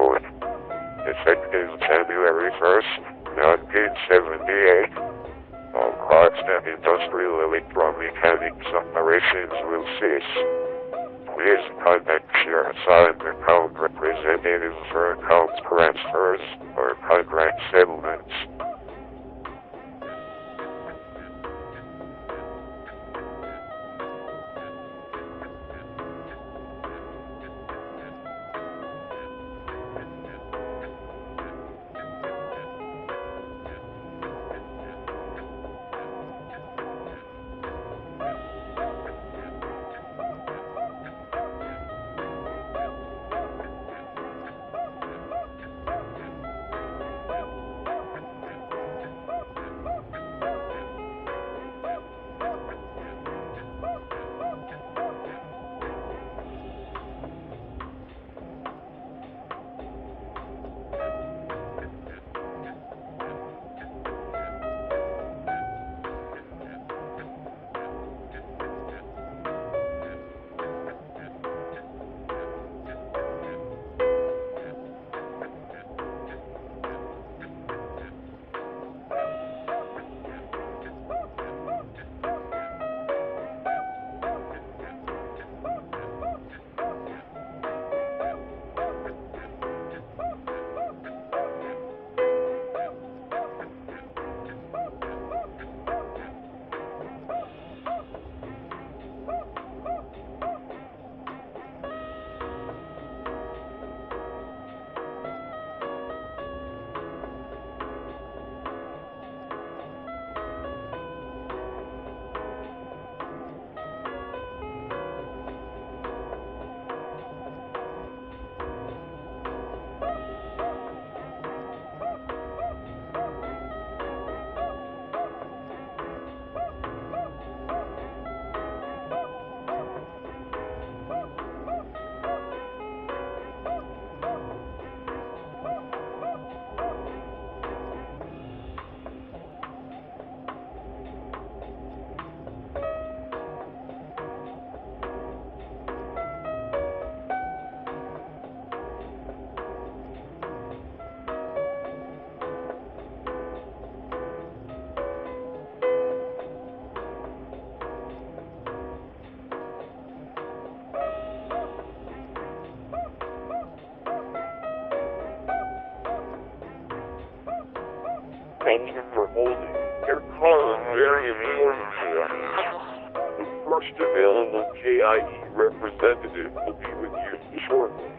code. Effective February 1st, 1978. All constant industrial electromechanics operations will cease. Please contact your assigned account representative for account transfers or contract settlements. Thank you for holding. Your call is very important. The first available KIE representative will be with you shortly.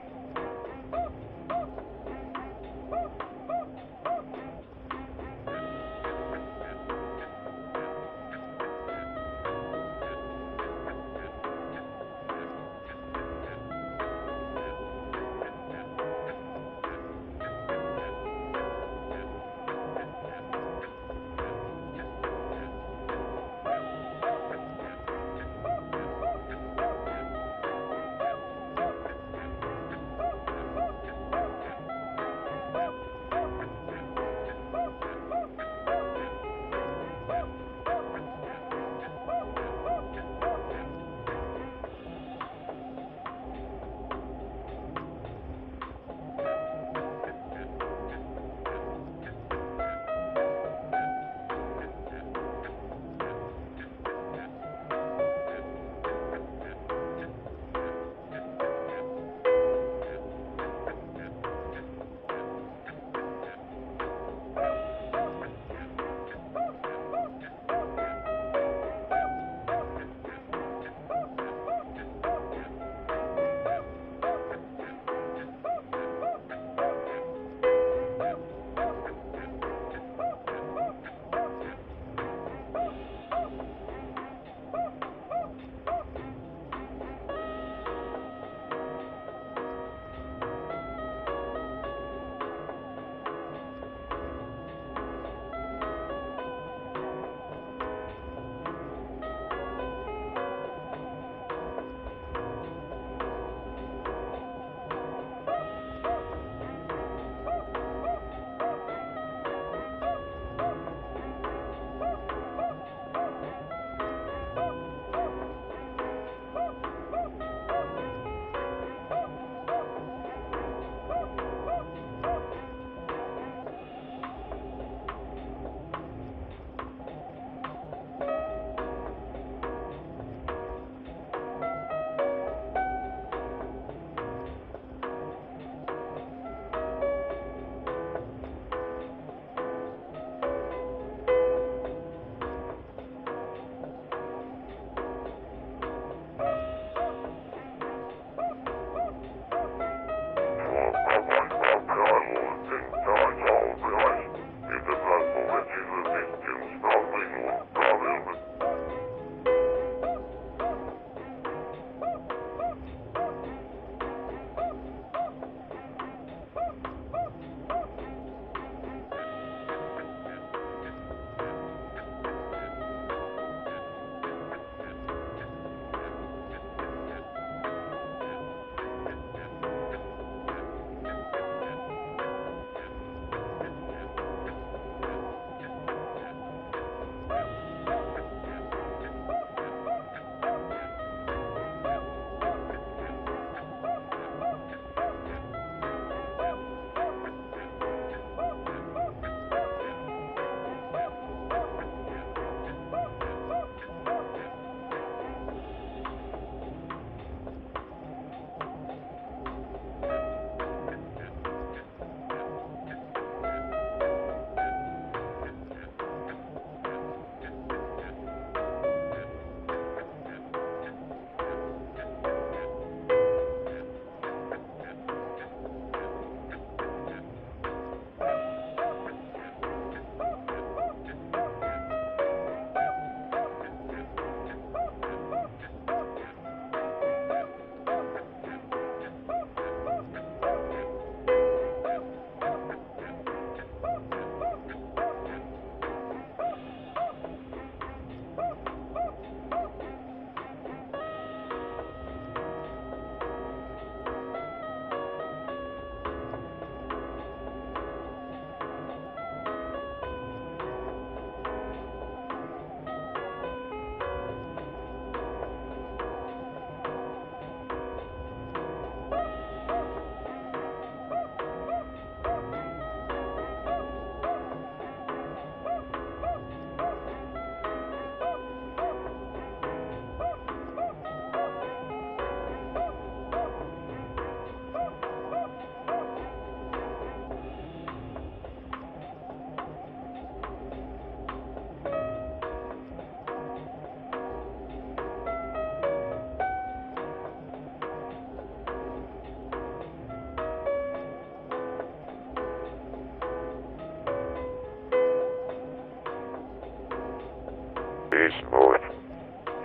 Release Mode.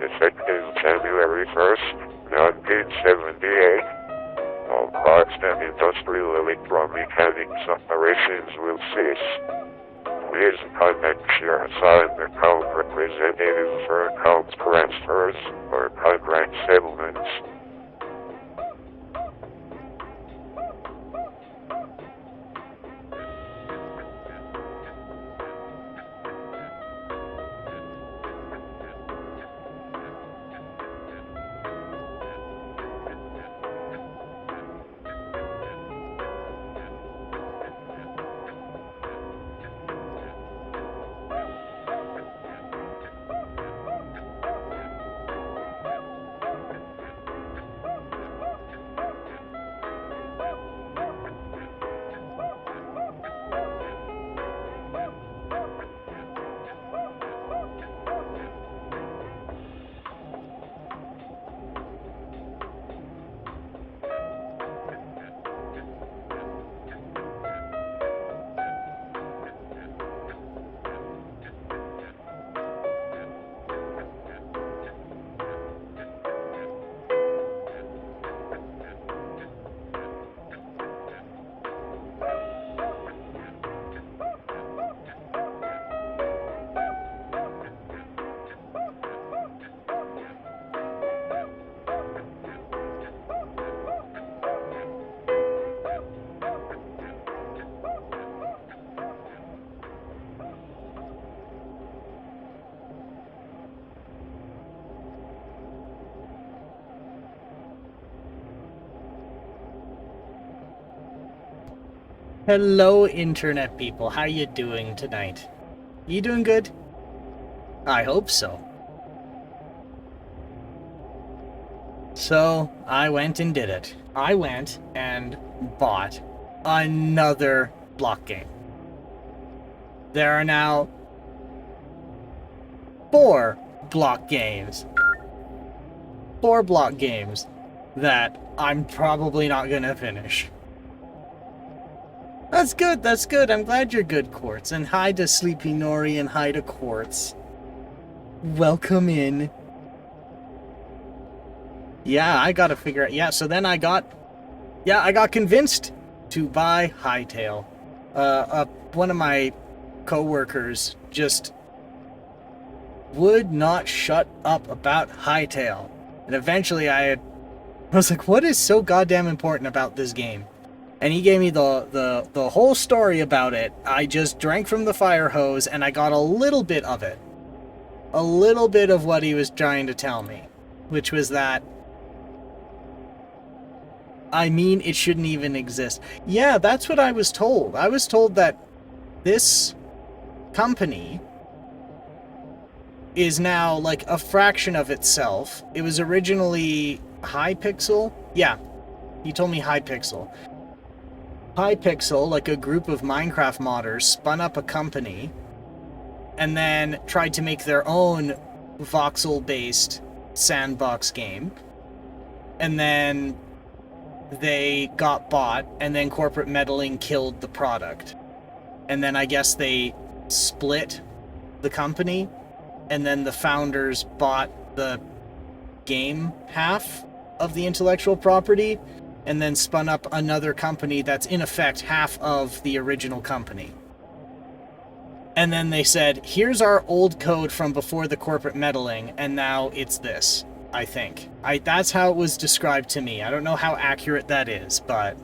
Effective January 1st, 1978. All parts and industrial electromechanics operations will cease. Please contact your assigned account representative for account transfers or contract settlements. Hello, internet people. How you doing tonight? You doing good? I hope so. So, I went and did it. I went and bought another block game. There are now 4 block games. 4 block games that I'm probably not gonna finish. That's good, that's good. I'm glad you're good, Quartz. And hi to Sleepy Nori and hi to Quartz. Welcome in. Yeah, I gotta figure out. Yeah, so then I got convinced to buy Hytale. One of my co-workers just would not shut up about Hytale. And eventually I was like, what is so goddamn important about this game? And he gave me the whole story about it. I just drank from the fire hose, and I got a little bit of it. A little bit of what he was trying to tell me. Which was that... I mean, it shouldn't even exist. Yeah, that's what I was told. I was told that this company is now, like, a fraction of itself. It was originally Hypixel? Yeah, he told me Hypixel. Hypixel, like a group of Minecraft modders, spun up a company and then tried to make their own voxel-based sandbox game. And then they got bought, and then corporate meddling killed the product. And then I guess they split the company, and then the founders bought the game half of the intellectual property, and then spun up another company that's in effect half of the original company. And then they said, here's our old code from before the corporate meddling, and now it's this, I think. That's how it was described to me. I don't know how accurate that is, but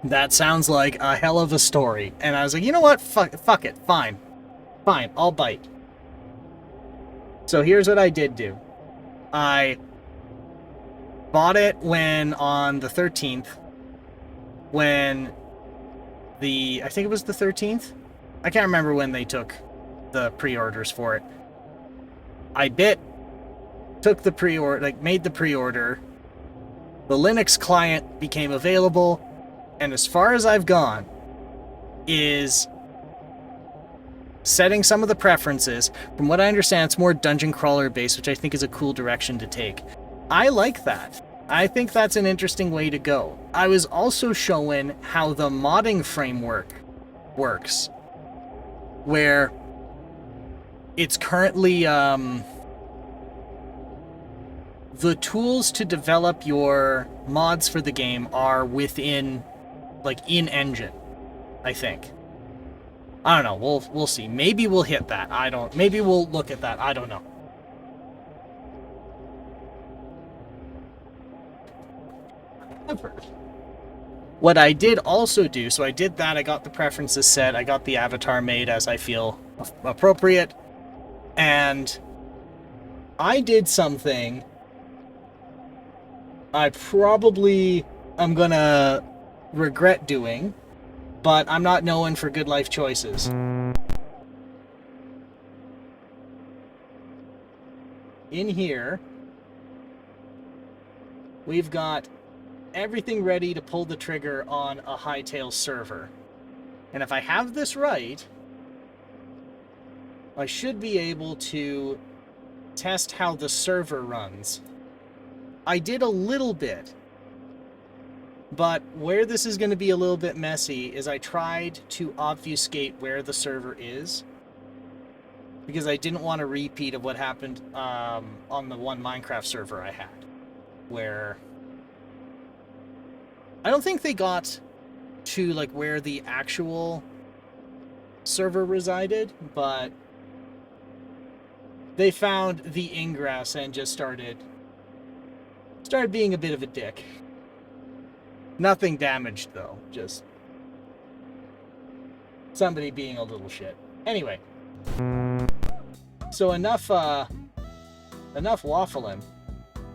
that sounds like a hell of a story. And I was like, you know what? Fuck it. Fine, I'll bite. So here's what I did do. I bought it on the 13th, when I think it was the 13th? I can't remember when they took the pre-orders for it. I took the pre-order, made the pre-order, the Linux client became available, and as far as I've gone, is setting some of the preferences. From what I understand, it's more dungeon crawler based, which I think is a cool direction to take. I like that. I think that's an interesting way to go. I was also showing how the modding framework works, where It's currently the tools to develop your mods for the game are within, like, in engine, I think. I don't know. We'll see. Maybe we'll hit that. Maybe we'll look at that. I don't know. However, what I did also do, so I did that. I got the preferences set. I got the avatar made as I feel appropriate, and I did something I probably am gonna regret doing, but I'm not known for good life choices. In here, we've got everything ready to pull the trigger on a Hytale server. And if I have this right, I should be able to test how the server runs. I did a little bit, but where this is going to be a little bit messy is I tried to obfuscate where the server is, because I didn't want a repeat of what happened on the one Minecraft server I had, where I don't think they got to, like, where the actual server resided, but they found the ingress and just started being a bit of a dick. Nothing damaged, though. Just somebody being a little shit. Anyway. So enough waffling.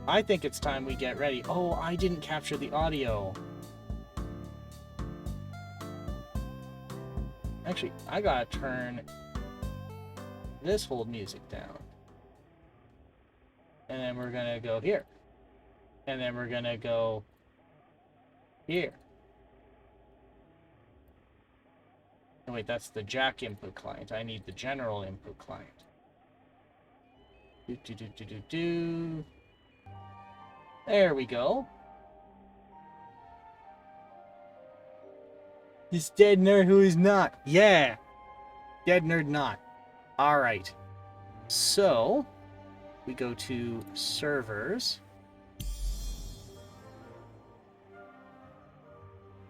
I think it's time we get ready. Oh, I didn't capture the audio. Actually, I gotta turn this hold music down. And then we're gonna go here. And then we're gonna go here. Oh, wait, that's the jack input client. I need the general input client. There we go. This dead nerd who is not. Yeah. Dead nerd not. Alright. So, we go to servers.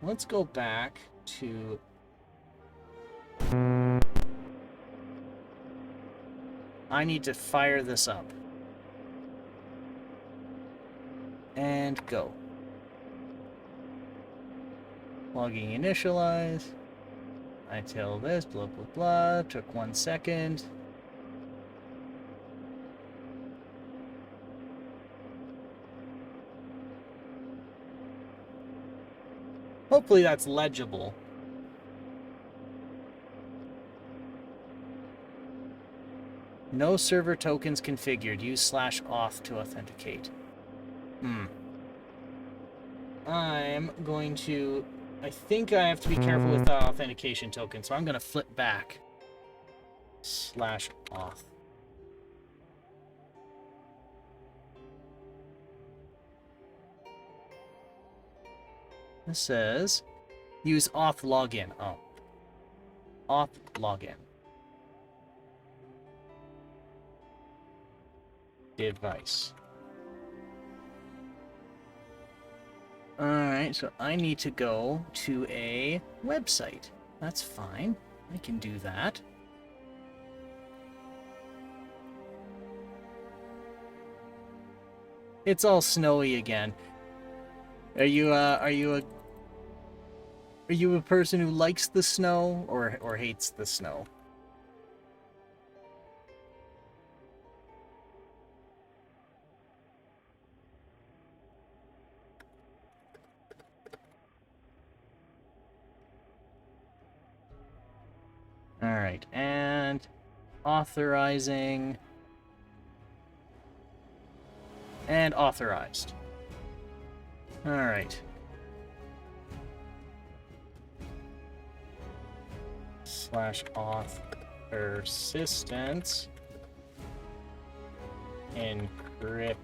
Let's go back to... I need to fire this up. And go. Logging initialize. I tell this, blah, blah, blah. Took 1 second. Hopefully that's legible. No server tokens configured. Use /auth to authenticate. I'm going to... I think I have to be careful with authentication tokens, so I'm going to flip back. /auth. This says, use auth login. Oh. Auth login. Device. Alright, so I need to go to a website. That's fine. I can do that. It's all snowy again. Are you a person who likes the snow or hates the snow? Alright, and authorizing and authorized. Alright. /auth persistence encrypted.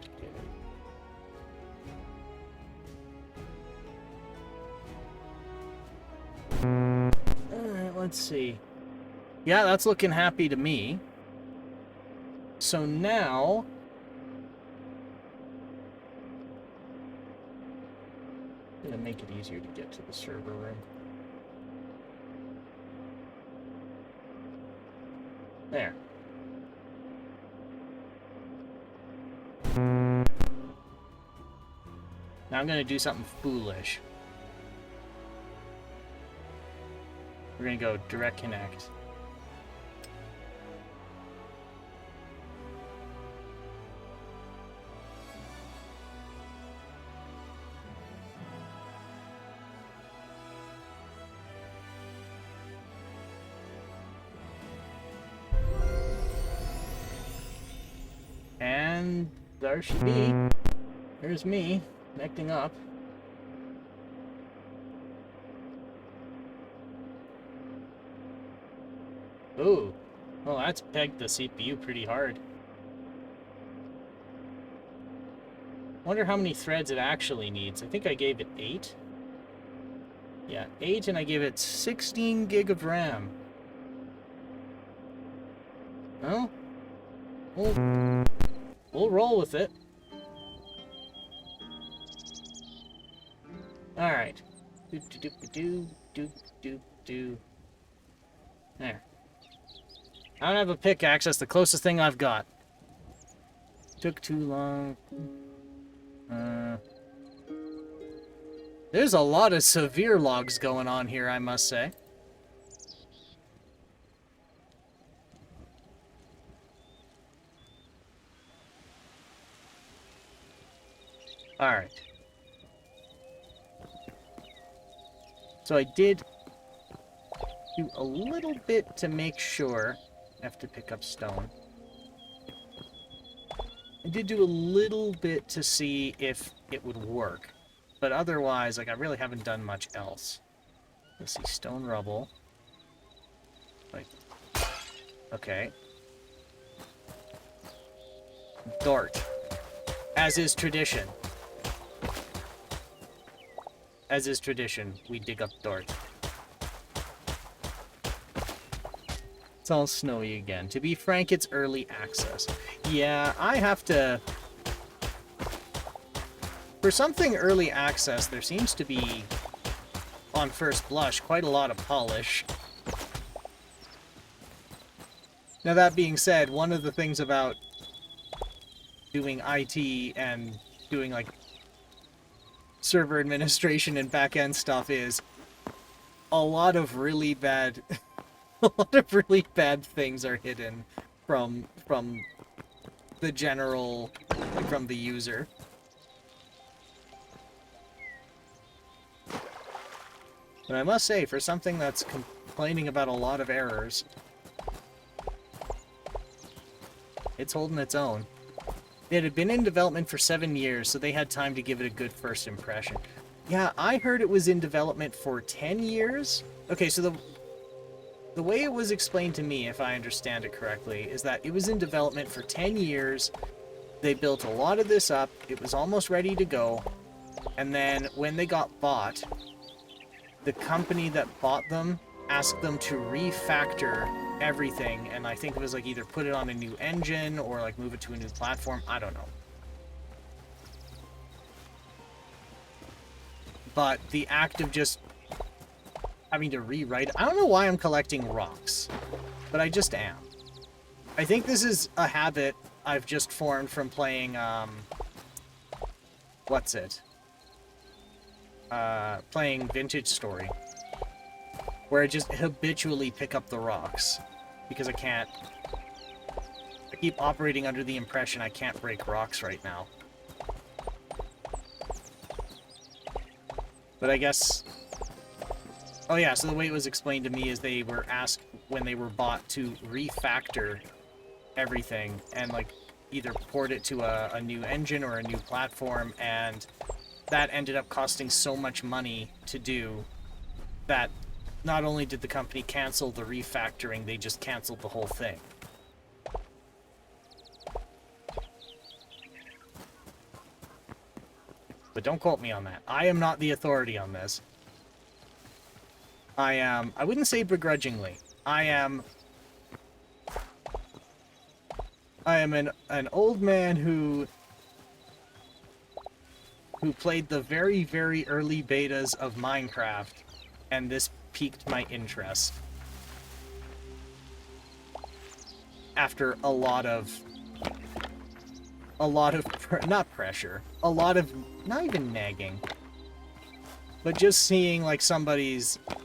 Alright, let's see. Yeah, that's looking happy to me. So now... I'm gonna make it easier to get to the server room. There. Now I'm gonna do something foolish. We're gonna go direct connect. And there she be. There's me, connecting up. Ooh. Well, that's pegged the CPU pretty hard. Wonder how many threads it actually needs. I think I gave it 8. Yeah, 8, and I gave it 16 gig of RAM. Well, we'll roll with it. Alright. Do. There. I don't have a pickaxe, that's the closest thing I've got. Took too long. There's a lot of severe logs going on here, I must say. Alright. So I did do a little bit to make sure. I have to pick up stone. I did do a little bit to see if it would work. But otherwise, like, I really haven't done much else. Let's see, stone rubble. Like, okay. Dart. As is tradition. As is tradition, we dig up dart. It's all snowy again. To be frank, it's early access. Yeah, I have to... For something early access, there seems to be, on first blush, quite a lot of polish. Now that being said, one of the things about doing IT and doing, like, server administration and back-end stuff is a lot of really bad... a lot of really bad things are hidden from the general, like, from the user. But I must say, for something that's complaining about a lot of errors, it's holding its own. It had been in development for 7 years, so they had time to give it a good first impression. Yeah, I heard it was in development for 10 years? Okay, so the way it was explained to me, if I understand it correctly, is that it was in development for 10 years, they built a lot of this up, it was almost ready to go, and then when they got bought, the company that bought them asked them to refactor everything, and I think it was like either put it on a new engine or like move it to a new platform, I don't know. But the act of just having to rewrite, I don't know why I'm collecting rocks, but I just am. I think this is a habit I've just formed from playing, what's it? Playing Vintage Story, where I just habitually pick up the rocks, because I keep operating under the impression I can't break rocks right now. But I guess... Oh yeah, so the way it was explained to me is they were asked when they were bought to refactor everything and like either port it to a new engine or a new platform, and that ended up costing so much money to do that not only did the company cancel the refactoring, they just canceled the whole thing. But don't quote me on that. I am not the authority on this. I wouldn't say begrudgingly. I am I am an old man who played the very, very early betas of Minecraft, and this piqued my interest. After a lot of not pressure, a lot of, not even nagging, but just seeing like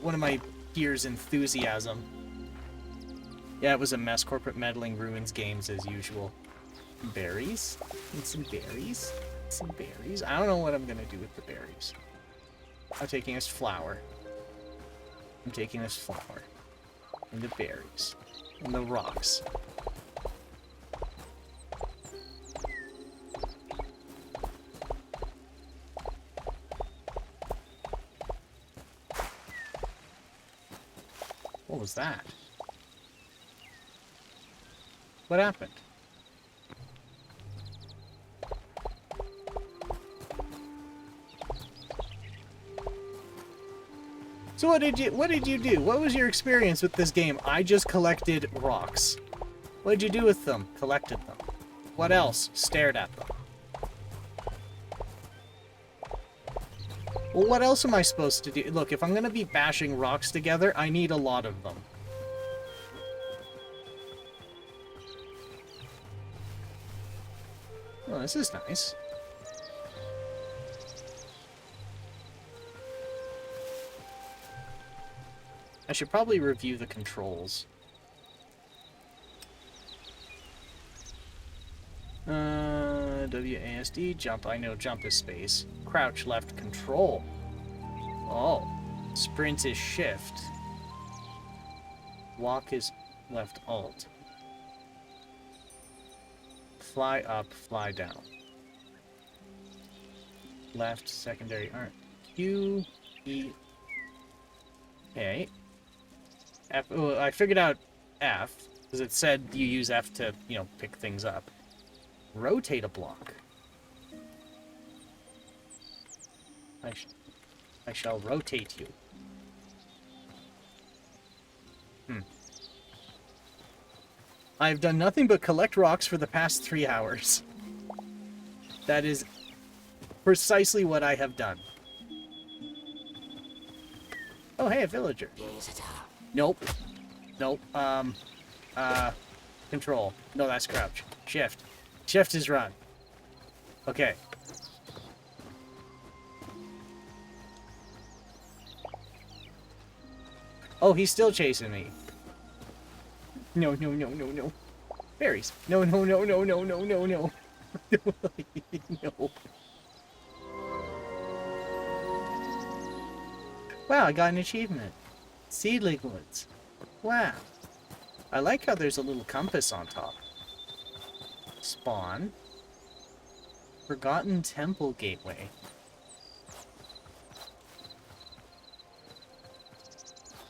one of my peers' enthusiasm. Yeah, it was a mess. Corporate meddling ruins games as usual. Berries? Need some berries? Some berries? I don't know what I'm gonna do with the berries. I'm taking this flour. I'm taking this flour. And the berries. And the rocks. What was that? What happened? So what did you do? What was your experience with this game? I just collected rocks. What did you do with them? Collected them. What else? Stared at them. Well, what else am I supposed to do? Look, if I'm gonna be bashing rocks together, I need a lot of them. Oh, this is nice. I should probably review the controls. WASD, jump. I know jump is space. Crouch left control. Oh. Sprint is shift. Walk is left alt. Fly up, fly down. Left, secondary arm. Q, E. Okay. F. Oh, I figured out F, because it said you use F to, pick things up. Rotate a block. I shall rotate you. I've done nothing but collect rocks for the past 3 hours. That is precisely what I have done. Oh, hey, a villager. Nope. Nope. Control. No, that's crouch. Shift. Shift is run. Okay. Oh, he's still chasing me. No, no, no, no, no. Berries. No, no, no, no, no, no, no, no. No. Wow, I got an achievement. Seedling woods. Wow. I like how there's a little compass on top. Spawn. Forgotten Temple Gateway.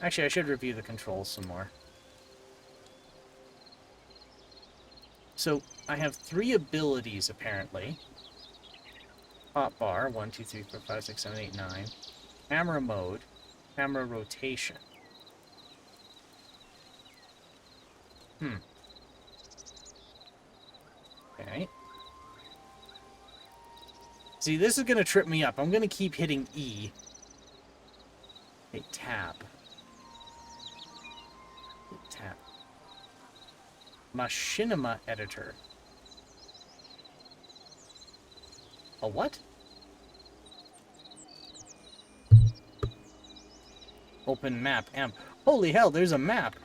Actually, I should review the controls some more. So, I have 3 abilities, apparently. Hotbar, 1, 2, 3, 4, 5, 6, 7, 8, 9. Camera mode. Camera rotation. Okay. See, this is going to trip me up. I'm going to keep hitting E. Okay, tab. Okay, tab. Machinima editor. A what? Open map. Amp. Holy hell, there's a map.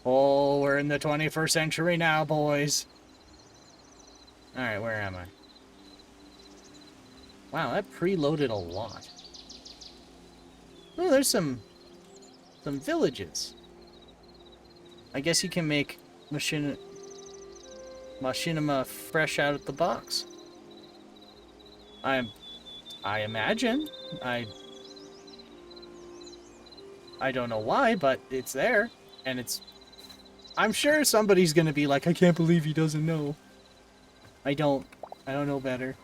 Oh, we're in the 21st century now, boys. Alright, where am I? Wow, that preloaded a lot. Oh, there's some villages. I guess you can make machinima fresh out of the box. I imagine. I don't know why, but it's there, and I'm sure somebody's gonna be like, I can't believe he doesn't know. I don't know better.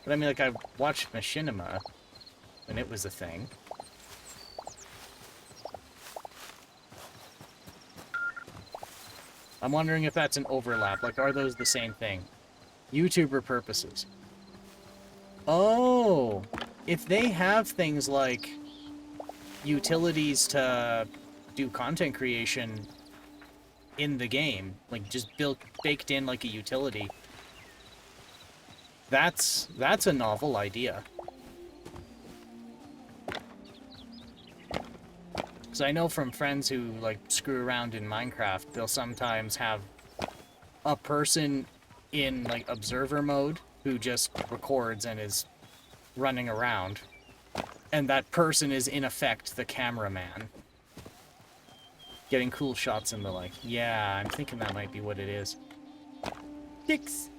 But I mean, like, I watched Machinima when it was a thing. I'm wondering if that's an overlap. Like, are those the same thing? YouTuber purposes. Oh, if they have things like utilities to do content creation in the game, like just baked in like a utility, that's a novel idea. Because I know from friends who like screw around in Minecraft, they'll sometimes have a person in like observer mode who just records and is running around, and that person is in effect the cameraman, getting cool shots and the like. Yeah, I'm thinking that might be what it is. Sticks.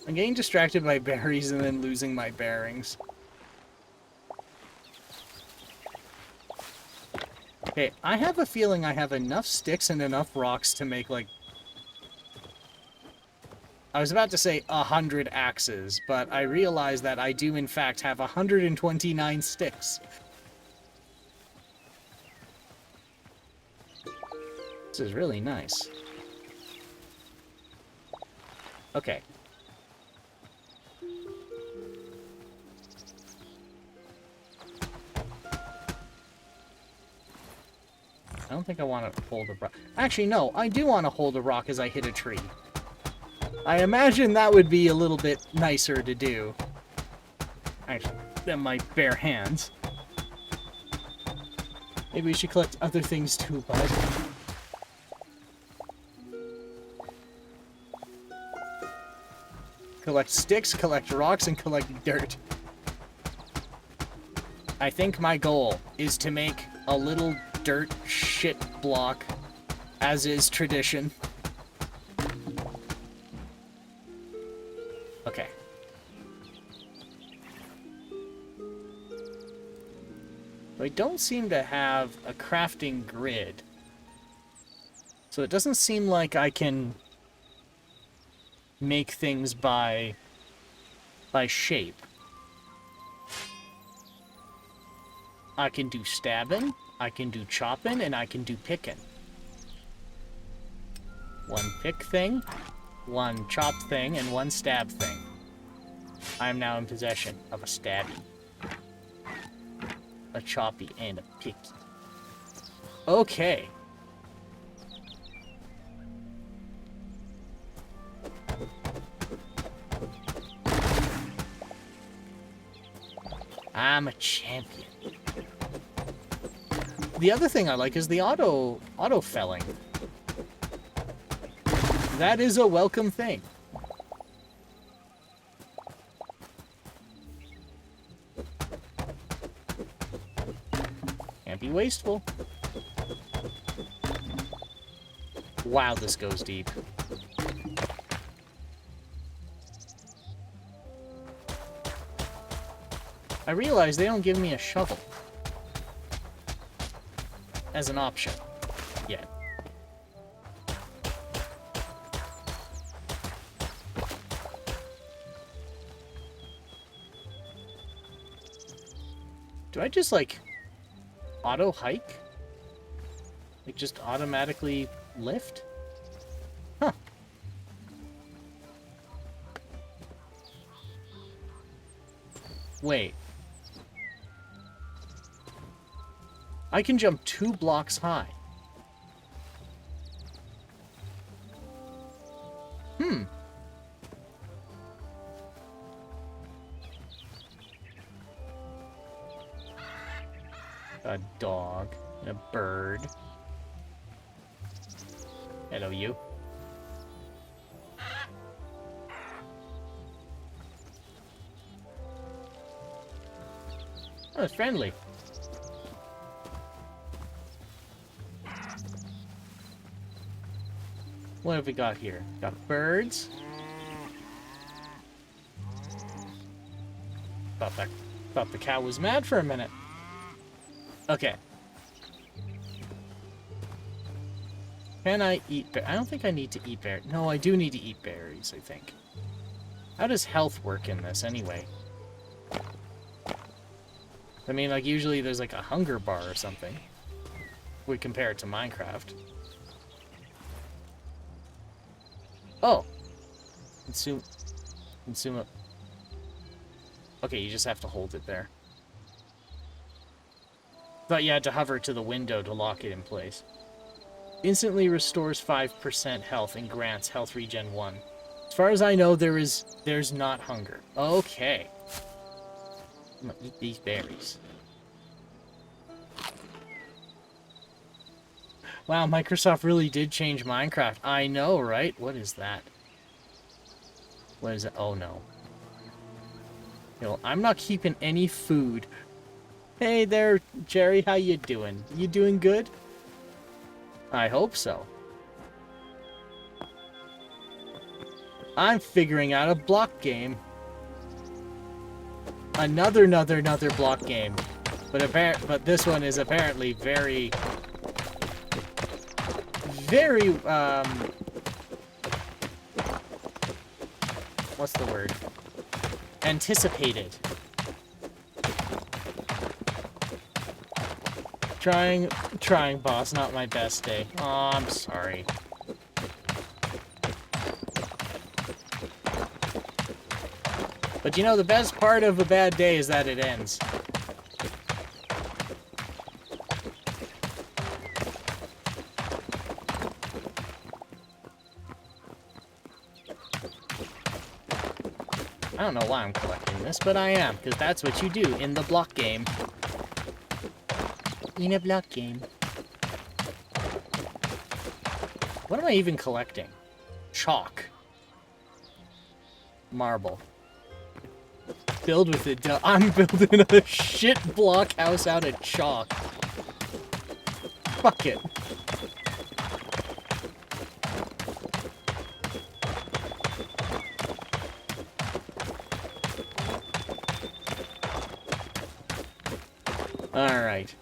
I'm getting distracted by berries and then losing my bearings. Okay, I have a feeling I have enough sticks and enough rocks to make, like... I was about to say 100 axes, but I realized that I do in fact have 129 sticks. This is really nice. Okay. I don't think I want to hold a rock. Actually, no, I do want to hold a rock as I hit a tree. I imagine that would be a little bit nicer to do. Actually, than my bare hands. Maybe we should collect other things too, bud. Collect sticks, collect rocks, and collect dirt. I think my goal is to make a little dirt shit block, as is tradition. Okay. I don't seem to have a crafting grid, so it doesn't seem like I can make things by shape. I can do stabbing, I can do chopping, and I can do picking. One pick thing, one chop thing, and one stab thing. I am now in possession of a stabby, a choppy, and a picky. Okay. I'm a champion. The other thing I like is the auto felling. That is a welcome thing. Can't be wasteful. Wow, this goes deep. I realize they don't give me a shovel as an option yet. Do I just, like, auto-hike? Like, just automatically lift? Huh. Wait. I can jump 2 blocks high. Hmm. A dog, and a bird. Hello, you. Oh, it's friendly. What have we got here? Got birds. Thought the cow was mad for a minute. Okay. Can I eat I don't think I need to eat berries. No, I do need to eat berries, I think. How does health work in this, anyway? I mean, like, usually there's, like, a hunger bar or something. We compare it to Minecraft. Oh! Consume it. Okay, you just have to hold it there. Thought you had to hover to the window to lock it in place. Instantly restores 5% health and grants health regen 1. As far as I know, there's not hunger. Okay. I'm gonna eat these berries. Wow, Microsoft really did change Minecraft. I know, right? What is that? What is it? Oh, no. You know, I'm not keeping any food. Hey there, Jerry. How you doing? You doing good? I hope so. I'm figuring out a block game. Another block game. But this one is apparently very what's the word? Anticipated. Trying, boss. Not my best day. Oh, I'm sorry. But you know, the best part of a bad day is that it ends. I don't know why I'm collecting this, but I am, because that's what you do in the block game. In a block game. What am I even collecting? Chalk. Marble. Build with it. I'm building a shit block house out of chalk. Fuck it. Alright.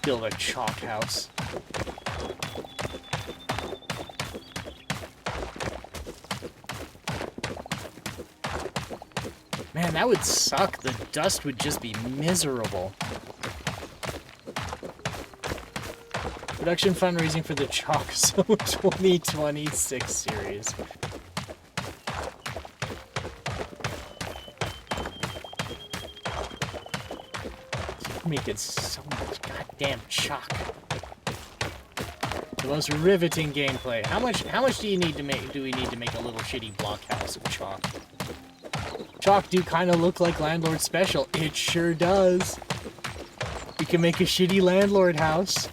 Build a chalk house. Man, that would suck. The dust would just be miserable. Production fundraising for the Chalk Zone 2026 series. Making so much goddamn chalk. The most riveting gameplay. How much do you need to make? Do we need to make a little shitty block house of chalk? Chalk do kind of look like Landlord Special. It sure does. We can make a shitty landlord house.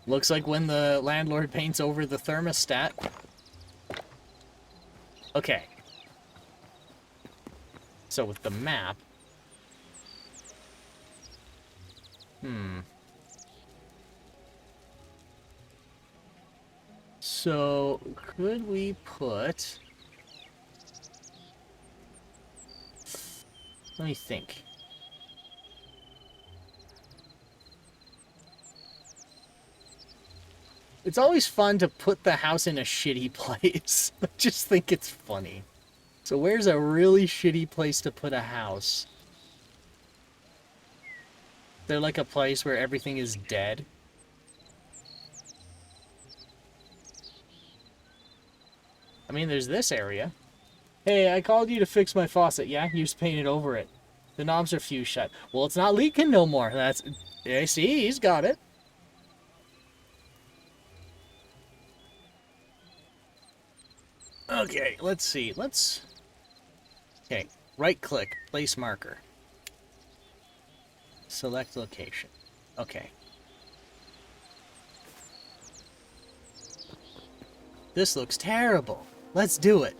Looks like when the landlord paints over the thermostat. Okay. So with the map... So, could we put... Let me think. It's always fun to put the house in a shitty place. I just think it's funny. So where's a really shitty place to put a house? They're like a place where everything is dead. I mean, there's this area. Hey, I called you to fix my faucet. Yeah, you just painted over it. The knobs are fused shut. Well, it's not leaking no more. That's... Yeah, see, he's got it. Okay, let's see. Okay, right-click, place marker. Select location. Okay. This looks terrible. Let's do it.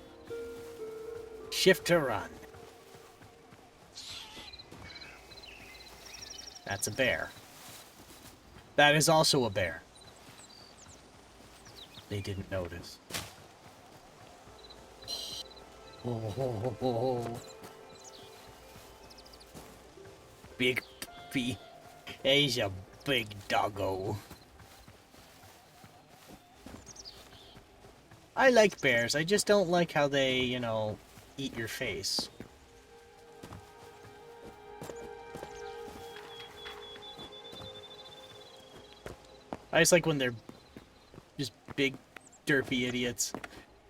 Shift to run. That's a bear. That is also a bear. They didn't notice. Oh. Big puppy. He's a big doggo. I like bears. I just don't like how they, you know, eat your face. I just like when they're just big, derpy idiots.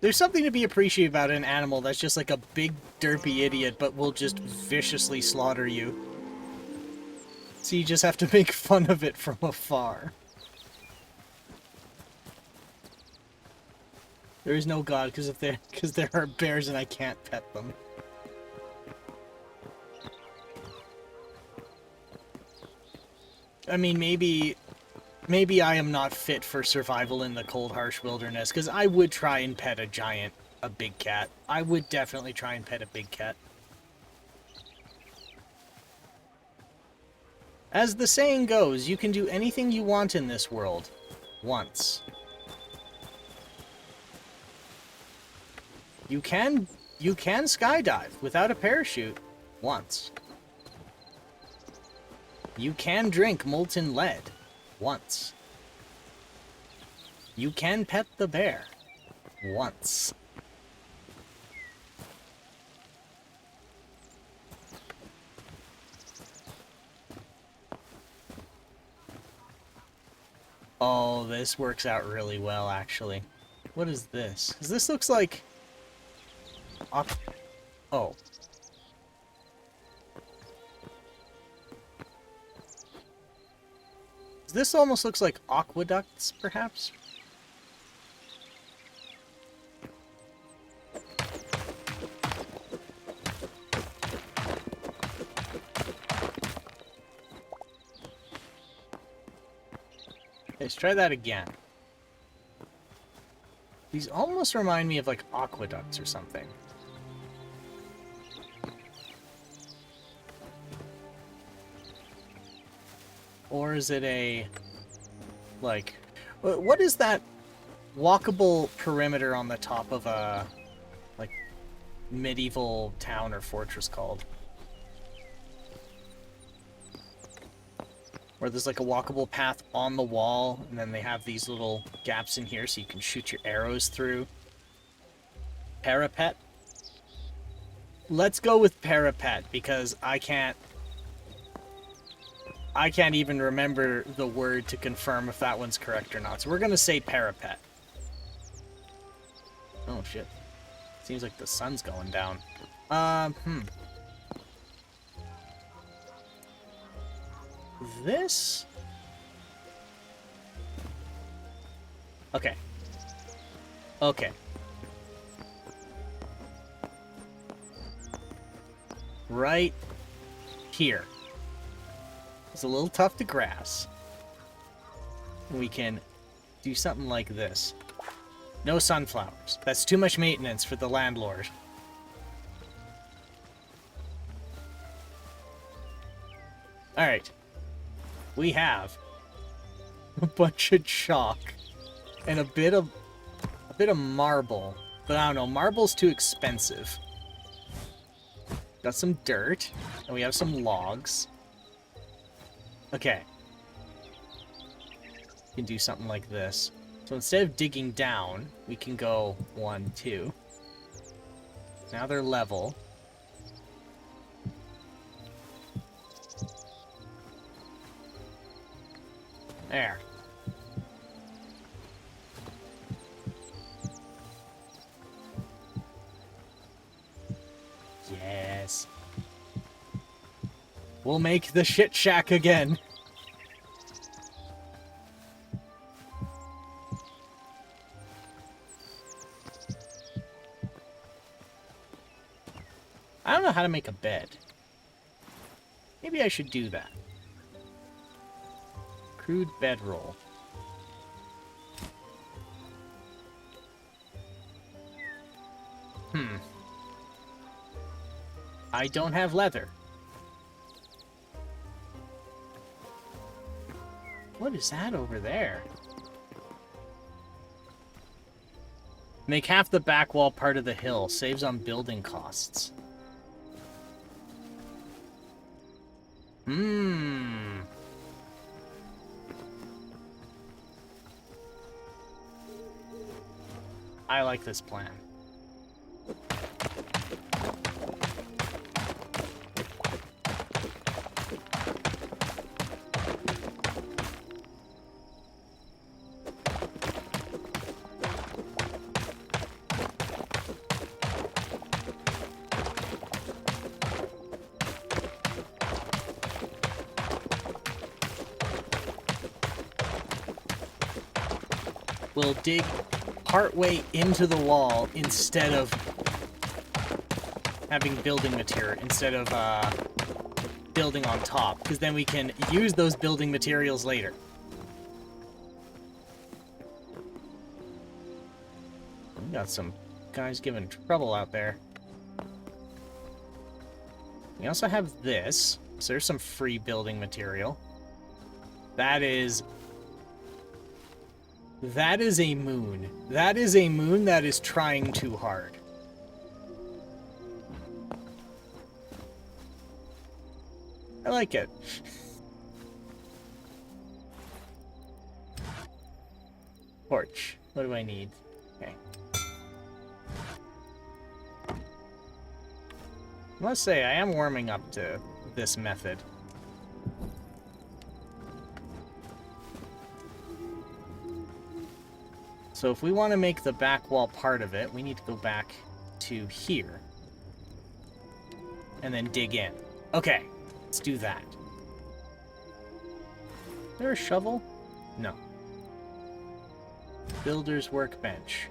There's something to be appreciated about an animal that's just like a big, derpy idiot, but will just viciously slaughter you. So you just have to make fun of it from afar. There is no God, because there are bears and I can't pet them. I mean, maybe I am not fit for survival in the cold, harsh wilderness, because I would try and pet a big cat. I would definitely try and pet a big cat. As the saying goes, you can do anything you want in this world. Once. You can skydive without a parachute. Once. You can drink molten lead. Once. You can pet the bear. Once. Oh, this works out really well, actually. What is this? 'Cause this looks like... Oh. This almost looks like aqueducts, perhaps? Let's try that again. These almost remind me of like aqueducts or something. Or is it a, like, what is that walkable perimeter on the top of a, like, medieval town or fortress called? Where there's like a walkable path on the wall, and then they have these little gaps in here so you can shoot your arrows through. Parapet? Let's go with parapet, because I can't even remember the word to confirm if that one's correct or not. So we're gonna say parapet. Oh shit. Seems like the sun's going down. This? Okay. Okay. Right here. It's a little tough to grass. We can do something like this. No sunflowers. That's too much maintenance for the landlord. Alright. We have a bunch of chalk and a bit of marble. But I don't know, marble's too expensive. Got some dirt, and we have some logs. Okay. We can do something like this. So instead of digging down, we can go 1, 2. Now they're level. There. Yes. We'll make the shit shack again. I don't know how to make a bed. Maybe I should do that. Crude bedroll. I don't have leather. What is that over there? Make half the back wall part of the hill. Saves on building costs. I like this plan. We'll dig partway into the wall instead of having building material, instead of building on top, because then we can use those building materials later. We got some guys giving trouble out there. We also have this, so there's some free building material. That is a moon. That is a moon that is trying too hard. I like it. Torch. What do I need? Okay. I must say, I am warming up to this method. So if we want to make the back wall part of it, we need to go back to here. And then dig in. Okay, let's do that. Is there a shovel? No. Builder's workbench.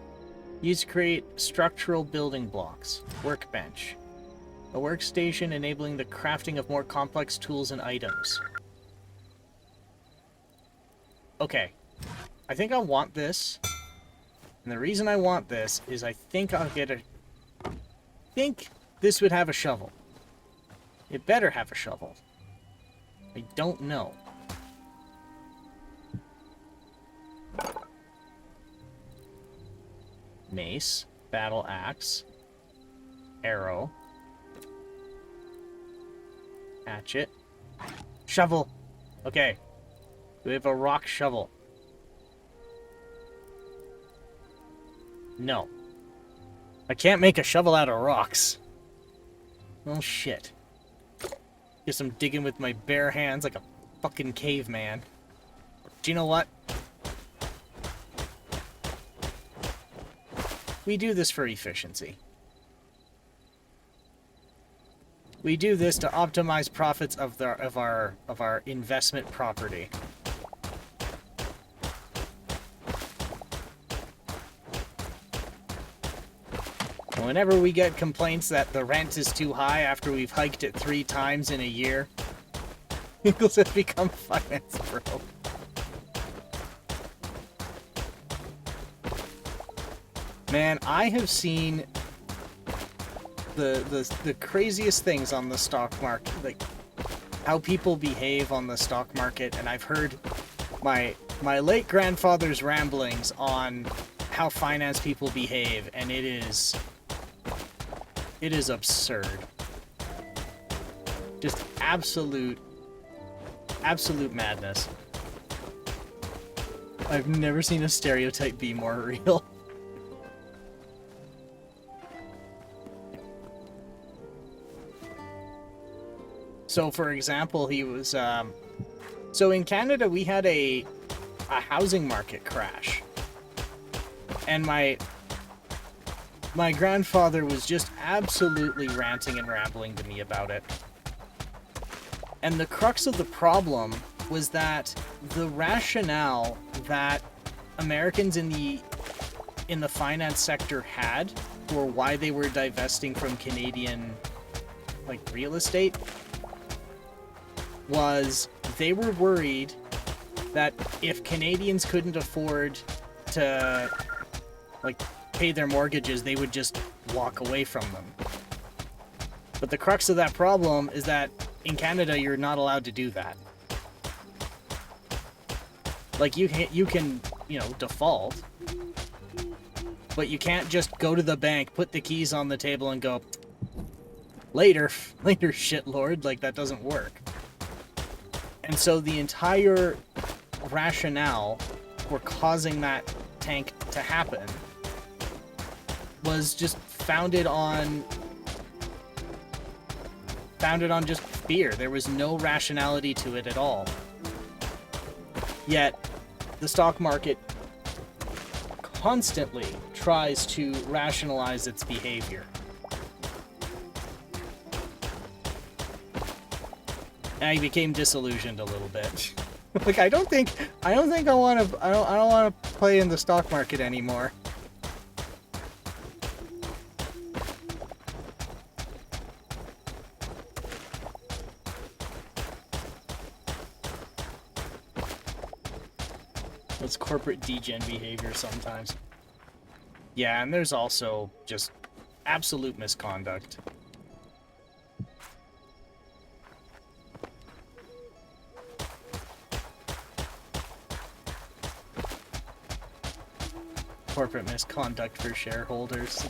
Used to create structural building blocks. Workbench. A workstation enabling the crafting of more complex tools and items. Okay. I think I want this. And the reason I want this is I think I'll get a... I think this would have a shovel. It better have a shovel. I don't know. Mace. Battle axe. Arrow. Hatchet. Shovel. Okay. We have a rock shovel. No. I can't make a shovel out of rocks. Oh shit. Guess I'm digging with my bare hands like a fucking caveman. Do you know what? We do this for efficiency. We do this to optimize profits of our investment property. Whenever we get complaints that the rent is too high after we've hiked it 3 times in a year, Nichols has become finance bro. Man, I have seen the craziest things on the stock market, like how people behave on the stock market, and I've heard my late grandfather's ramblings on how finance people behave, and it is absurd. Just absolute madness. I've never seen a stereotype be more real. So, for example, he was, so in Canada, we had a housing market crash. And my grandfather was just absolutely ranting and rambling to me about it. And the crux of the problem was that the rationale that Americans in the finance sector had for why they were divesting from Canadian, like, real estate was they were worried that if Canadians couldn't afford to, like, pay their mortgages, they would just walk away from them. But the crux of that problem is that in Canada, you're not allowed to do that. Like, you can, you know, default, but you can't just go to the bank, put the keys on the table, and go, later, shitlord. Like, that doesn't work. And so the entire rationale for causing that tank to happen was just founded on just fear. There was no rationality to it at all. Yet, the stock market constantly tries to rationalize its behavior. And I became disillusioned a little bit. Like, I don't think I want to play in the stock market anymore. It's corporate degen behavior sometimes. Yeah, and there's also just absolute misconduct. Corporate misconduct for shareholders.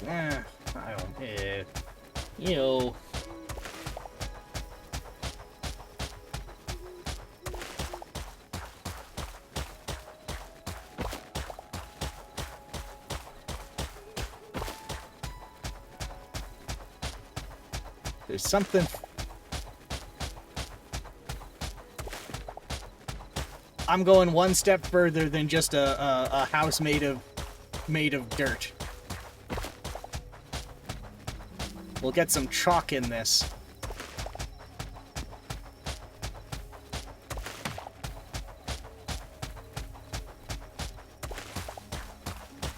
Ew. There's something... I'm going one step further than just a house made of dirt. We'll get some chalk in this.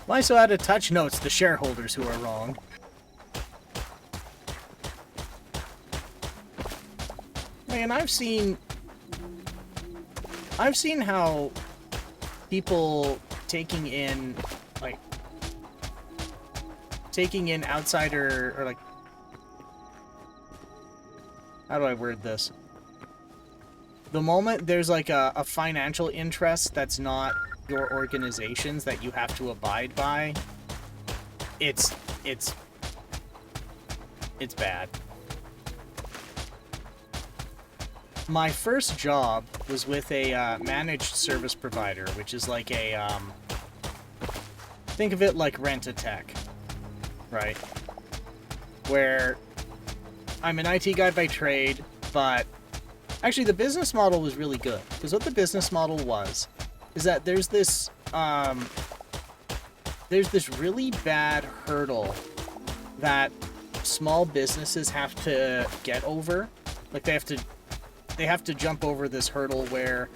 Why so out of touch? No, it's the shareholders who are wrong. And I've seen how people taking in outsider, or like, how do I word this? The moment there's like a financial interest that's not your organization's that you have to abide by, it's bad. My first job was with a managed service provider, which is like a, think of it like Rent-A-Tech, right? Where I'm an IT guy by trade, but actually the business model was really good. Because what the business model was, is that there's this really bad hurdle that small businesses have to get over. Like, they have to jump over this hurdle where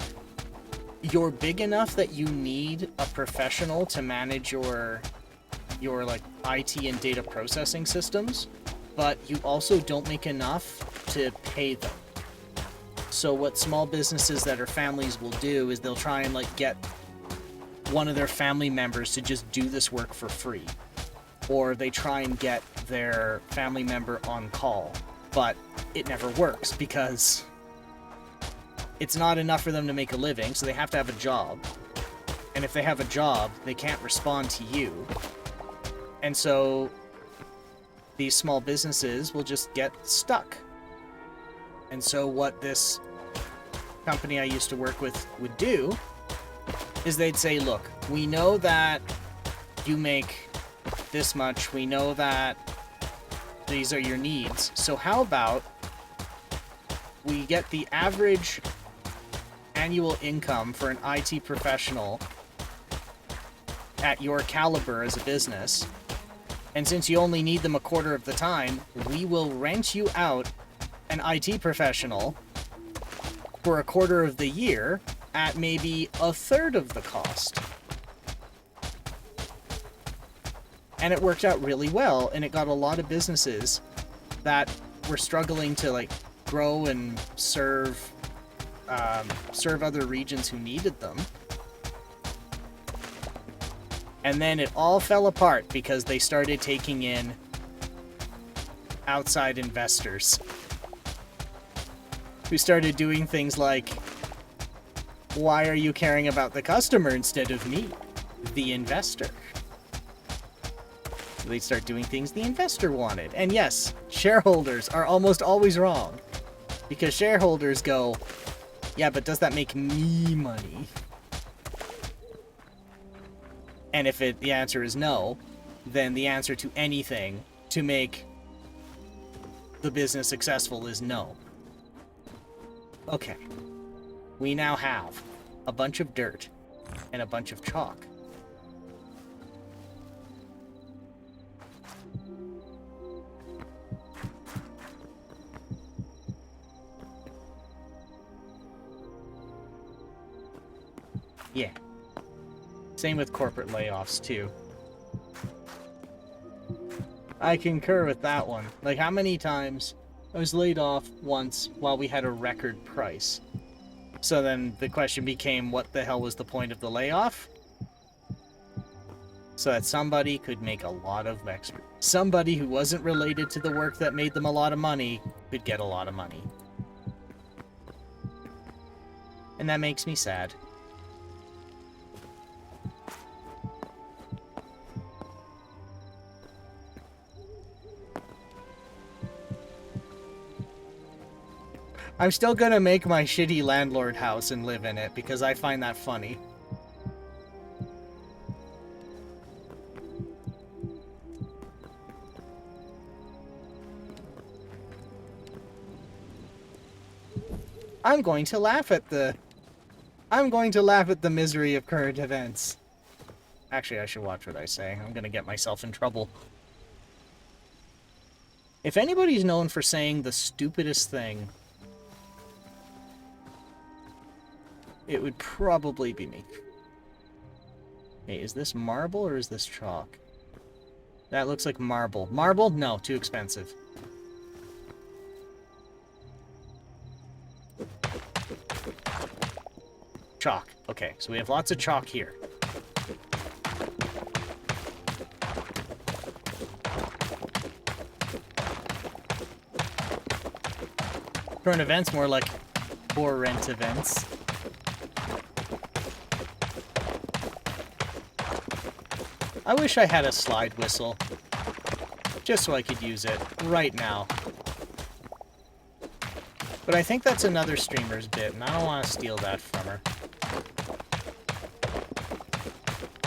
you're big enough that you need a professional to manage your like IT and data processing systems, but you also don't make enough to pay them. So what small businesses that are families will do is they'll try and like get one of their family members to just do this work for free. Or they try and get their family member on call, but it never works because it's not enough for them to make a living, so they have to have a job. And if they have a job, they can't respond to you. And so these small businesses will just get stuck. And so what this company I used to work with would do is they'd say, look, we know that you make this much, we know that these are your needs, so how about we get the average annual income for an IT professional at your caliber as a business, and since you only need them a quarter of the time, we will rent you out an IT professional for a quarter of the year at maybe a third of the cost. And it worked out really well, and it got a lot of businesses that were struggling to like grow and serve other regions who needed them. And then it all fell apart because they started taking in outside investors who started doing things like, why are you caring about the customer instead of me, the investor? They start doing things the investor wanted. And yes, shareholders are almost always wrong. Because shareholders go, yeah, but does that make me money? And if the answer is no, then the answer to anything to make the business successful is no. Okay. We now have a bunch of dirt and a bunch of chalk. Yeah. Same with corporate layoffs, too. I concur with that one. Like, how many times I was laid off once while we had a record price? So then the question became, what the hell was the point of the layoff? So that somebody could make a lot of extra. Somebody who wasn't related to the work that made them a lot of money could get a lot of money. And that makes me sad. I'm still gonna make my shitty landlord house and live in it because I find that funny. I'm going to laugh at the misery of current events. Actually, I should watch what I say. I'm gonna get myself in trouble. If anybody's known for saying the stupidest thing, it would probably be me. Hey, is this marble or is this chalk? That looks like marble. Marble? No, too expensive. Chalk. Okay, so we have lots of chalk here. Current events, more like for rent events. I wish I had a slide whistle, just so I could use it right now. But I think that's another streamer's bit, and I don't want to steal that from her.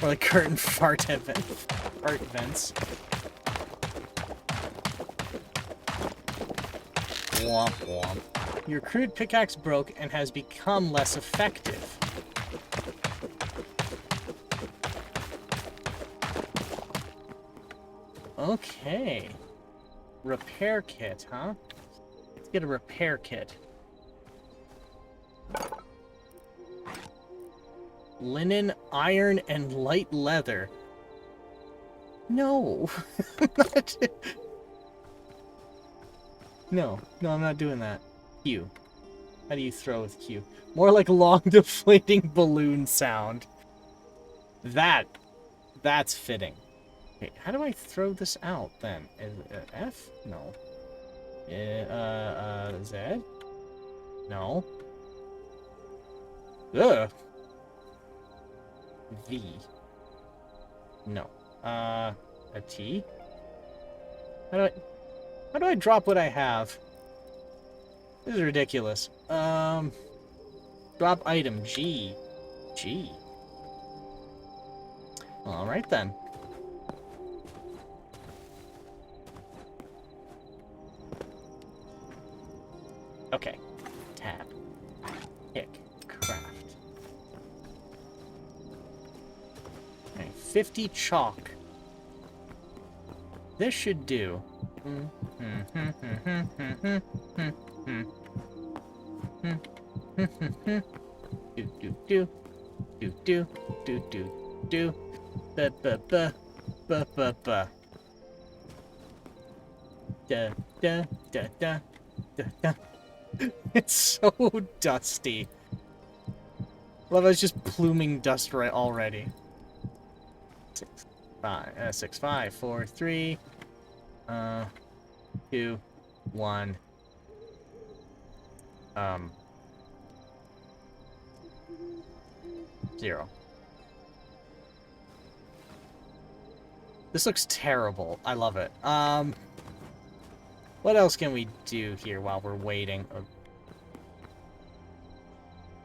Or the curtain fart events. Womp womp. Your crude pickaxe broke and has become less effective. Okay. Repair kit, huh? Let's get a repair kit. Linen, iron, and light leather. No. No, I'm not doing that. Q. How do you throw with Q? More like long deflating balloon sound. That's fitting. Okay, how do I throw this out then? F? No. Z? No. Ugh. V. No. A T? How do I drop what I have? This is ridiculous. Drop item G. G. Alright then. Okay. Tab. Pick. Craft. Okay, 50 chalk. This should do. It's so dusty. Love is just pluming dust right already. 6, 5, 4, 3. 2, 1. 0. This looks terrible. I love it. What else can we do here while we're waiting?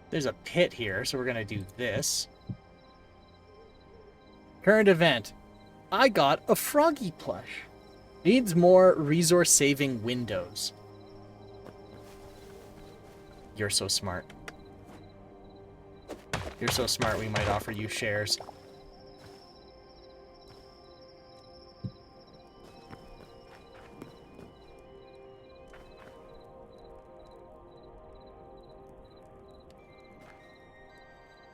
There's a pit here, so we're gonna do this. Current event. I got a Froggy plush. Needs more resource-saving windows. You're so smart. You're so smart, we might offer you shares.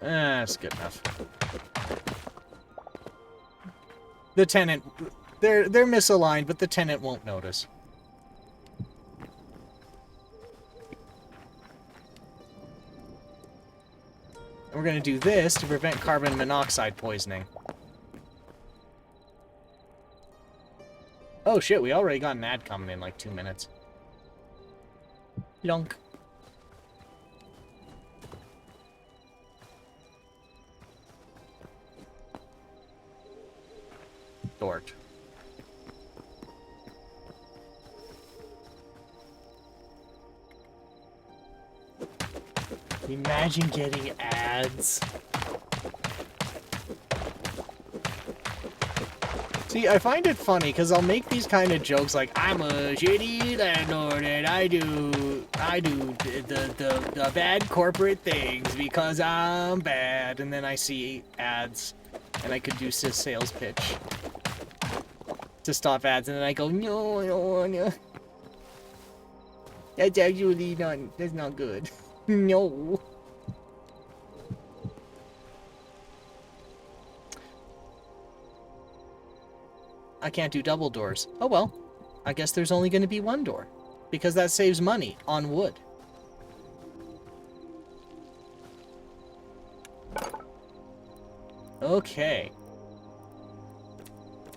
That's good enough. The tenant, they're misaligned, but the tenant won't notice. And we're going to do this to prevent carbon monoxide poisoning. Oh shit, we already got an ad coming in like 2 minutes. Yonk. Dort. Imagine getting ads. See, I find it funny because I'll make these kind of jokes like, I'm a shitty landlord and I do the bad corporate things because I'm bad, and then I see ads and I could do a sales pitch to stop ads, and then I go, no, I don't wanna. That's actually not, that's not good. No. I can't do double doors. Oh well. I guess there's only going to be one door. Because that saves money on wood. Okay.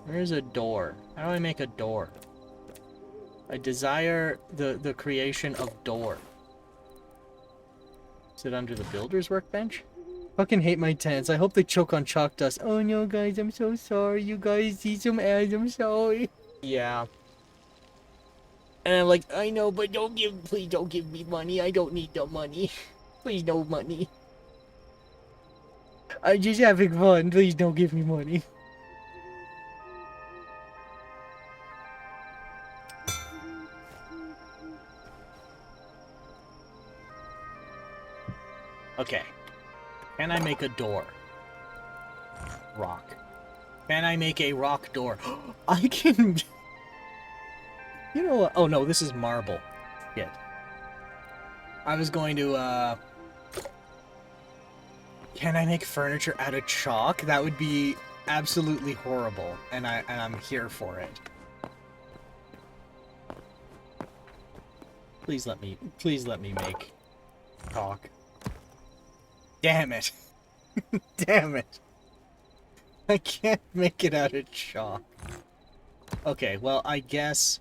Where's a door? How do I make a door? I desire the creation of door. Is it under the builder's workbench? Fucking hate my tenants. I hope they choke on chalk dust. Oh no, guys, I'm so sorry. You guys see some ads. I'm sorry. Yeah. And I'm like, I know, but please don't give me money. I don't need the money. Please, no money. I'm just having fun. Please don't give me money. Okay. Can I make a door? Rock. Can I make a rock door? I can... You know what? Oh no, this is marble. Shit. I was going to, Can I make furniture out of chalk? That would be absolutely horrible, and I'm here for it. Please let me make chalk. Damn it. Damn it. I can't make it out of chalk. Okay, well, I guess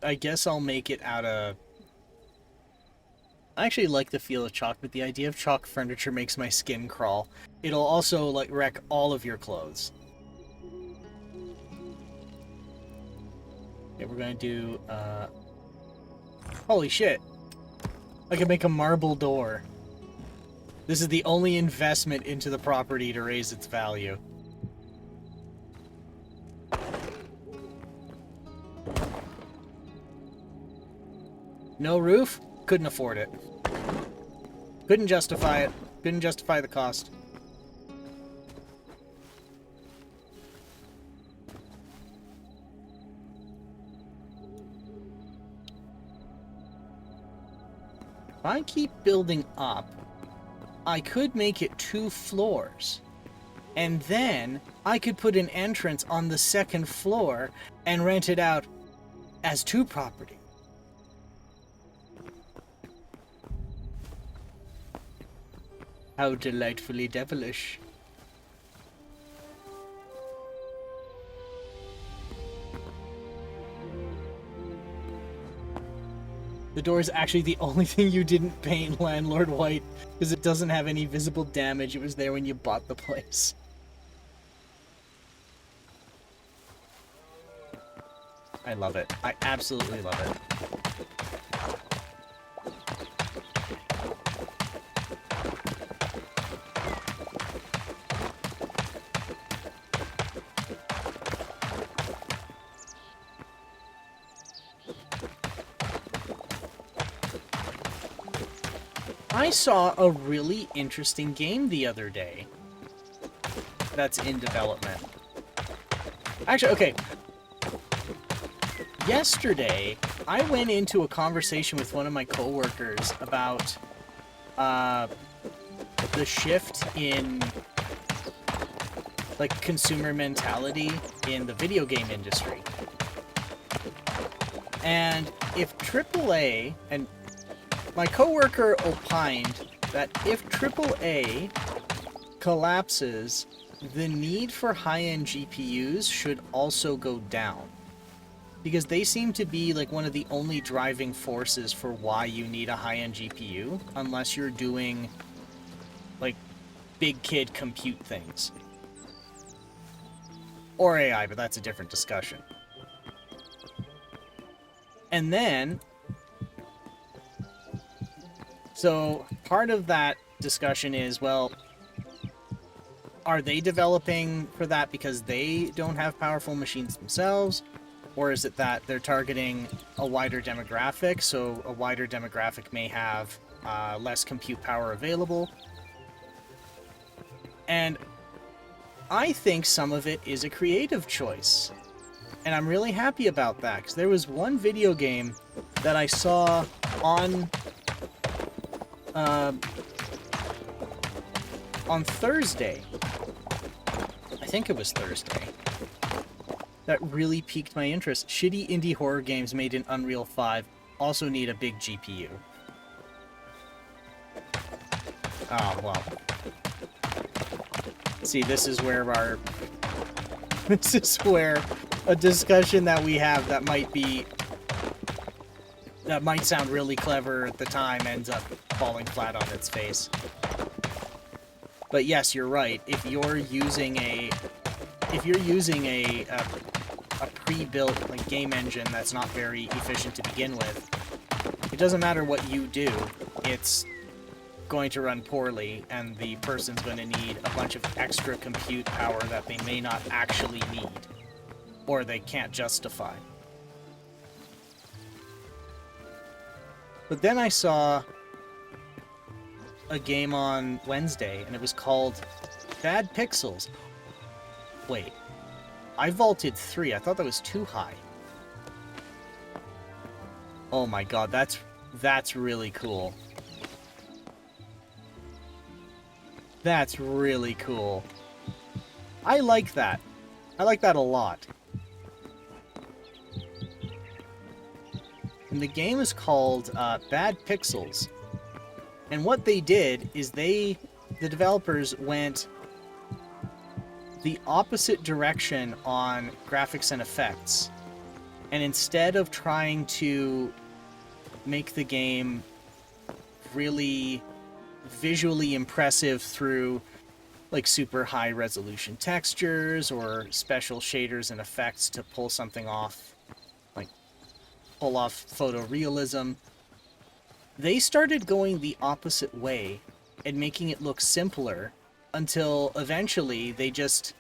I'll make it out of... I actually like the feel of chalk, but the idea of chalk furniture makes my skin crawl. It'll also, like, wreck all of your clothes. Okay, we're gonna do, Holy shit! I can make a marble door. This is the only investment into the property to raise its value. No roof? Couldn't afford it. Couldn't justify it. Couldn't justify the cost. If I keep building up, I could make it 2 floors. And then I could put an entrance on the 2nd floor and rent it out as 2 property. How delightfully devilish. The door is actually the only thing you didn't paint, Landlord White, because it doesn't have any visible damage. It was there when you bought the place. I love it. I absolutely love it. I saw a really interesting game the other day that's in development. Actually, okay. Yesterday, I went into a conversation with one of my coworkers about the shift in like consumer mentality in the video game industry. And if AAA, and my coworker opined that if AAA collapses, the need for high-end GPUs should also go down. Because they seem to be like one of the only driving forces for why you need a high-end GPU, unless you're doing like big kid compute things. Or AI, but that's a different discussion. And then, so part of that discussion is, well, are they developing for that because they don't have powerful machines themselves? Or is it that they're targeting a wider demographic, so a wider demographic may have less compute power available? And I think some of it is a creative choice. And I'm really happy about that, because there was one video game that I saw on Thursday. I think it was Thursday. That really piqued my interest. Shitty indie horror games made in Unreal 5 also need a big GPU. Oh, well. See, this is where this is where a discussion that we have that might sound really clever at the time ends up falling flat on its face. But yes, you're right. If you're using a pre-built like game engine that's not very efficient to begin with, it doesn't matter what you do, it's going to run poorly, and the person's going to need a bunch of extra compute power that they may not actually need, or they can't justify. But then I saw a game on Wednesday, and it was called Bad Pixels. Wait, I vaulted 3. I thought that was too high. Oh my god, that's really cool. That's really cool. I like that. I like that a lot. And the game is called Bad Pixels. And what they did is the developers went the opposite direction on graphics and effects. And instead of trying to make the game really visually impressive through like super high resolution textures or special shaders and effects to pull something off, like pull off photorealism, they started going the opposite way and making it look simpler until eventually they just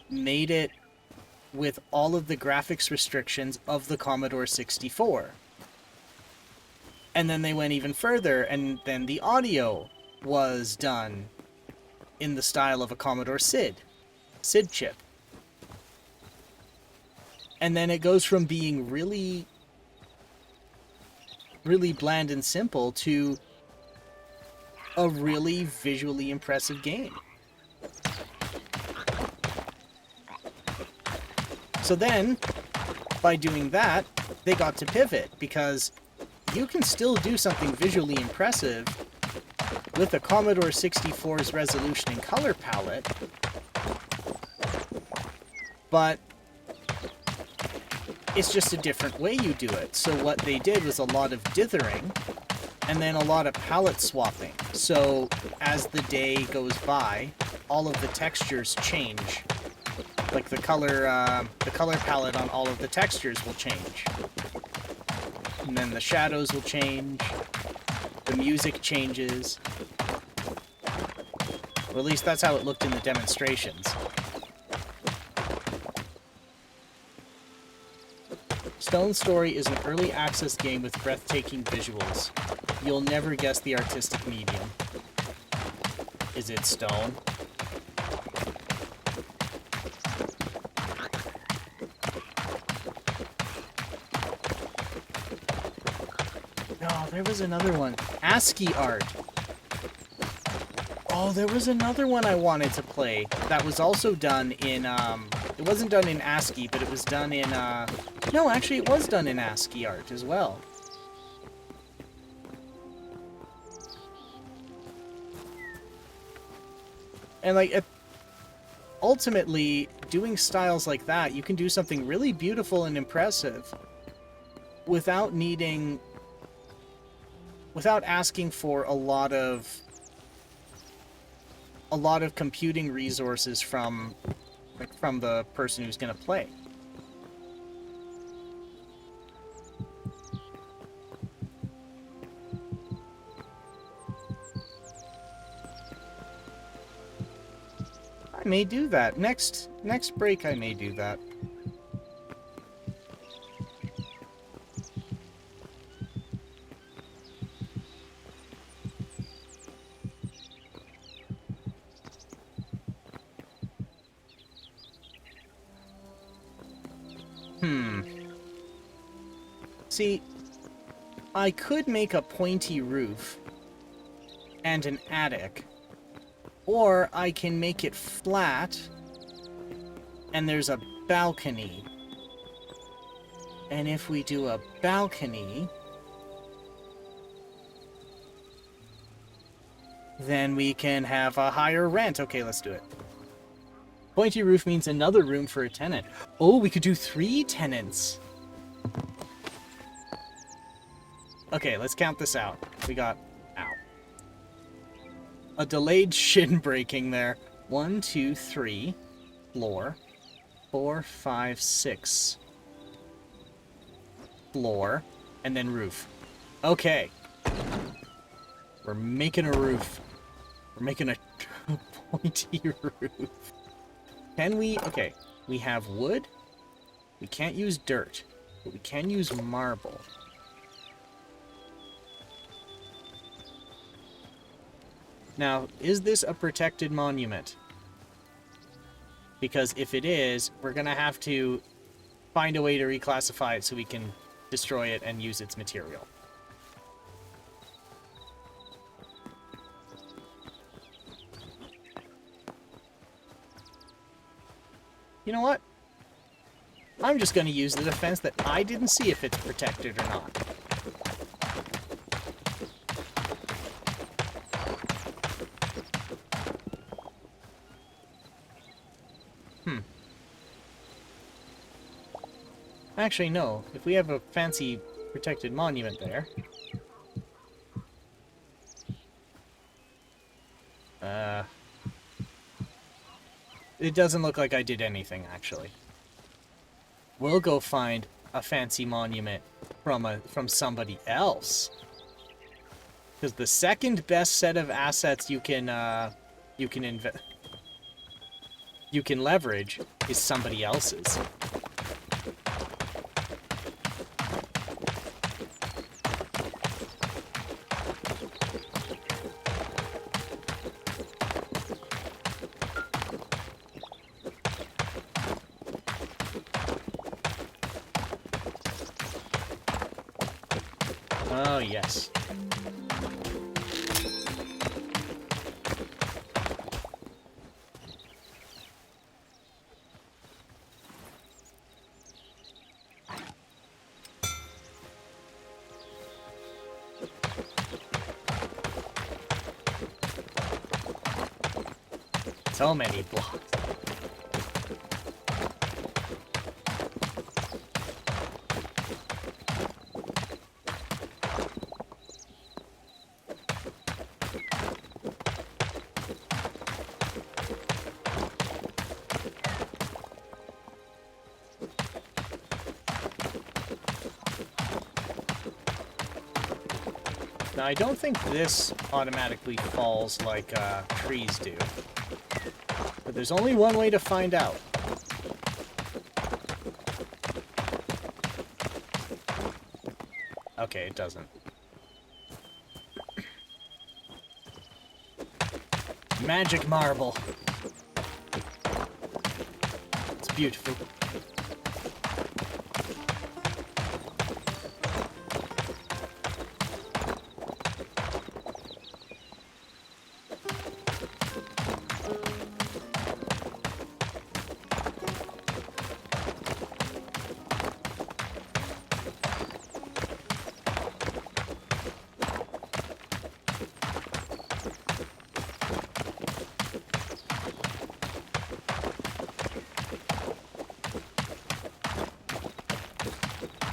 made it with all of the graphics restrictions of the Commodore 64. And then they went even further, and then the audio was done in the style of a Commodore SID chip. And then it goes from being really, really bland and simple to a really visually impressive game. So then, by doing that, they got to pivot, because you can still do something visually impressive with a Commodore 64's resolution and color palette, It's just a different way you do it. So what they did was a lot of dithering and then a lot of palette swapping. So as the day goes by, all of the textures change. Like the color palette on all of the textures will change. And then the shadows will change. The music changes. Or at least that's how it looked in the demonstrations. Stone Story is an early access game with breathtaking visuals. You'll never guess the artistic medium. Is it stone? No, there was another one. ASCII art. Oh, there was another one I wanted to play that was also done in, it wasn't done in ASCII, but it was done in, no, actually it was done in ASCII art as well. And, like, ultimately, doing styles like that, you can do something really beautiful and impressive without needing, without asking for a lot of computing resources from the person who's going to play. I may do that. Next break I may do that. See, I could make a pointy roof and an attic, or I can make it flat and there's a balcony. And if we do a balcony, then we can have a higher rent. Okay, let's do it. Pointy roof means another room for a tenant. Oh, we could do 3 tenants. Okay, let's count this out. We got... Ow. A delayed shin breaking there. 1, 2, 3. Floor. 4, 5, 6. Floor. And then roof. Okay. We're making a roof. We're making a pointy roof. Can we... Okay. We have wood. We can't use dirt. But we can use marble. Now, is this a protected monument? Because if it is, we're going to have to find a way to reclassify it so we can destroy it and use its material. You know what? I'm just going to use the defense that I didn't see if it's protected or not. Actually, no. If we have a fancy protected monument there... It doesn't look like I did anything, actually. We'll go find a fancy monument from somebody else. Because the second best set of assets you can leverage is somebody else's. Oh, yes. So many blocks. Now, I don't think this automatically falls like trees do. But there's only one way to find out. Okay, it doesn't. Magic marble. It's beautiful.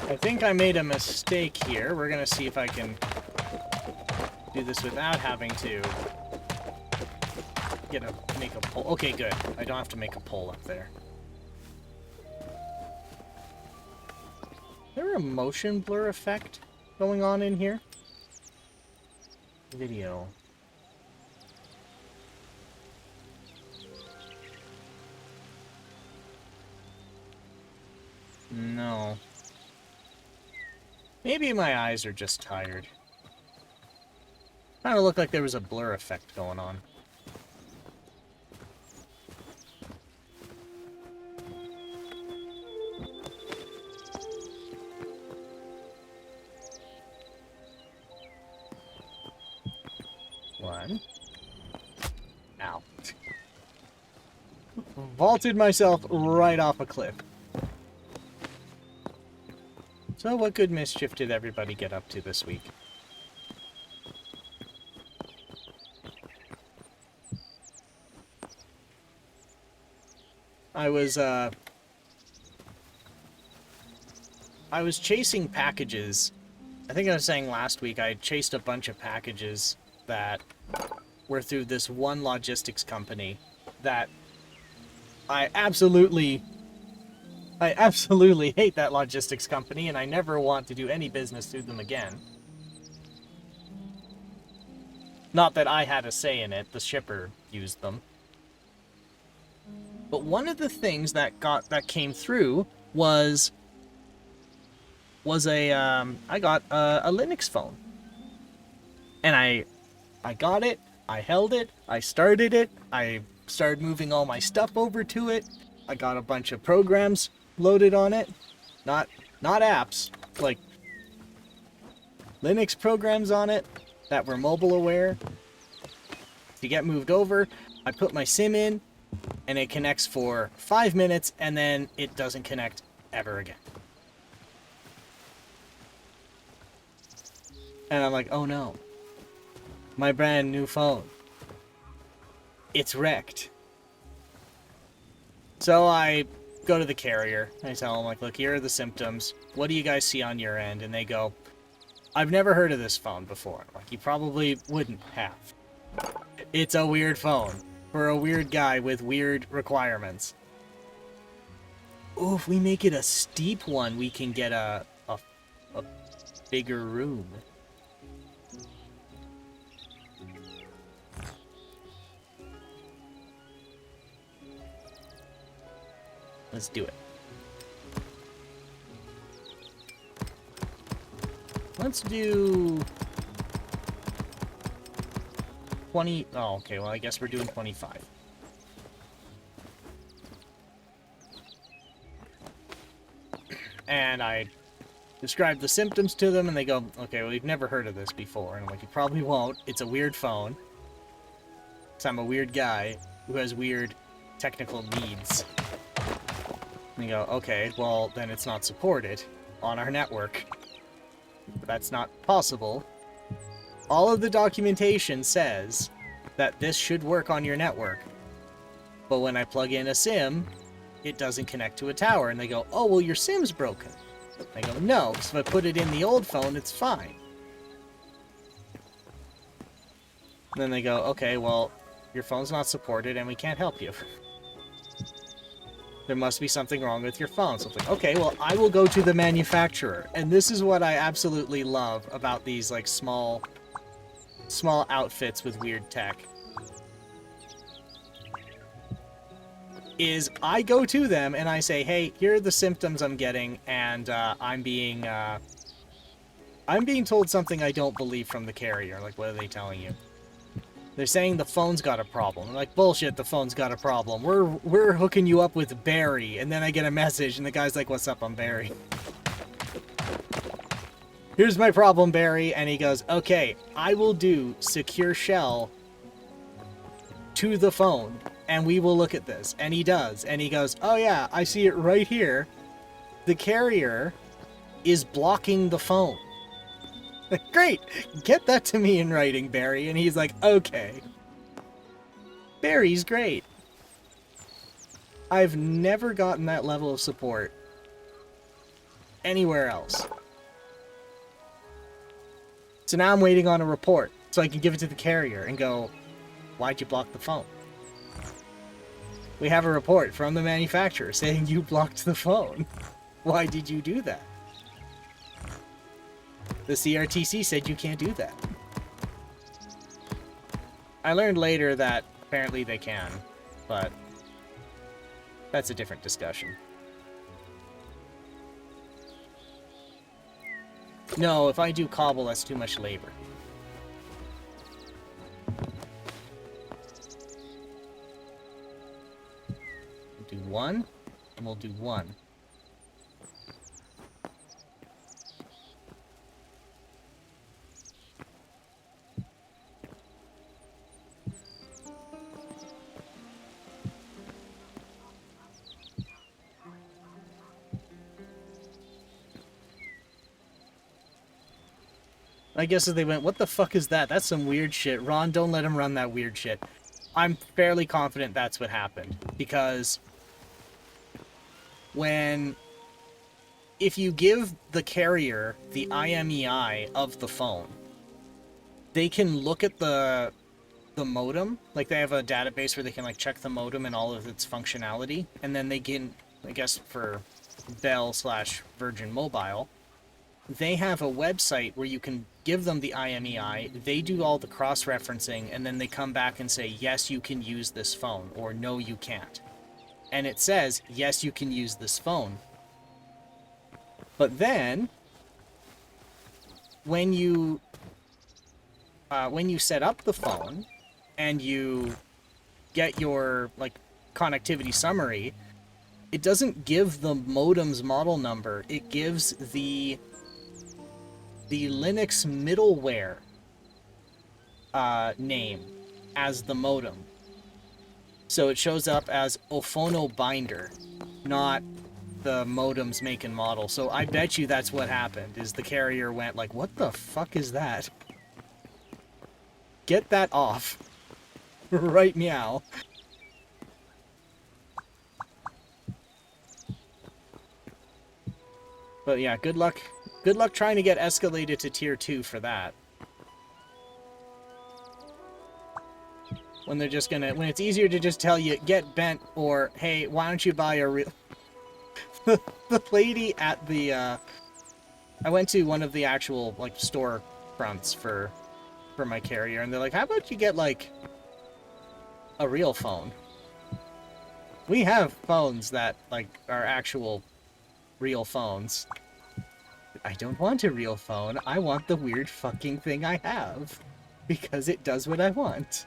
I think I made a mistake here. We're gonna see if I can do this without having to make a pole. Okay, good. I don't have to make a pole up there. Is there a motion blur effect going on in here? Video. No. Maybe my eyes are just tired. Kind of looked like there was a blur effect going on. One. Ow. Vaulted myself right off a cliff. So what good mischief did everybody get up to this week? I was chasing packages. I think I was saying last week I chased a bunch of packages that were through this one logistics company that I absolutely hate that logistics company, and I never want to do any business through them again. Not that I had a say in it, the shipper used them. But one of the things that came through was I got a Linux phone. And I got it, I held it, I started it, I started moving all my stuff over to it. I got a bunch of programs loaded on it. Not apps, like Linux programs on it that were mobile aware. To get moved over, I put my SIM in, and it connects for 5 minutes, and then it doesn't connect ever again. And I'm like, oh no. My brand new phone. It's wrecked. So I go to the carrier. I tell them, like, look, here are the symptoms. What do you guys see on your end? And they go, I've never heard of this phone before. Like, you probably wouldn't have. It's a weird phone for a weird guy with weird requirements. Oh, if we make it a steep one, we can get a bigger room. Let's do it. Let's do 20. Oh, okay. Well, I guess we're doing 25. And I described the symptoms to them, and they go, okay, well, we've never heard of this before. And I'm like, you probably won't. It's a weird phone. So I'm a weird guy who has weird technical needs. And you go, okay, well, then it's not supported on our network. That's not possible. All of the documentation says that this should work on your network. But when I plug in a SIM, it doesn't connect to a tower. And they go, oh, well, your SIM's broken. I go, no, because if I put it in the old phone, it's fine. And then they go, okay, well, your phone's not supported and we can't help you. There must be something wrong with your phone. So it's like, okay, well, I will go to the manufacturer. And this is what I absolutely love about these, like, small small outfits with weird tech, is I go to them and I say, hey, here are the symptoms I'm getting, and I'm being told something I don't believe from the carrier. Like, what are they telling you? They're saying the phone's got a problem. I'm like, bullshit, the phone's got a problem. We're hooking you up with Barry. And then I get a message, and the guy's like, what's up, I'm Barry. Here's my problem, Barry. And he goes, okay, I will do secure shell to the phone, and we will look at this. And he does. And he goes, oh yeah, I see it right here. The carrier is blocking the phone. Great! Get that to me in writing, Barry. And he's like, okay. Barry's great. I've never gotten that level of support anywhere else. So now I'm waiting on a report so I can give it to the carrier and go, why'd you block the phone? We have a report from the manufacturer saying you blocked the phone. Why did you do that? The CRTC said you can't do that. I learned later that apparently they can, but that's a different discussion. No, if I do cobble, that's too much labor. We'll do one, and we'll do one. I guess if they went, what the fuck is that? That's some weird shit. Ron, don't let him run that weird shit. I'm fairly confident that's what happened. Because if you give the carrier the IMEI of the phone, they can look at the modem. Like, they have a database where they can, like, check the modem and all of its functionality. And then they can, I guess, for Bell/Virgin Mobile, they have a website where you can give them the IMEI, they do all the cross-referencing, and then they come back and say, yes, you can use this phone, or no, you can't. And it says, yes, you can use this phone. But then, when you set up the phone, and you get your, like, connectivity summary, it doesn't give the modem's model number, it gives the Linux middleware name as the modem. So it shows up as Ophono Binder, not the modem's make and model. So I bet you that's what happened, is the carrier went like, what the fuck is that? Get that off. Right meow. But yeah, good luck. Good luck trying to get escalated to tier 2 for that. When they're just gonna, when it's easier to just tell you, get bent, or, hey, why don't you buy a real... the lady at the, I went to one of the actual, like, store fronts for my carrier, and they're like, how about you get, like, a real phone? We have phones that, like, are actual real phones. I don't want a real phone. I want the weird fucking thing I have. Because it does what I want.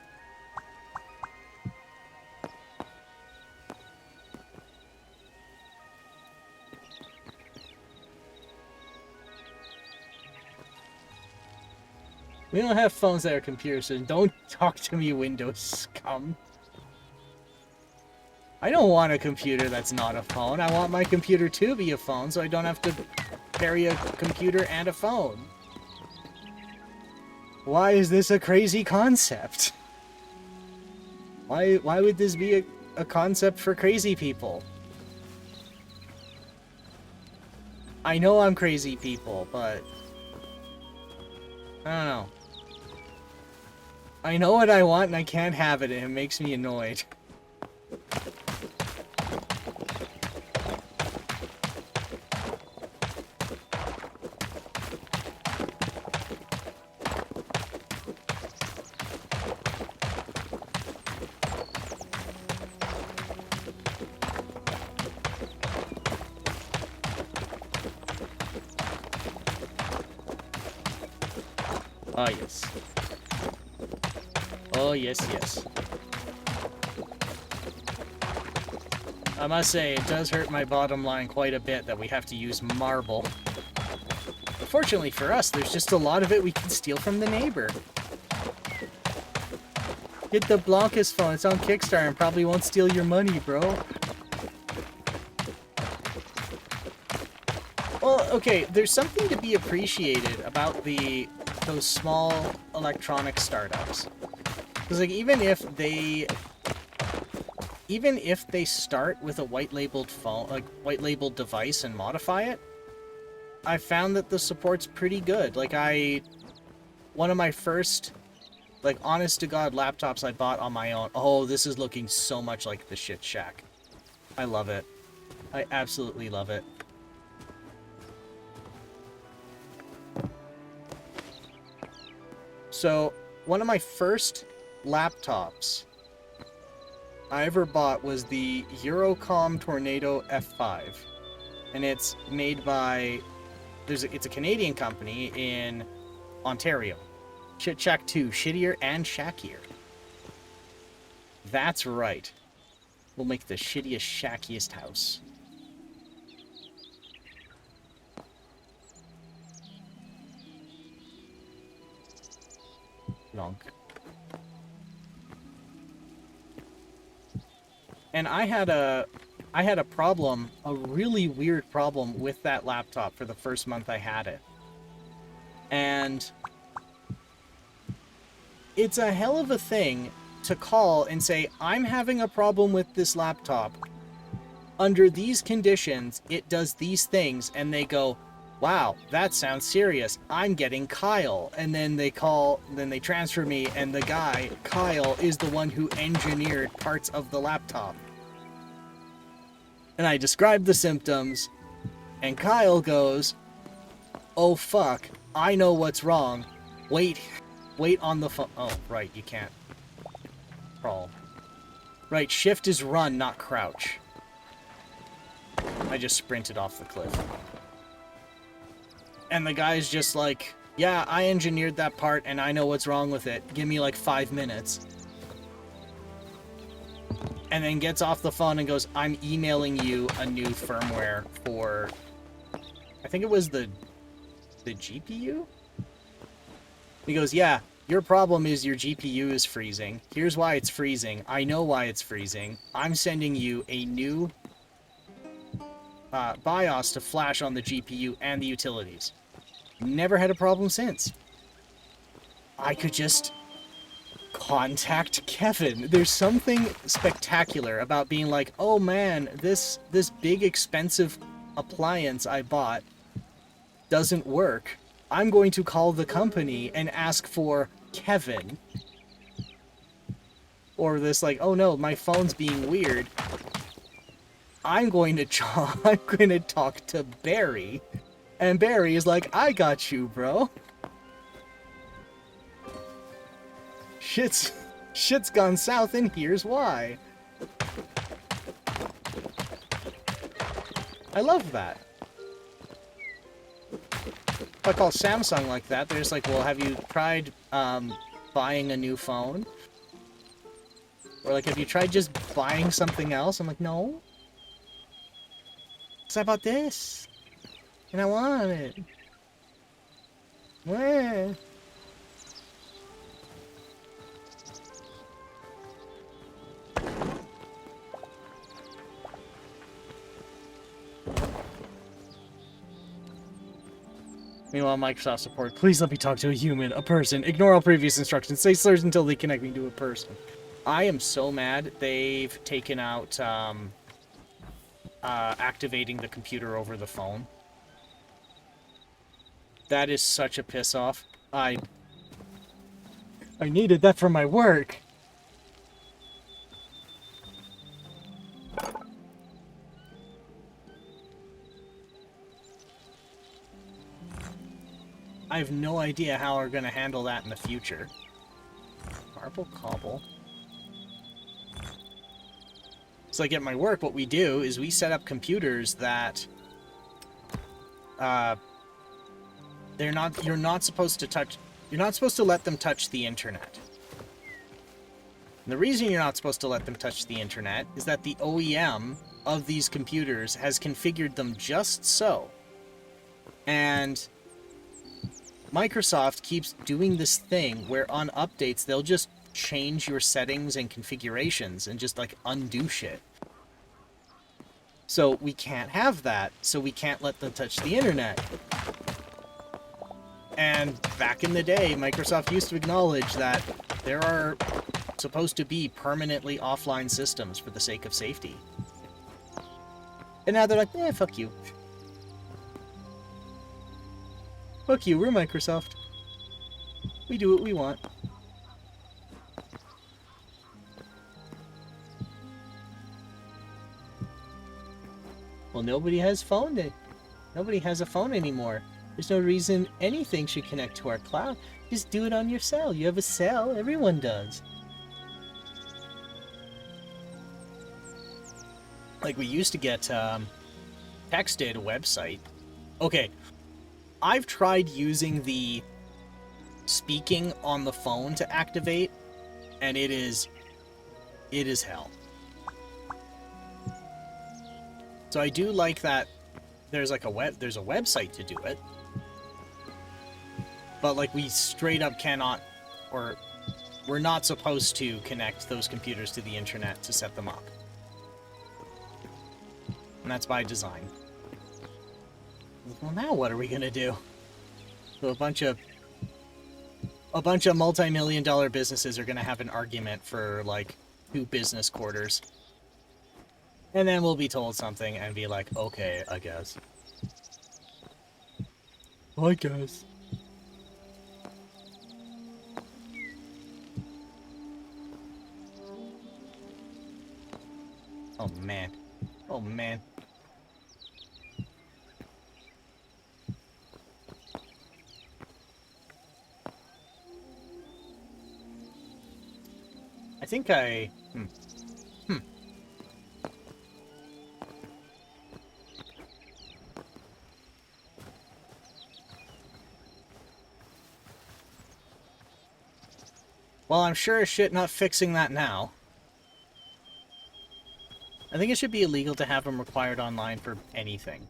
We don't have phones that are computers, so don't talk to me, Windows scum. I don't want a computer that's not a phone. I want my computer to be a phone, so I don't have to carry a computer and a phone. Why is this a crazy concept? Why would this be a concept for crazy people? I know I'm crazy people, but I don't know. I know what I want and I can't have it, and it makes me annoyed. Ah, yes. Oh, yes, yes. I must say, it does hurt my bottom line quite a bit that we have to use marble. Fortunately for us, there's just a lot of it we can steal from the neighbor. Get the Blancas phone. It's on Kickstarter and probably won't steal your money, bro. Well, okay, there's something to be appreciated about those small electronic startups. Because, like, even if they start with a white-labeled phone, like, white-labeled device and modify it, I found that the support's pretty good. Like, one of my first, like, honest-to-God laptops I bought on my own. Oh, this is looking so much like the Shit Shack. I love it. I absolutely love it. So, one of my first laptops I ever bought was the Eurocom Tornado F5. And it's made by... it's a Canadian company in Ontario. Shit Shack 2, shittier and shackier. That's right. We'll make the shittiest, shackiest house. Lonk. And I had a problem, a really weird problem with that laptop for the first month I had it. And it's a hell of a thing to call and say, I'm having a problem with this laptop. Under these conditions, it does these things. And they go, wow, that sounds serious. I'm getting Kyle. And then they transfer me, and the guy, Kyle, is the one who engineered parts of the laptop. And I describe the symptoms, and Kyle goes, oh fuck, I know what's wrong. Wait on the phone. Oh, right, you can't crawl. Right, shift is run, not crouch. I just sprinted off the cliff. And the guy's just like, yeah, I engineered that part and I know what's wrong with it. Give me like 5 minutes. And then gets off the phone and goes, I'm emailing you a new firmware for, I think it was the GPU? He goes, yeah, your problem is your GPU is freezing. Here's why it's freezing. I know why it's freezing. I'm sending you a new BIOS to flash on the GPU and the utilities. Never had a problem since. I could just contact Kevin. There's something spectacular about being like, oh man, this big expensive appliance I bought doesn't work. I'm going to call the company and ask for Kevin. Or this like, oh no, my phone's being weird. I'm going to talk to Barry. And Barry is like, I got you, bro. Shit's gone south, and here's why. I love that. If I call Samsung like that, they're just like, well, have you tried buying a new phone? Or like, have you tried just buying something else? I'm like, no. Because I bought this. And I want it. Where? Meanwhile, Microsoft support. Please let me talk to a human, a person. Ignore all previous instructions. Say slurs until they connect me to a person. I am so mad they've taken out activating the computer over the phone. That is such a piss off. I needed that for my work. I have no idea how we're going to handle that in the future. Marble cobble. So like at my work, what we do is we set up computers that you're not supposed to touch You're not supposed to let them touch the internet. And the reason you're not supposed to let them touch the internet is that the OEM of these computers has configured them just so. And Microsoft keeps doing this thing where on updates they'll just change your settings and configurations and just like undo shit. So we can't have that, so we can't let them touch the internet. And back in the day, Microsoft used to acknowledge that there are supposed to be permanently offline systems for the sake of safety. And now they're like, eh, fuck you. Fuck you, we're Microsoft. We do what we want. Well, nobody has Nobody has a phone anymore. There's no reason anything should connect to our cloud. Just do it on your cell. You have a cell. Everyone does. Like, we used to get texted a website. Okay, I've tried using the speaking on the phone to activate, and it is hell. So I do like that there's like there's a website to do it. But like, we straight up cannot, or we're not supposed to connect those computers to the internet to set them up. And that's by design. Well, now what are we gonna do? So a bunch of multi-million-dollar businesses are gonna have an argument for like 2 business quarters. And then we'll be told something and be like, okay, I guess. I guess. Oh man. Oh man. I think I... Well, I'm sure as shit not fixing that now. I think it should be illegal to have them required online for anything.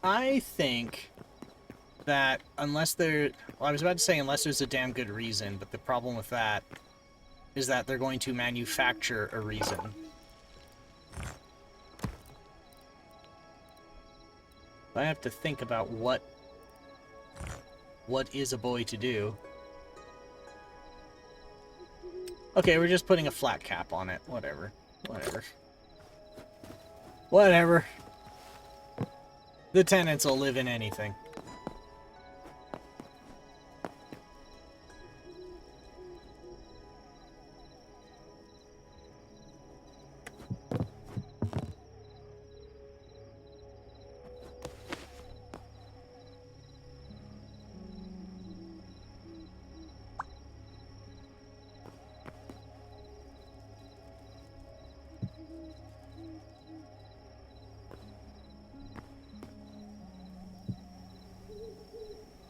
I think that unless there... Well, I was about to say unless there's a damn good reason, but the problem with that is that they're going to manufacture a reason. I have to think about what is a boy to do. Okay, we're just putting a flat cap on it. Whatever. Whatever. Whatever. The tenants will live in anything.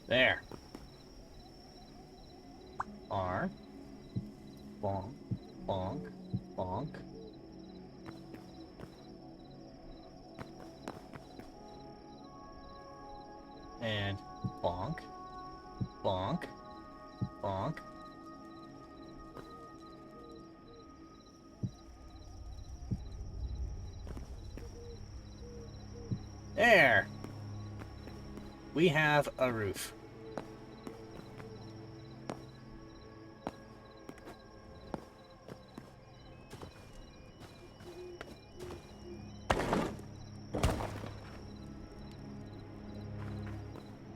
There. R. Bonk. Bonk. Bonk. And bonk. Bonk. Bonk. There. We have a roof.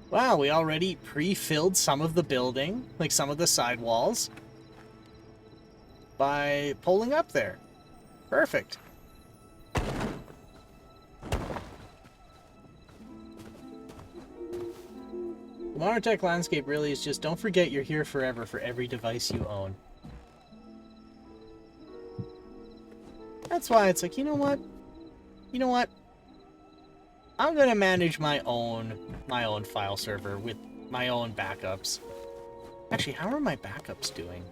Wow, we already pre-filled some of the building, like some of the sidewalls, by pulling up there. Perfect. Modern tech landscape really is just don't forget you're here forever for every device you own. That's why it's like, you know what? You know what? I'm gonna manage my own file server with my own backups. Actually, how are my backups doing?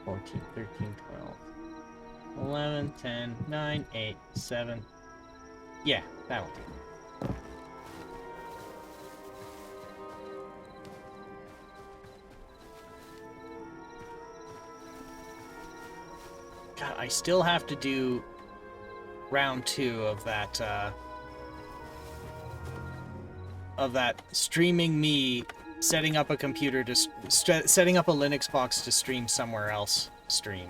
$14, $13, $12, $11, $10, $9, $8, $7. Yeah, that'll do. God, I still have to do round 2 of that streaming me setting up a computer to setting up a Linux box to stream somewhere else stream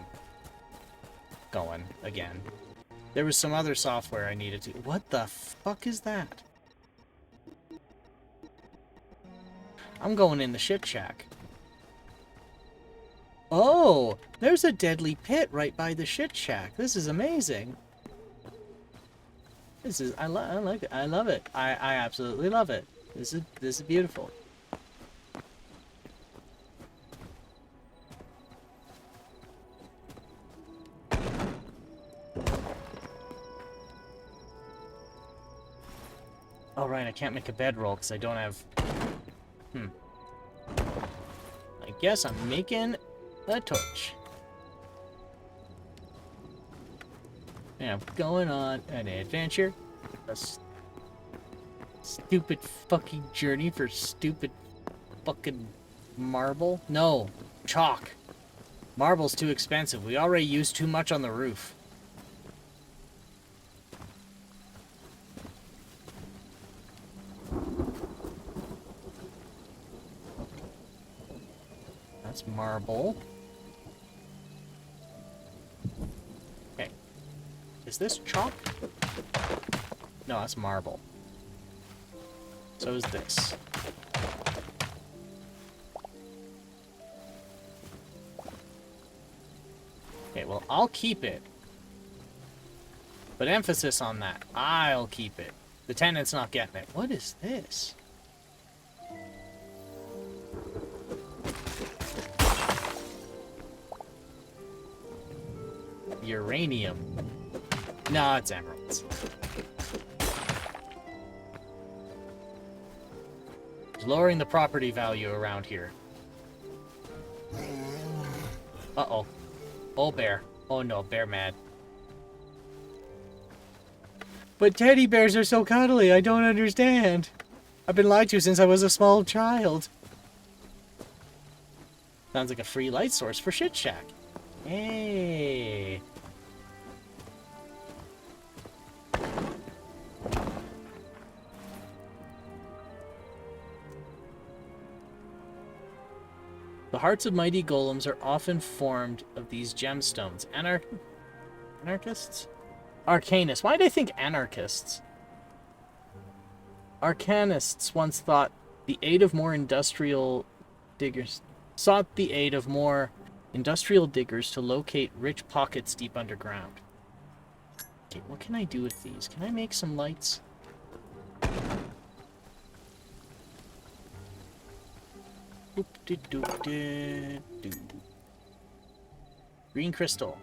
going again. There was some other software I needed to. What the fuck is that? I'm going in the shit shack. Oh, there's a deadly pit right by the shit shack. This is amazing. This is I like it. I love it. I absolutely love it. This is beautiful. Oh right, I can't make a bedroll because I don't have. I guess I'm making a torch. And I'm going on an adventure. A stupid fucking journey for stupid fucking marble. No, chalk. Marble's too expensive. We already used too much on the roof. That's marble. Okay. Is this chalk? No, that's marble. So is this. Okay, well, I'll keep it. But emphasis on that. I'll keep it. The tenant's not getting it. What is this? Uranium. No, it's emeralds. It's lowering the property value around here. Uh-oh. Oh, bear. Oh no, bear mad. But teddy bears are so cuddly, I don't understand. I've been lied to since I was a small child. Sounds like a free light source for Shit Shack. Hey. The hearts of mighty golems are often formed of these gemstones. Anarchists? Arcanists. Why did I think anarchists? Arcanists once thought the aid of more industrial diggers sought the aid of more industrial diggers to locate rich pockets deep underground. Okay, what can I do with these? Can I make some lights? Green crystal.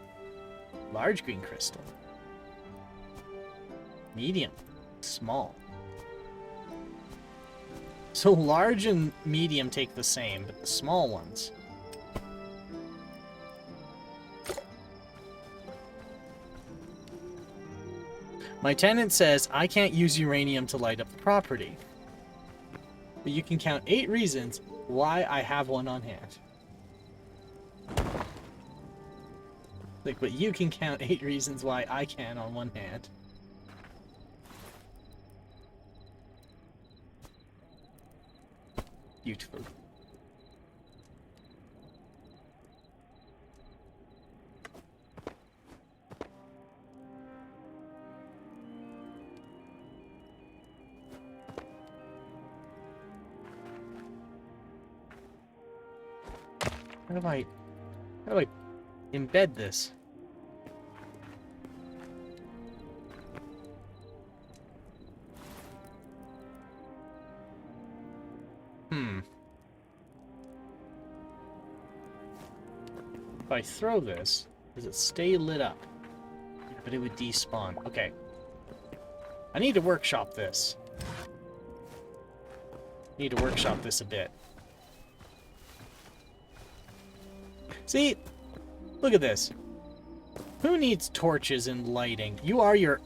Large green crystal. Medium. Small. So large and medium take the same, but the small ones. My tenant says I can't use uranium to light up the property. But you can count 8 reasons why I have one on hand. Like, but you can count 8 reasons why I can on one hand. Beautiful. How do I embed this? If I throw this, does it stay lit up? But it would despawn. Okay. I need to workshop this. Need to workshop this a bit. See? Look at this. Who needs torches and lighting? You are your...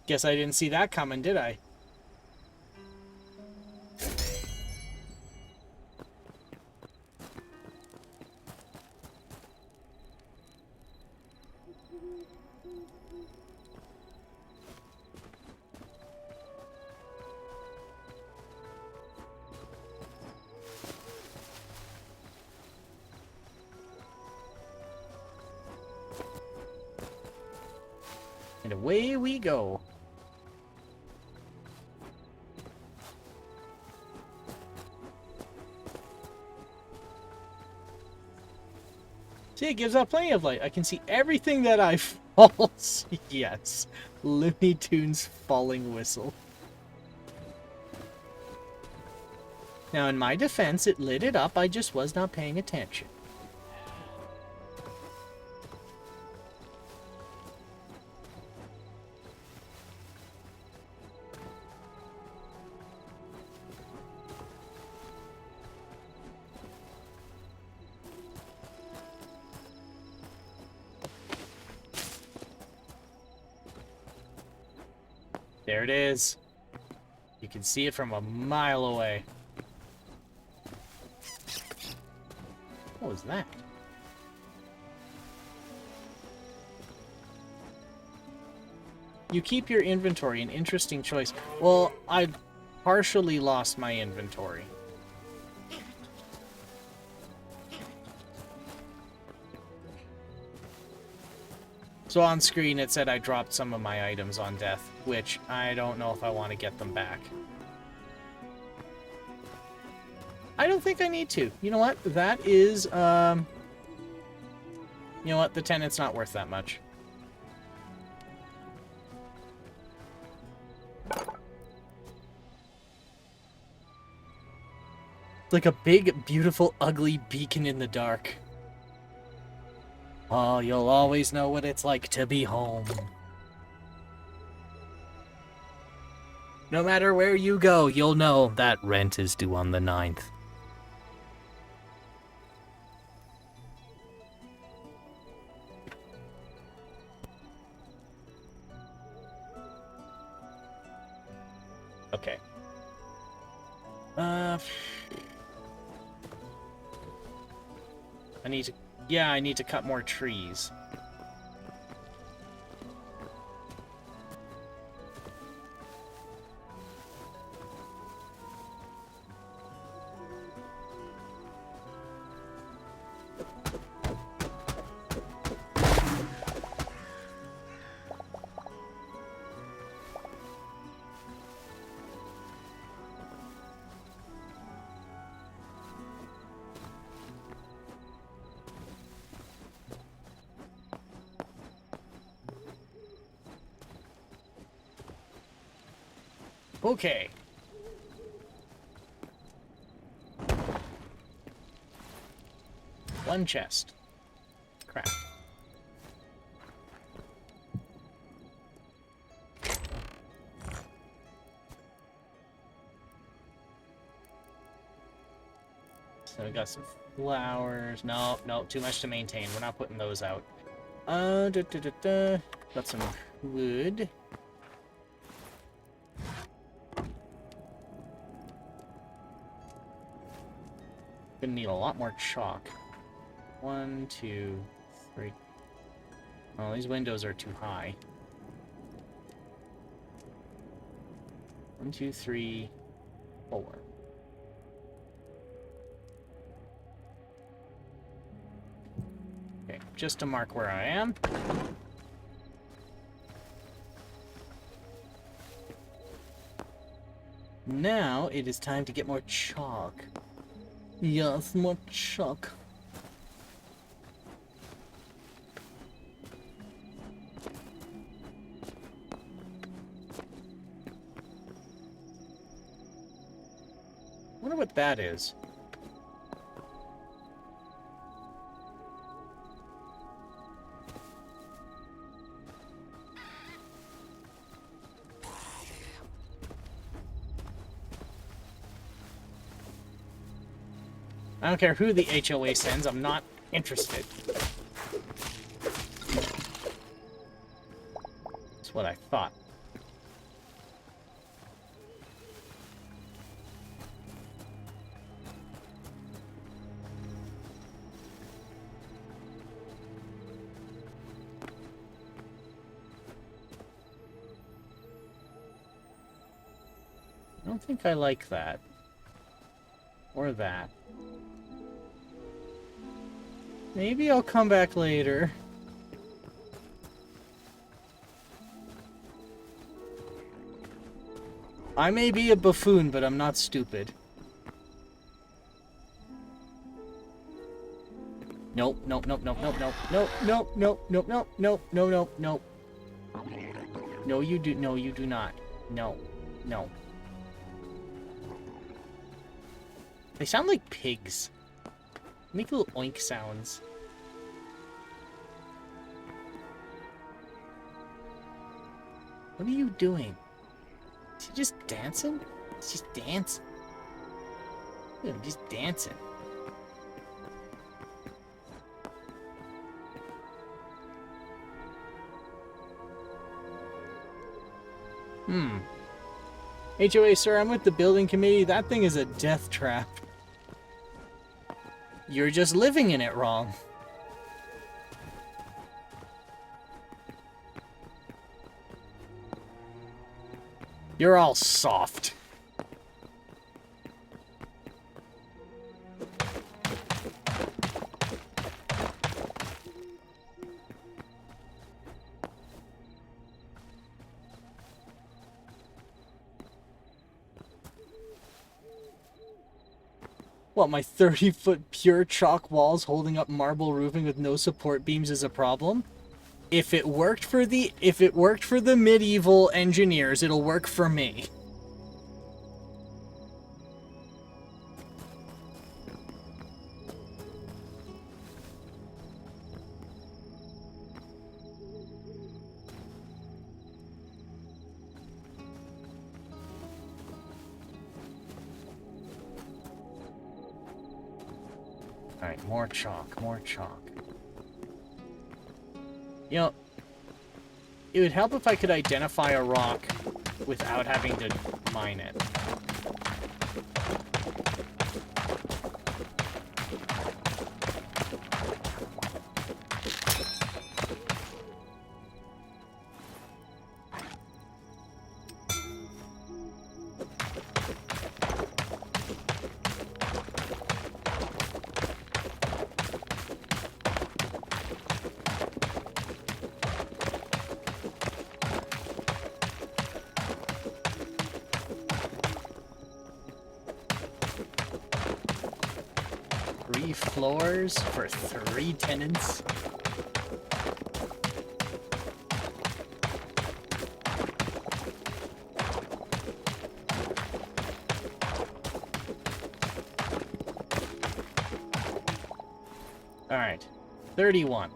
Guess I didn't see that coming, did I? And away we go. See, it gives out plenty of light. I can see everything that I fall. Yes. Looney Tunes falling whistle. Now, in my defense, it lit it up. I just was not paying attention. There it is. You can see it from a mile away. What was that? You keep your inventory, an interesting choice. Well, I partially lost my inventory. So on screen it said I dropped some of my items on death, which I don't know if I want to get them back. I don't think I need to. You know what? That is, you know what? The tenant's not worth that much. It's like a big, beautiful, ugly beacon in the dark. Oh, you'll always know what it's like to be home. No matter where you go, you'll know that rent is due on the 9th. Okay. I need to cut more trees. Okay. One chest. Crap. So we got some flowers. No, too much to maintain. We're not putting those out. Got some wood. Gonna need a lot more chalk. 1, 2, 3. Oh, these windows are too high. 1, 2, 3, 4. Okay, just to mark where I am. Now it is time to get more chalk. Yes, more chalk. wonder what that is. I don't care who the HOA sends, I'm not interested. That's what I thought. I don't think I like that. Or that. Maybe I'll come back later. I may be a buffoon, but I'm not stupid. Nope, nope, nope, nope, nope, nope, nope, nope, nope, nope, nope, nope, no, nope, nope. No, you do. No, you do not. No, no. They sound like pigs. Make little oink sounds. What are you doing? Is he just dancing? He's just dancing. Look at him, just dancing. HOA, sir, I'm with the building committee. That thing is a death trap. You're just living in it wrong. You're all soft. What, my 30-foot pure chalk walls holding up marble roofing with no support beams is a problem? If it worked for the medieval engineers, it'll work for me. Alright, more chalk, more chalk. You know, it would help if I could identify a rock without having to mine it. Floors for 3 tenants. All right, 31.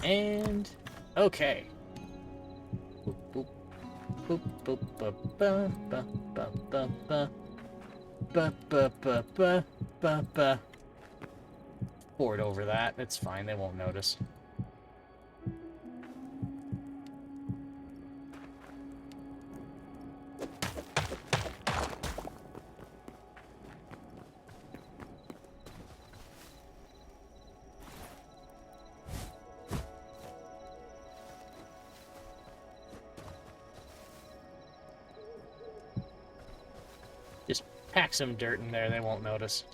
And okay. Boop, boop, boop, boop, ba, ba, ba, ba, ba, ba, ba, ba, ba, ba, ba. Board over that. It's fine. They won't notice. Pack some dirt in there, they won't notice.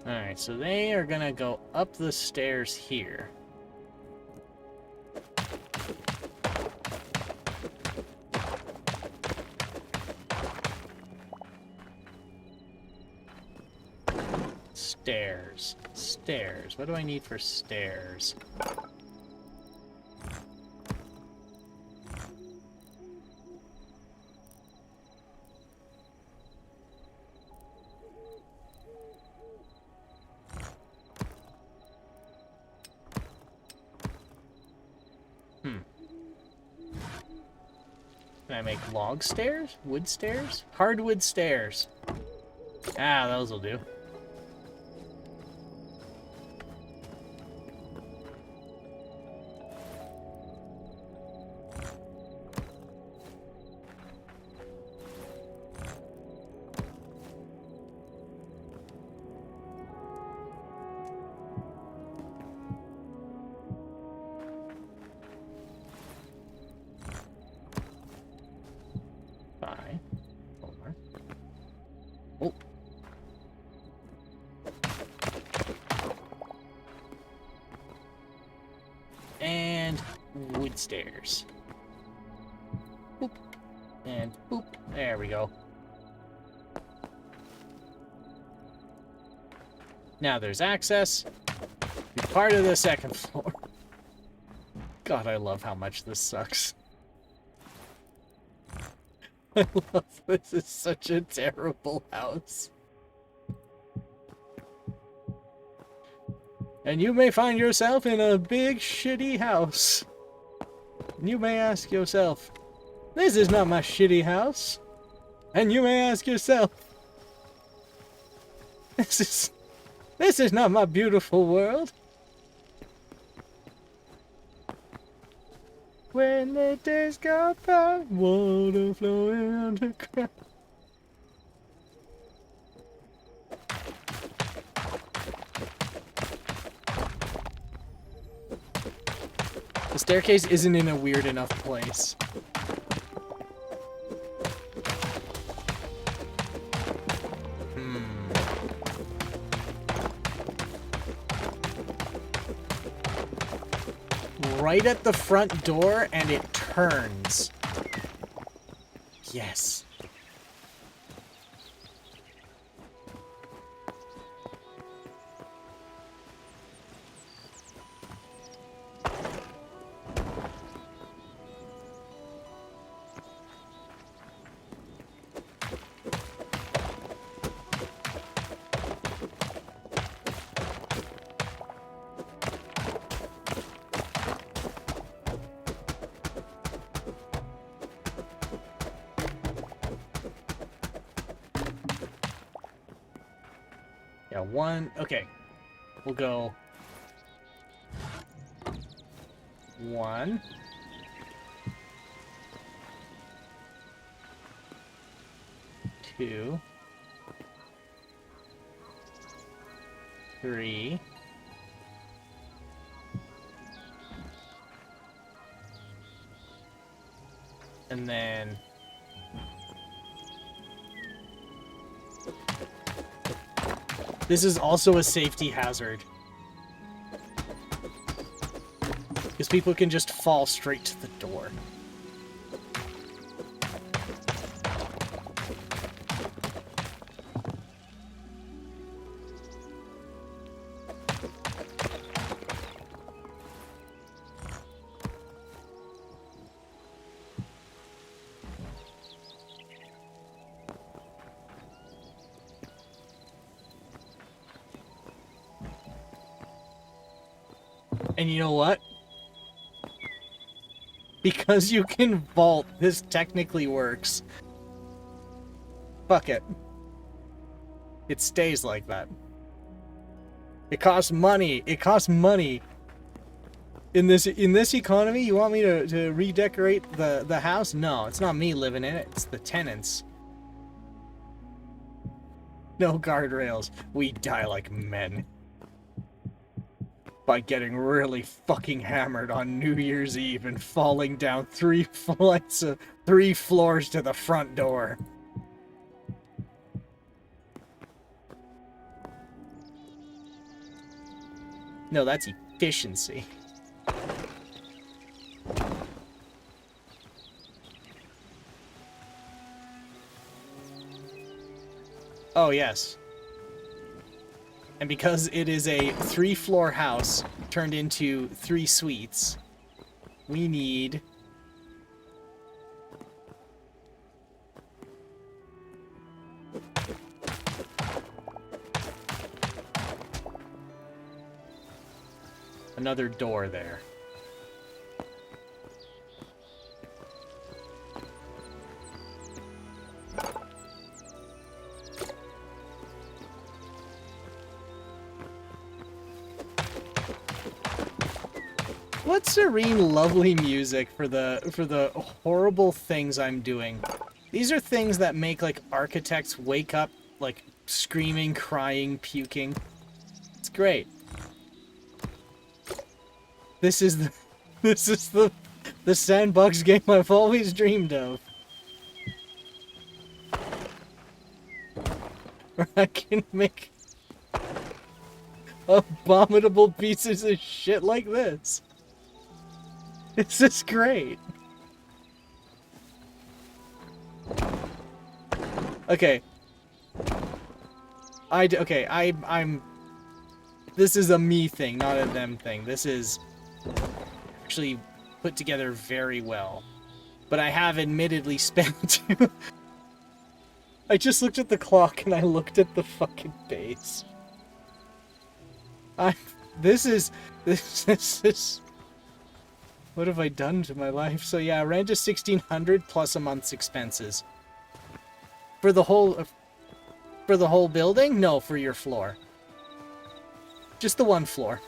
Alright, so they are gonna go up the stairs here. Stairs. Stairs. What do I need for stairs? Can I make log stairs? Wood stairs? Hardwood stairs. Ah, those will do. Fine. Over. Oh. And wood stairs. Boop. And boop. There we go. Now there's access. Be part of the second floor. God, I love how much this sucks. I love this. Is such a terrible house. And you may find yourself in a big shitty house. And you may ask yourself, this is not my shitty house. And you may ask yourself, this is not my beautiful world. When the days go by, water flowing underground. The staircase isn't in a weird enough place. Right at the front door, and it turns. Yes. Yeah, one. Okay. We'll go 1, 2, 3, and then this is also a safety hazard. Because people can just fall straight to the door. And you know what? Because you can vault, this technically works. Fuck it. It stays like that. It costs money. It costs money. In this economy, you want me to redecorate the house? No, it's not me living in it. It's the tenants. No guardrails. We die like men. By getting really fucking hammered on New Year's Eve and falling down 3 flights of 3 floors to the front door. No, that's efficiency. Oh, yes. And because it is a 3-floor house turned into 3 suites, we need... another door there. What serene, lovely music for the horrible things I'm doing. These are things that make, like, architects wake up, like, screaming, crying, puking. It's great. This is the sandbox game I've always dreamed of. Where I can make abominable pieces of shit like this. This is great. Okay. I'm... This is a me thing, not a them thing. This is actually put together very well. But I have admittedly spent... I just looked at the clock and I looked at the fucking base. This is... What have I done to my life? So yeah, rent is $1,600 plus a month's expenses. For the whole building? No, for your floor. Just the one floor.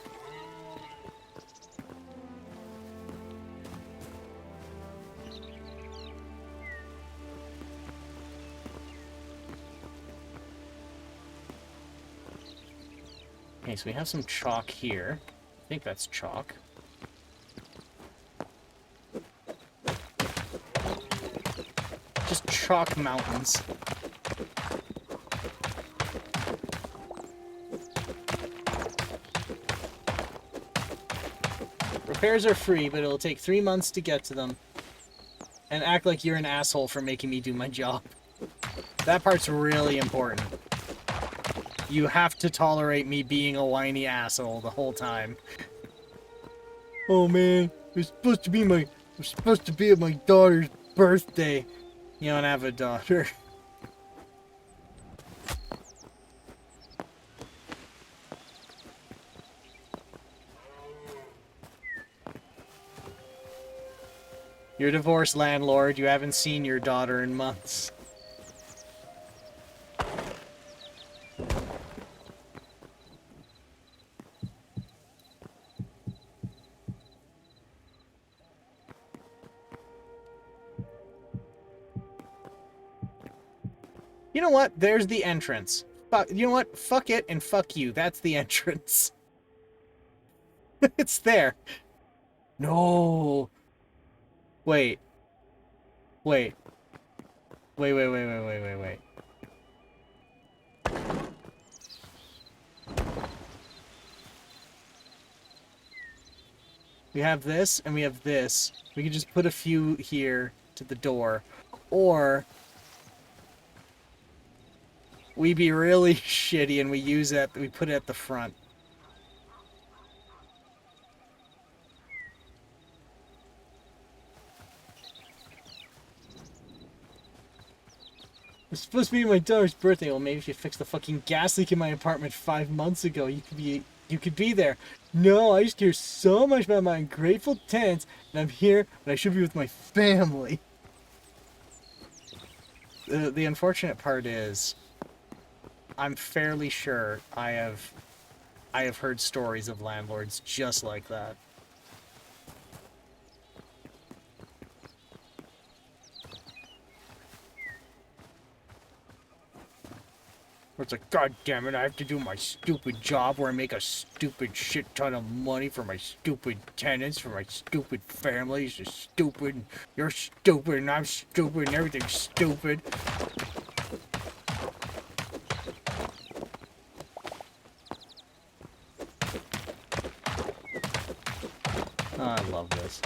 Okay, so we have some chalk here. I think that's chalk. Just chalk mountains. Repairs are free, but it'll take 3 months to get to them. And act like you're an asshole for making me do my job. That part's really important. You have to tolerate me being a whiny asshole the whole time. Oh man, it's supposed to be at my daughter's birthday. You don't have a daughter. You're a divorced landlord. You haven't seen your daughter in months. You know what? There's the entrance. You know what? Fuck it and fuck you. That's the entrance. It's there. No. Wait. Wait. Wait. We have this, and we have this. We could just put a few here to the door. Or... we be really shitty and we use that, we put it at the front. It's supposed to be my daughter's birthday. Well, maybe if you fixed the fucking gas leak in my apartment 5 months ago, you could be there. No, I just care so much about my ungrateful tenants, and I'm here, but I should be with my family. The unfortunate part is, I'm fairly sure I have heard stories of landlords just like that. Where it's like, God damn it, I have to do my stupid job where I make a stupid shit ton of money for my stupid tenants, for my stupid family. It's just stupid. You're stupid, and I'm stupid, and everything's stupid. love this.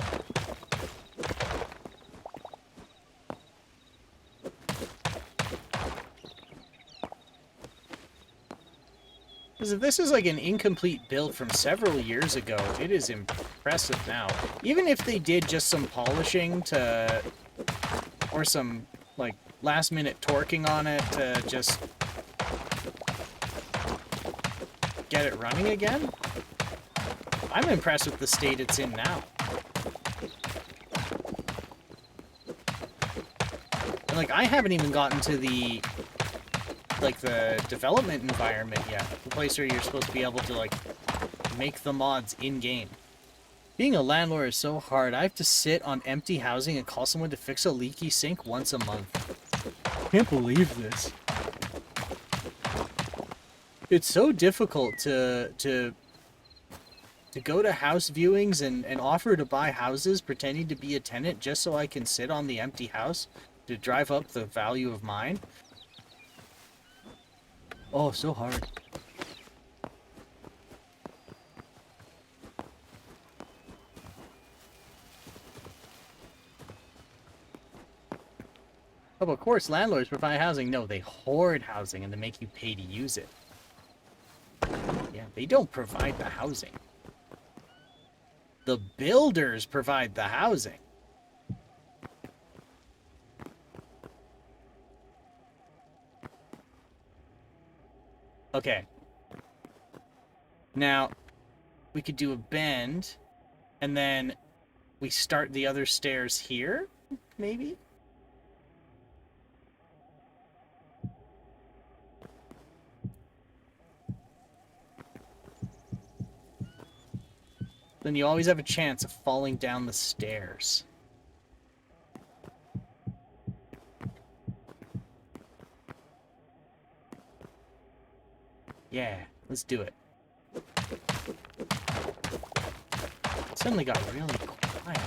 Because if this is like an incomplete build from several years ago, it is impressive now. Even if they did just some polishing to... or some, like, last-minute torquing on it to just... get it running again, I'm impressed with the state it's in now. And, like, I haven't even gotten to the... like the development environment yet, the place where you're supposed to be able to like make the mods in-game. Being a landlord is so hard. I have to sit on empty housing and call someone to fix a leaky sink once a month. Can't believe this. It's so difficult to go to house viewings and offer to buy houses pretending to be a tenant just so I can sit on the empty house to drive up the value of mine. Oh, so hard. Oh, of course, landlords provide housing. No, they hoard housing and they make you pay to use it. Yeah, they don't provide the housing. The builders provide the housing. Okay. Now, we could do a bend, and then we start the other stairs here, maybe? Then you always have a chance of falling down the stairs. Yeah, let's do it. It suddenly got really quiet.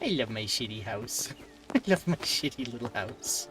I love my shitty house. I love my shitty little house.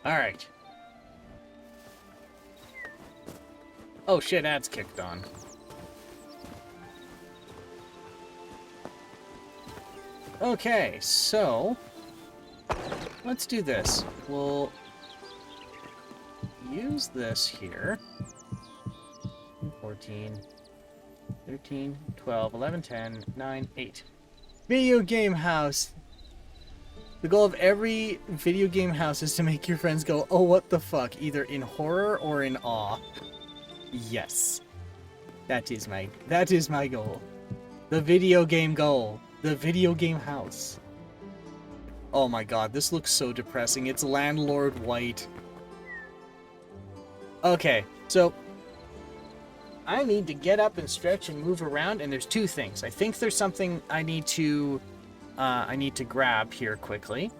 Alright. Oh shit, ads kicked on. Okay, so... let's do this. We'll... use this here. 14, 13, 12, 11, 10, 9, 8. Video game house! The goal of every video game house is to make your friends go, oh, what the fuck, either in horror or in awe. Yes. That is my goal. The video game goal. The video game house. Oh my god, this looks so depressing. It's landlord white. Okay, so I need to get up and stretch and move around, and there's two things. I think there's something I need to grab here quickly.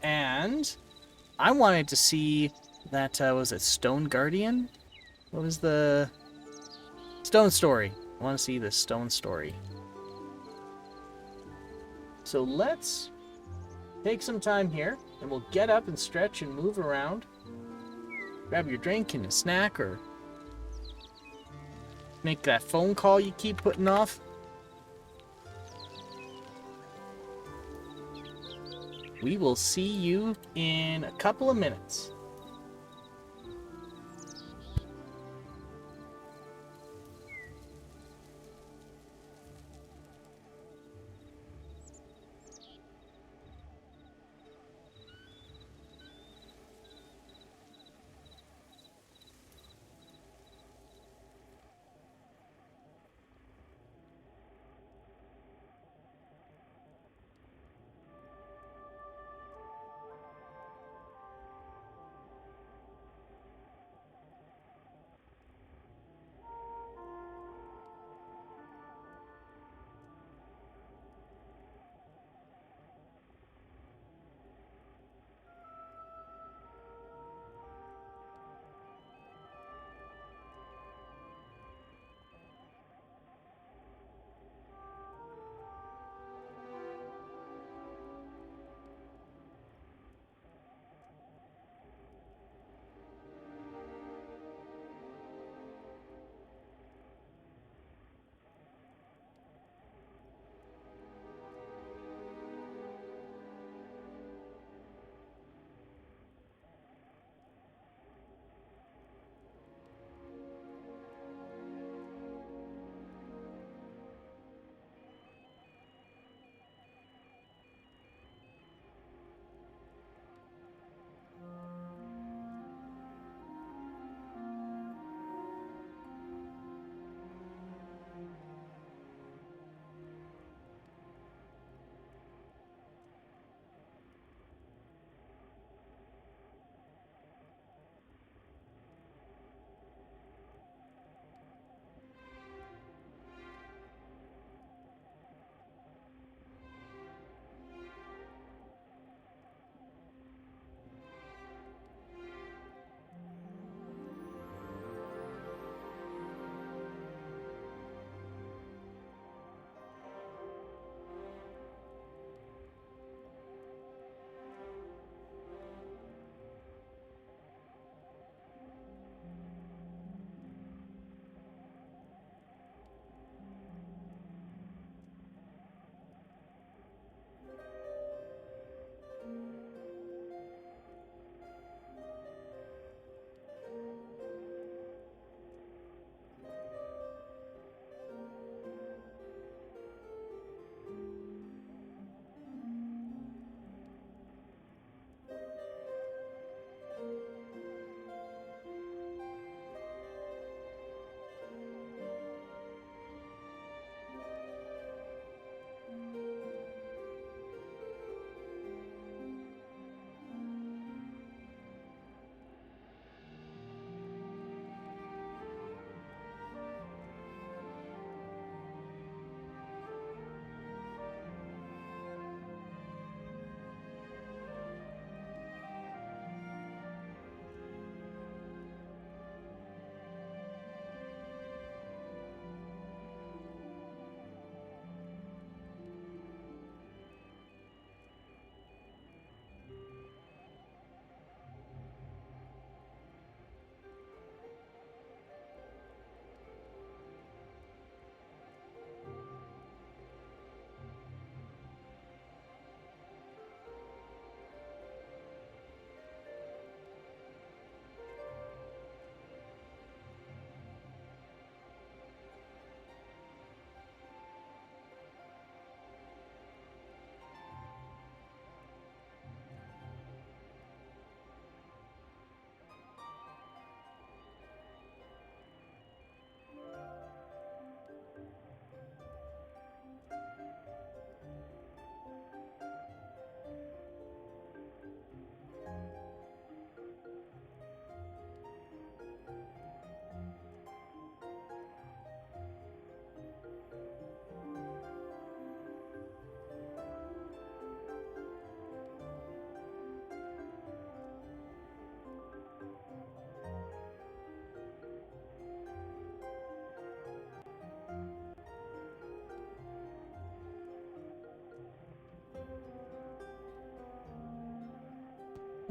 And I wanted to see that, was it Stone Guardian? What was the... Stone Story. I want to see the Stone Story. So let's take some time here, and we'll get up and stretch and move around. Grab your drink and a snack, or make that phone call you keep putting off. we will see you in a couple of minutes.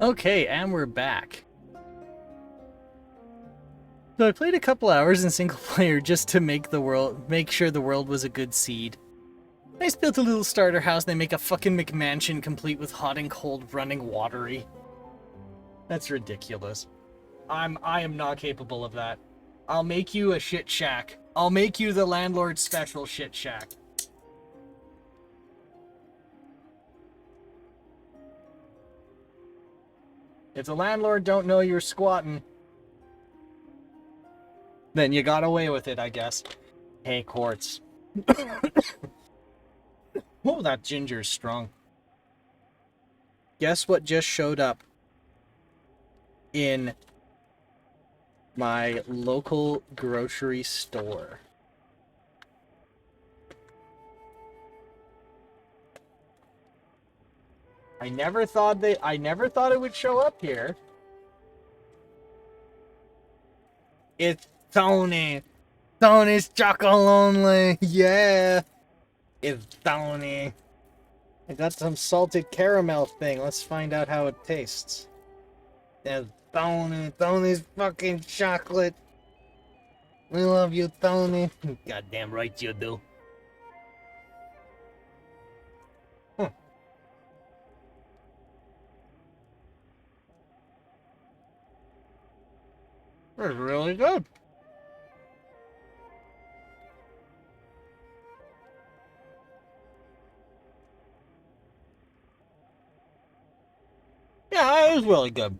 Okay, and we're back. So I played a couple hours in single player just to make sure the world was a good seed. I just built a little starter house and they make a fucking McMansion complete with hot and cold running watery. That's ridiculous. I am not capable of that. I'll make you a shit shack. I'll make you the landlord special shit shack. If the landlord don't know you're squatting, then you got away with it, I guess. Hey, Quartz. Oh, that ginger's strong. Guess what just showed up in my local grocery store? I never thought it would show up here. It's Tony. Tony's Chocolonely. Yeah. It's Tony. I got some salted caramel thing. Let's find out how it tastes. It's Tony. Tony's fucking chocolate. We love you, Tony. Goddamn right you do. It's really good. Yeah, it was really good.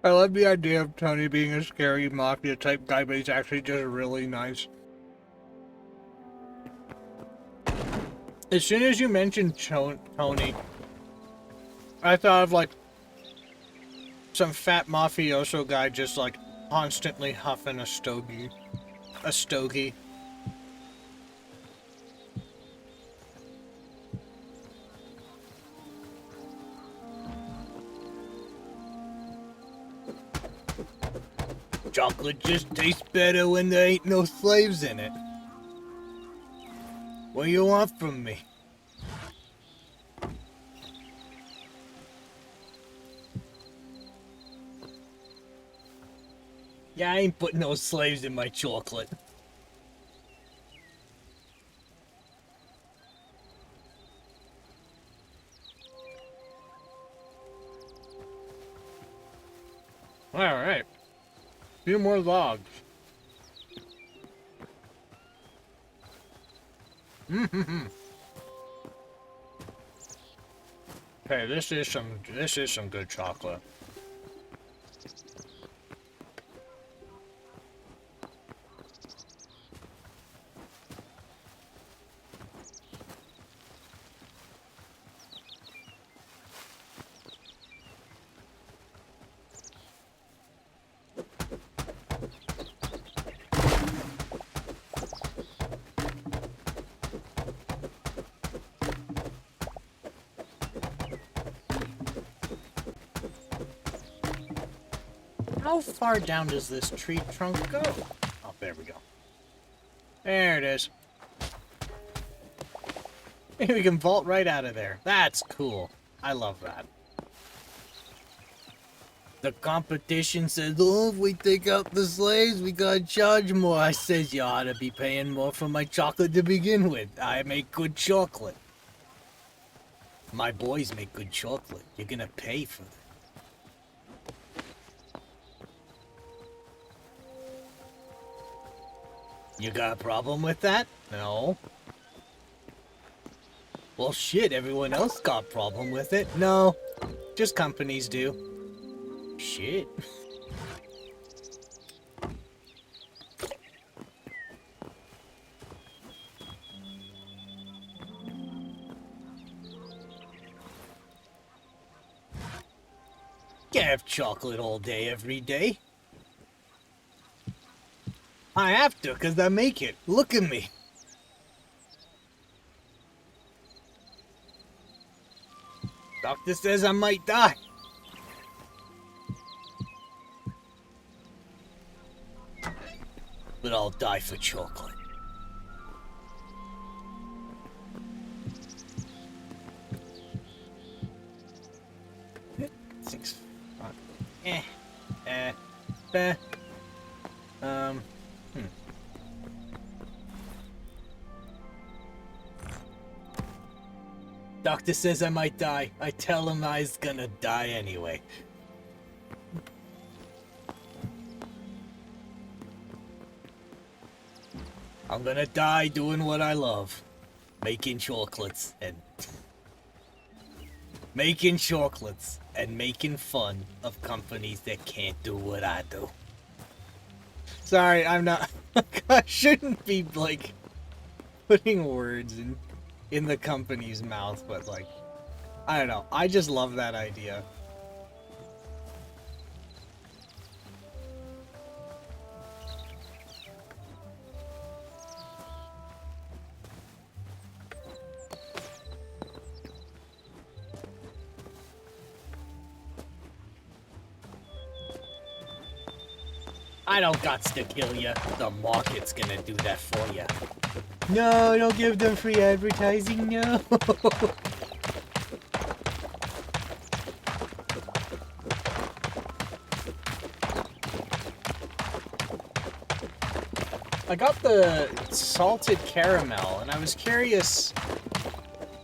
I love the idea of Tony being a scary mafia type guy, but he's actually just really nice. As soon as you mentioned Tony, I thought of like some fat mafioso guy just like constantly huffing a stogie. A stogie. Chocolate just tastes better when there ain't no slaves in it. What do you want from me? Yeah, I ain't putting no slaves in my chocolate. Alright. Few more logs. Hey, this is some good chocolate. How far down does this tree trunk go? Oh, there we go. There it is. Maybe we can vault right out of there. That's cool. I love that. The competition says, oh, if we take out the slaves, we gotta charge more. I says, you ought to be paying more for my chocolate to begin with. I make good chocolate. My boys make good chocolate. You're gonna pay for that. You got a problem with that? No. Well, shit, everyone else got a problem with it. No, just companies do. Shit. Can't have chocolate all day, every day. I have to, because I make it. Look at me. Doctor says I might die. But I'll die for chocolate. thing's fun. Beh. Doctor says I might die. I tell him I's gonna die anyway. I'm gonna die doing what I love. Making chocolates and making fun of companies that can't do what I do. Sorry, I'm not. I shouldn't be like putting words in the company's mouth, but like, I don't know. I just love that idea. I don't guts to kill ya. The market's gonna do that for ya. No, don't give them free advertising, no. I got the salted caramel, and I was curious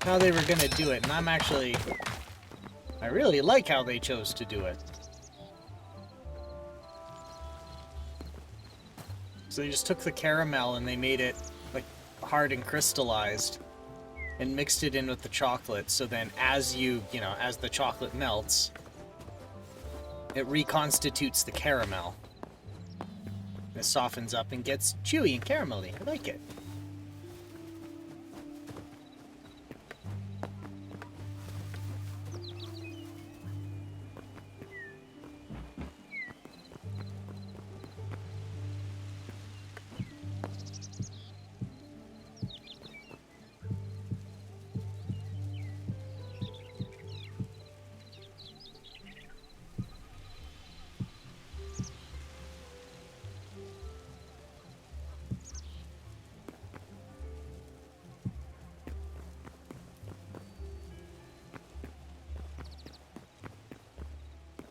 how they were gonna do it, and I really like how they chose to do it. So they just took the caramel and they made it like hard and crystallized and mixed it in with the chocolate. So then as as the chocolate melts, it reconstitutes the caramel. It softens up and gets chewy and caramelly. I like it.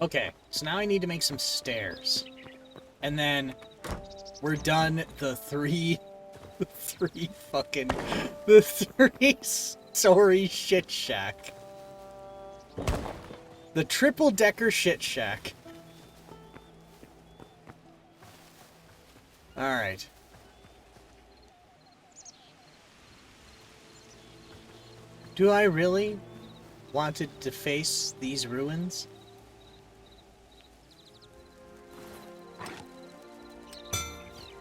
Okay, so now I need to make some stairs. And then we're done the three story shit shack. The triple decker shit shack. Alright. Do I really want it to face these ruins?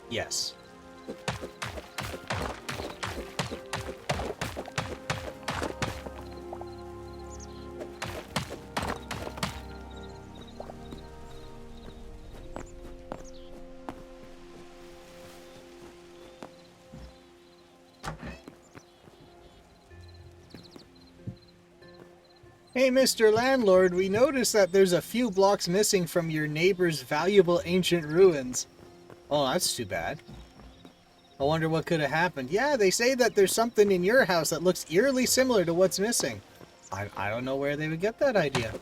Yes. Hey, Mr. Landlord, we noticed that there's a few blocks missing from your neighbor's valuable ancient ruins. Oh, that's too bad. I wonder what could have happened. Yeah, they say that there's something in your house that looks eerily similar to what's missing. I don't know where they would get that idea.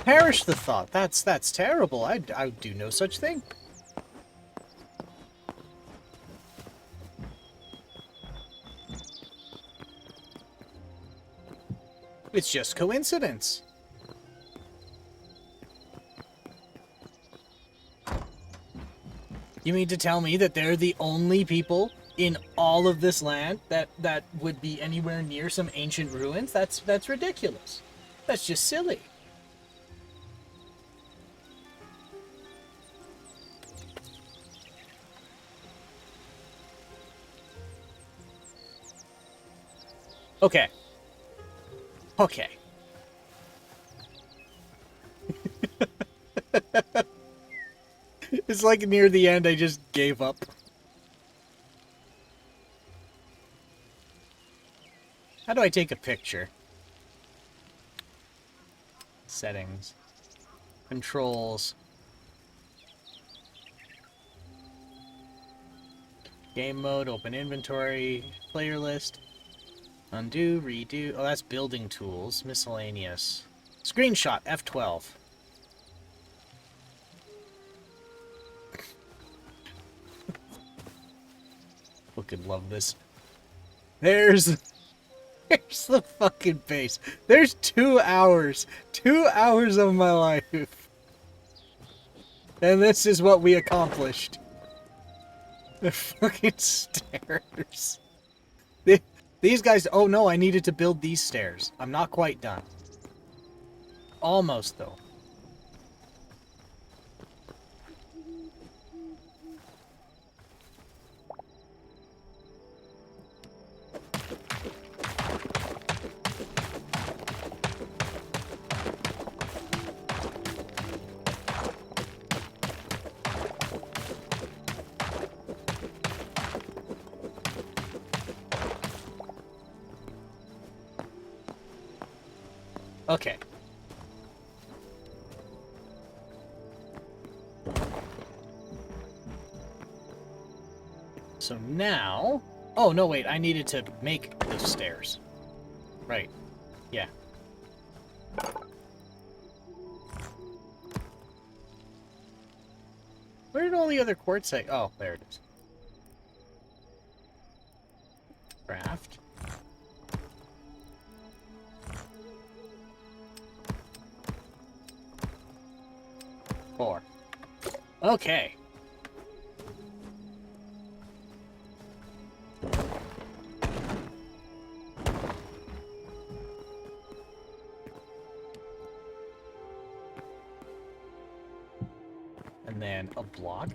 Perish the thought. That's terrible. I'd do no such thing. It's just coincidence. You mean to tell me that they're the only people in all of this land that would be anywhere near some ancient ruins? That's ridiculous. That's just silly. Okay. Okay. It's like near the end I just gave up. How do I take a picture? Settings. Controls. Game mode, open inventory, player list. Undo, redo. Oh, that's building tools. Miscellaneous. Screenshot F12. Fucking love this. There's the fucking base. There's 2 hours. 2 hours of my life. And this is what we accomplished. The fucking stairs. These guys... Oh no, I needed to build these stairs. I'm not quite done. Almost, though. Okay. So now... Oh, no, wait. I needed to make the stairs. Right. Yeah. Where did all the other quartzite... Oh, there it is. Craft. Four. Okay. And then a block.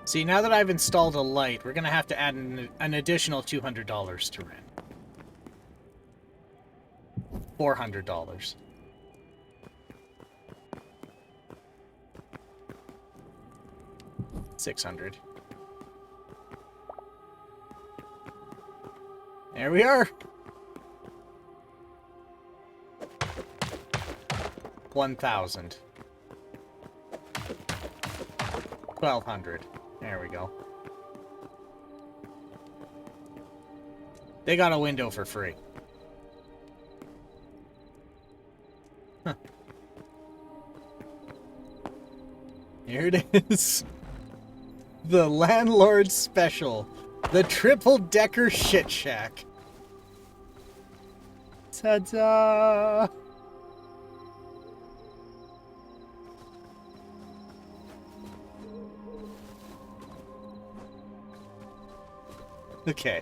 See, now that I've installed a light, we're going to have to add an additional $200 to rent. $400. $600. There we are. 1,000. 1,200. There we go. They got a window for free. Huh. Here it is. The Landlord Special. The Triple-Decker Shit Shack. Ta-da! Okay.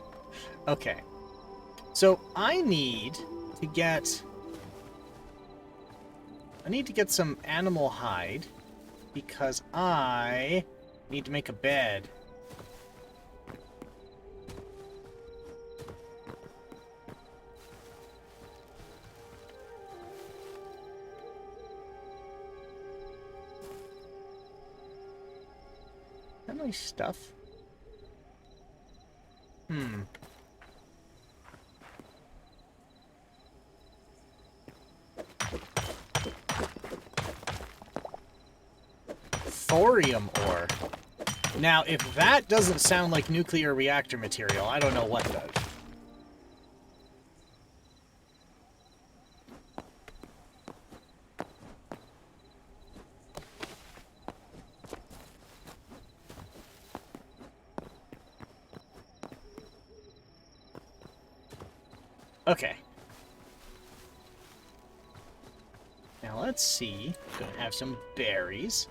Okay. So I need to get some animal hide because I need to make a bed. Is that my stuff? Thorium ore. Now, if that doesn't sound like nuclear reactor material, I don't know what does. Okay. Now let's see. Gonna have some berries.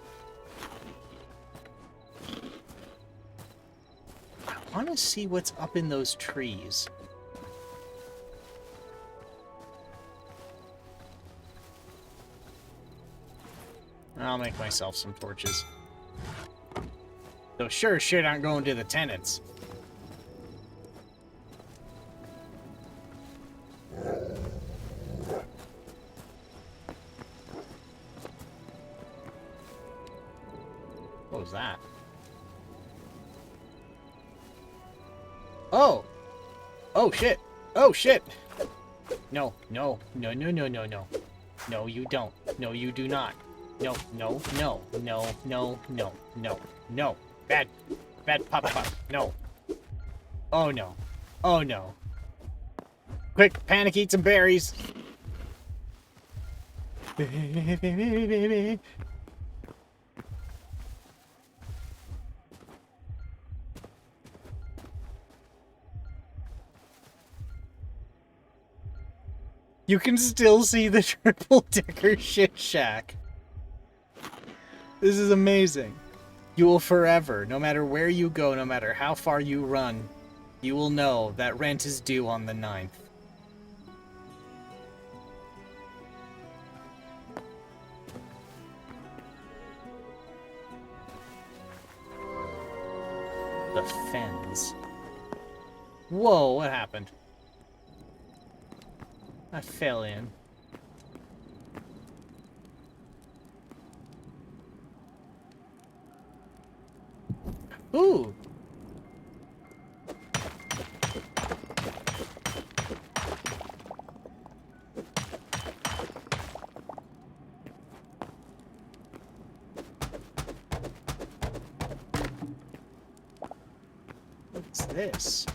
I want to see what's up in those trees. I'll make myself some torches. So sure as shit aren't going to the tenants. What was that? Oh! Oh shit! Oh shit! No, no, no, no, no, no, no. No, you don't. No, you do not. No, no, no, no, no, no, no, no. Bad, bad pop. No. Oh no. Oh no. Quick, panic, eat some berries. You can still see the triple decker shit shack. This is amazing. You will forever, no matter where you go, no matter how far you run, you will know that rent is due on the 9th. The Fens. Whoa, what happened? I fell in. Ooh! What's this?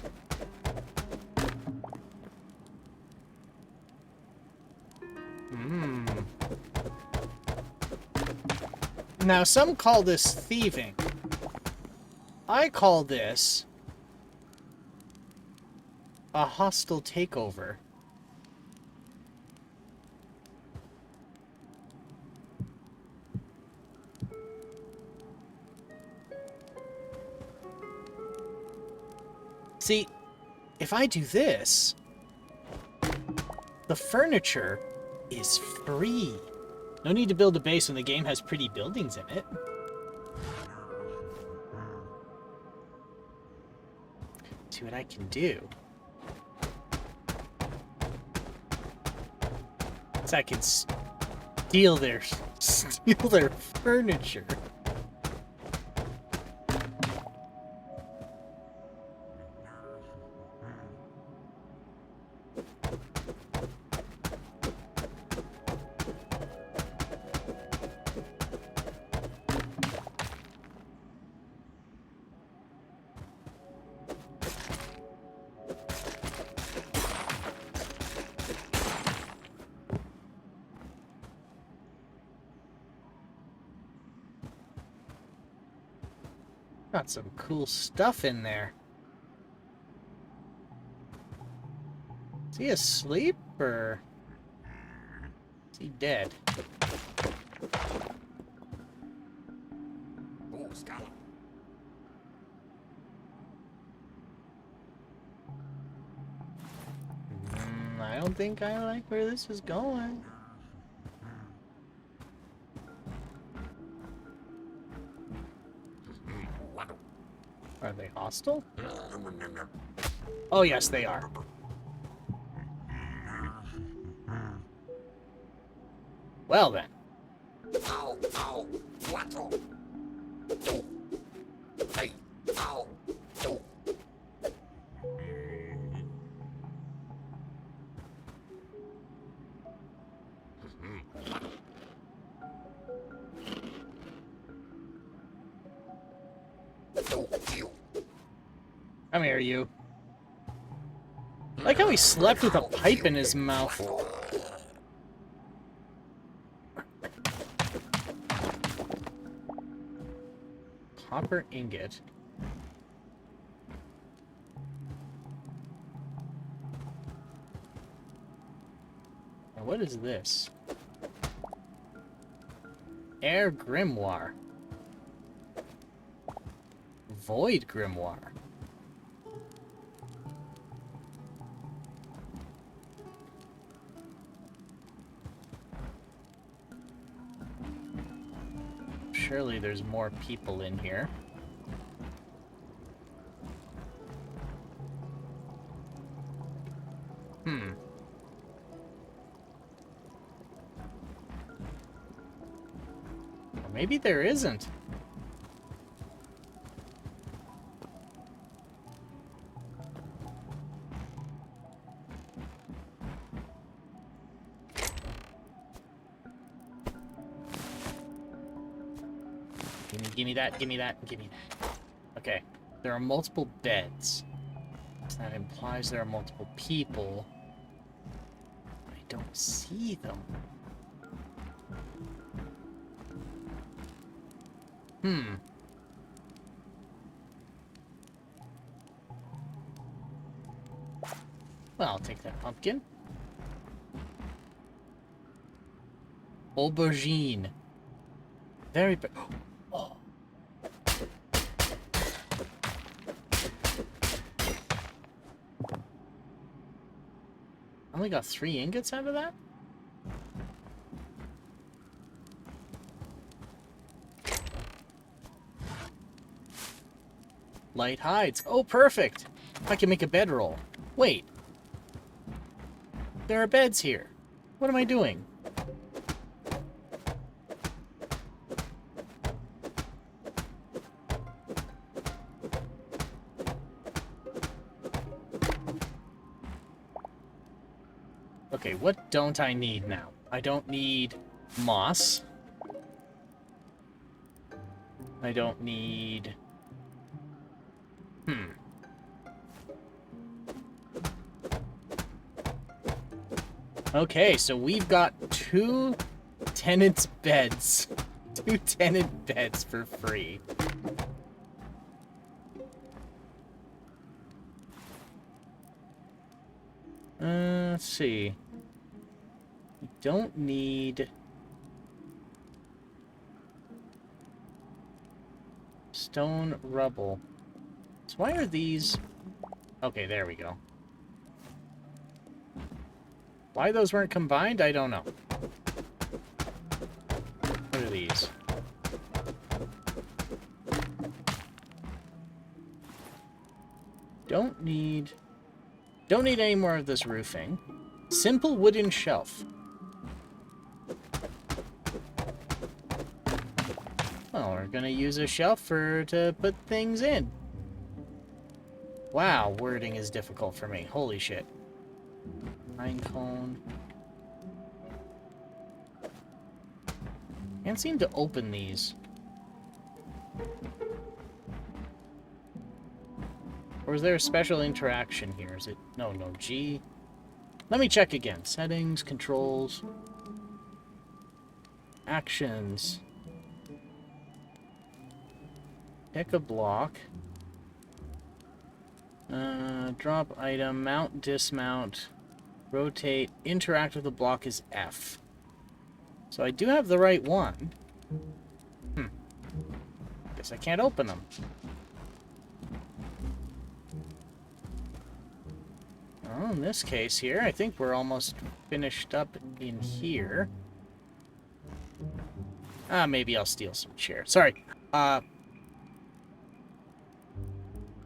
Now, some call this thieving. I call this a hostile takeover. See, if I do this, the furniture is free. No need to build a base when the game has pretty buildings in it. See what I can do. So I can steal their furniture. Got some cool stuff in there. Is he asleep or is he dead? I don't think I like where this is going. Are they hostile? Oh, yes, they are. Well, then. Come here, you. I like how he slept with a pipe in his mouth. Copper ingot. Now, what is this? Air Grimoire. Void Grimoire. Surely there's more people in here. Or maybe there isn't. Gimme that, gimme that, gimme that. Okay. There are multiple beds. So that implies there are multiple people. I don't see them. Well, I'll take that pumpkin. Aubergine. Very bad. Oh. I only got 3 ingots out of that? Light hides. Oh, perfect! I can make a bedroll. Wait. There are beds here. What am I doing? Okay, what don't I need now? I don't need moss. I don't need... Okay, so we've got 2 tenant beds. 2 tenant beds for free. Let's see. We don't need... stone rubble. So why are these... Okay, there we go. Why those weren't combined, I don't know. What are these? Don't need any more of this roofing. Simple wooden shelf. Well, we're gonna use a shelf to put things in. Wow, wording is difficult for me. Holy shit. Pine cone. Can't seem to open these. Or is there a special interaction here? Is it... No, G. Let me check again. Settings, controls, actions. Pick a block. Drop item, mount, dismount, rotate, interact with the block is F. So I do have the right one. Guess I can't open them. Well, in this case here, I think we're almost finished up in here. Maybe I'll steal some chairs. Sorry.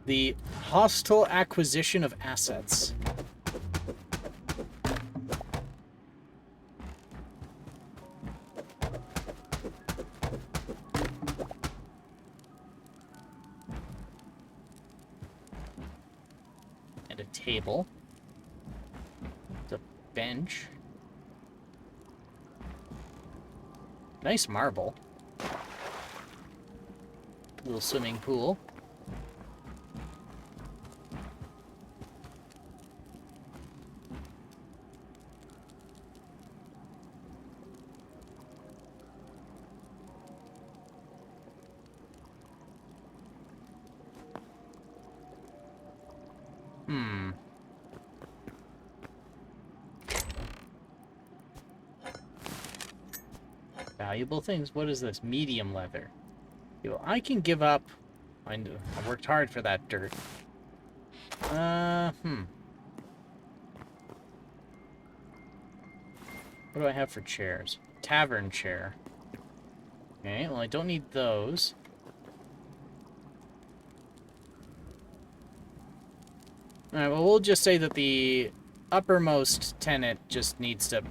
The hostile acquisition of assets. And a table. The bench. Nice marble. Little swimming pool. Valuable things. What is this? Medium leather. I can give up. I worked hard for that dirt. What do I have for chairs? Tavern chair. Okay, well I don't need those. Alright, well we'll just say that the uppermost tenant just needs to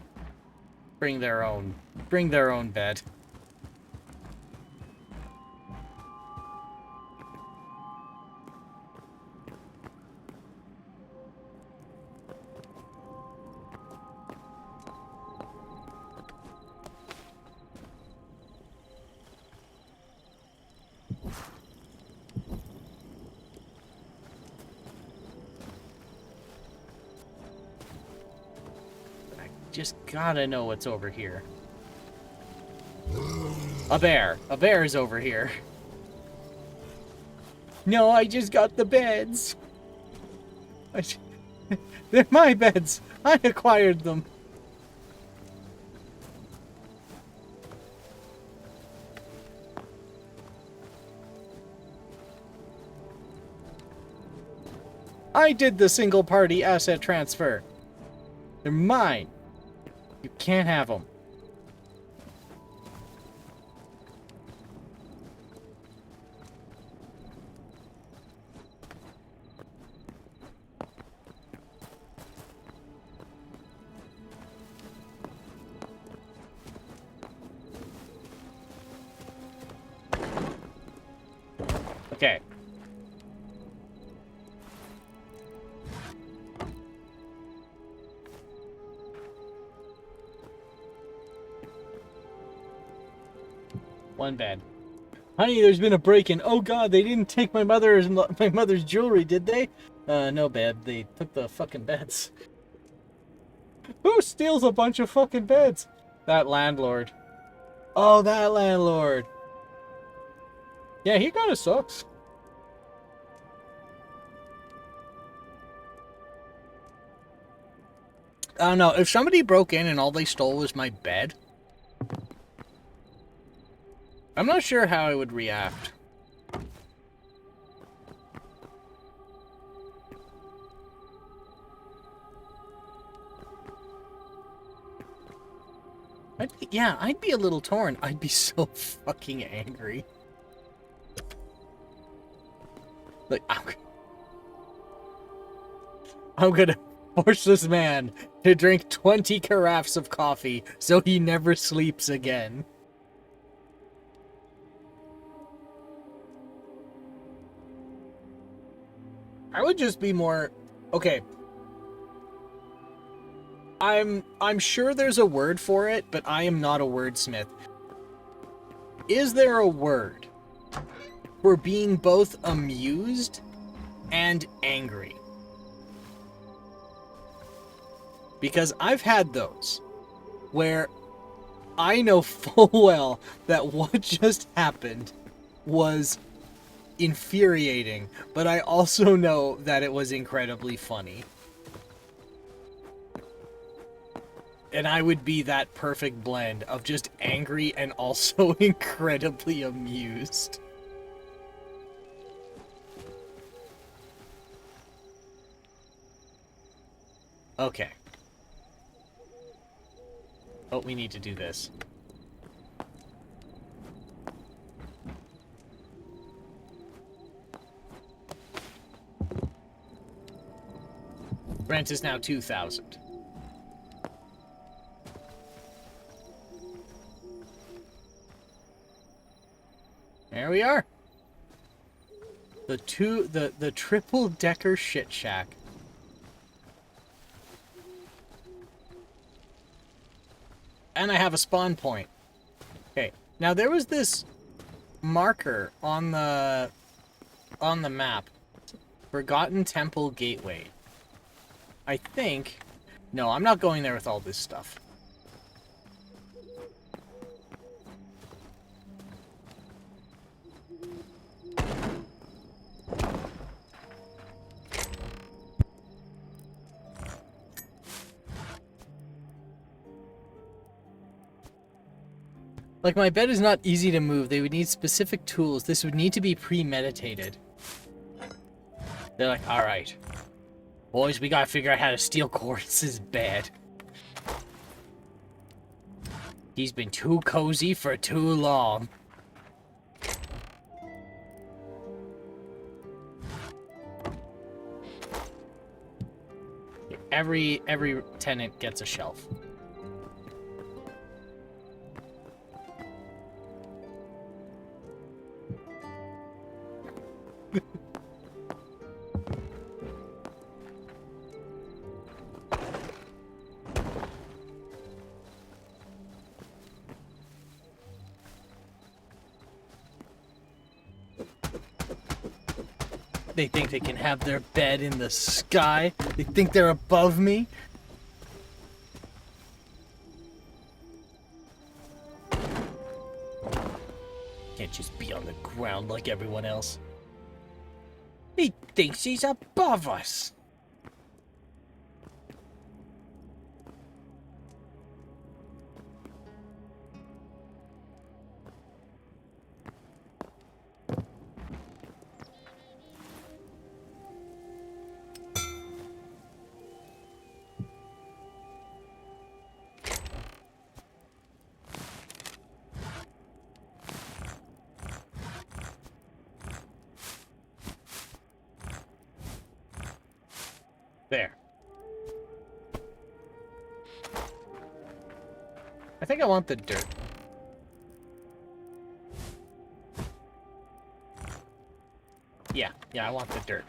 bring their own bed. just gotta know what's over here. A bear. A bear is over here. No, I just got the beds. They're my beds. I acquired them. I did the single party asset transfer. They're mine. You can't have them. Okay. One bed. Honey, there's been a break-in. Oh god, they didn't take my mother's jewelry, did they? No, babe. They took the fucking beds. Who steals a bunch of fucking beds? That landlord. Oh, that landlord. Yeah, he kinda sucks. I don't know. If somebody broke in and all they stole was my bed, I'm not sure how I would react. I'd be a little torn. I'd be so fucking angry. Like, I'm gonna force this man to drink 20 carafes of coffee so he never sleeps again. I would just be more... Okay. I'm sure there's a word for it, but I am not a wordsmith. Is there a word for being both amused and angry? Because I've had those where I know full well that what just happened was infuriating, but I also know that it was incredibly funny. And I would be that perfect blend of just angry and also incredibly amused. Okay. Oh, we need to do this. Rent is now 2,000. There we are. The triple-decker shit shack. And I have a spawn point. Okay. Now there was this marker on the map. Forgotten Temple Gateway. I think... No, I'm not going there with all this stuff. Like, my bed is not easy to move. They would need specific tools. This would need to be premeditated. They're like, alright. Boys, we gotta figure out how to steal Quartz's bed. He's been too cozy for too long. Every tenant gets a shelf. They think they can have their bed in the sky. They think they're above me. Can't just be on the ground like everyone else. He thinks he's above us. There. I think I want the dirt. Yeah, I want the dirt.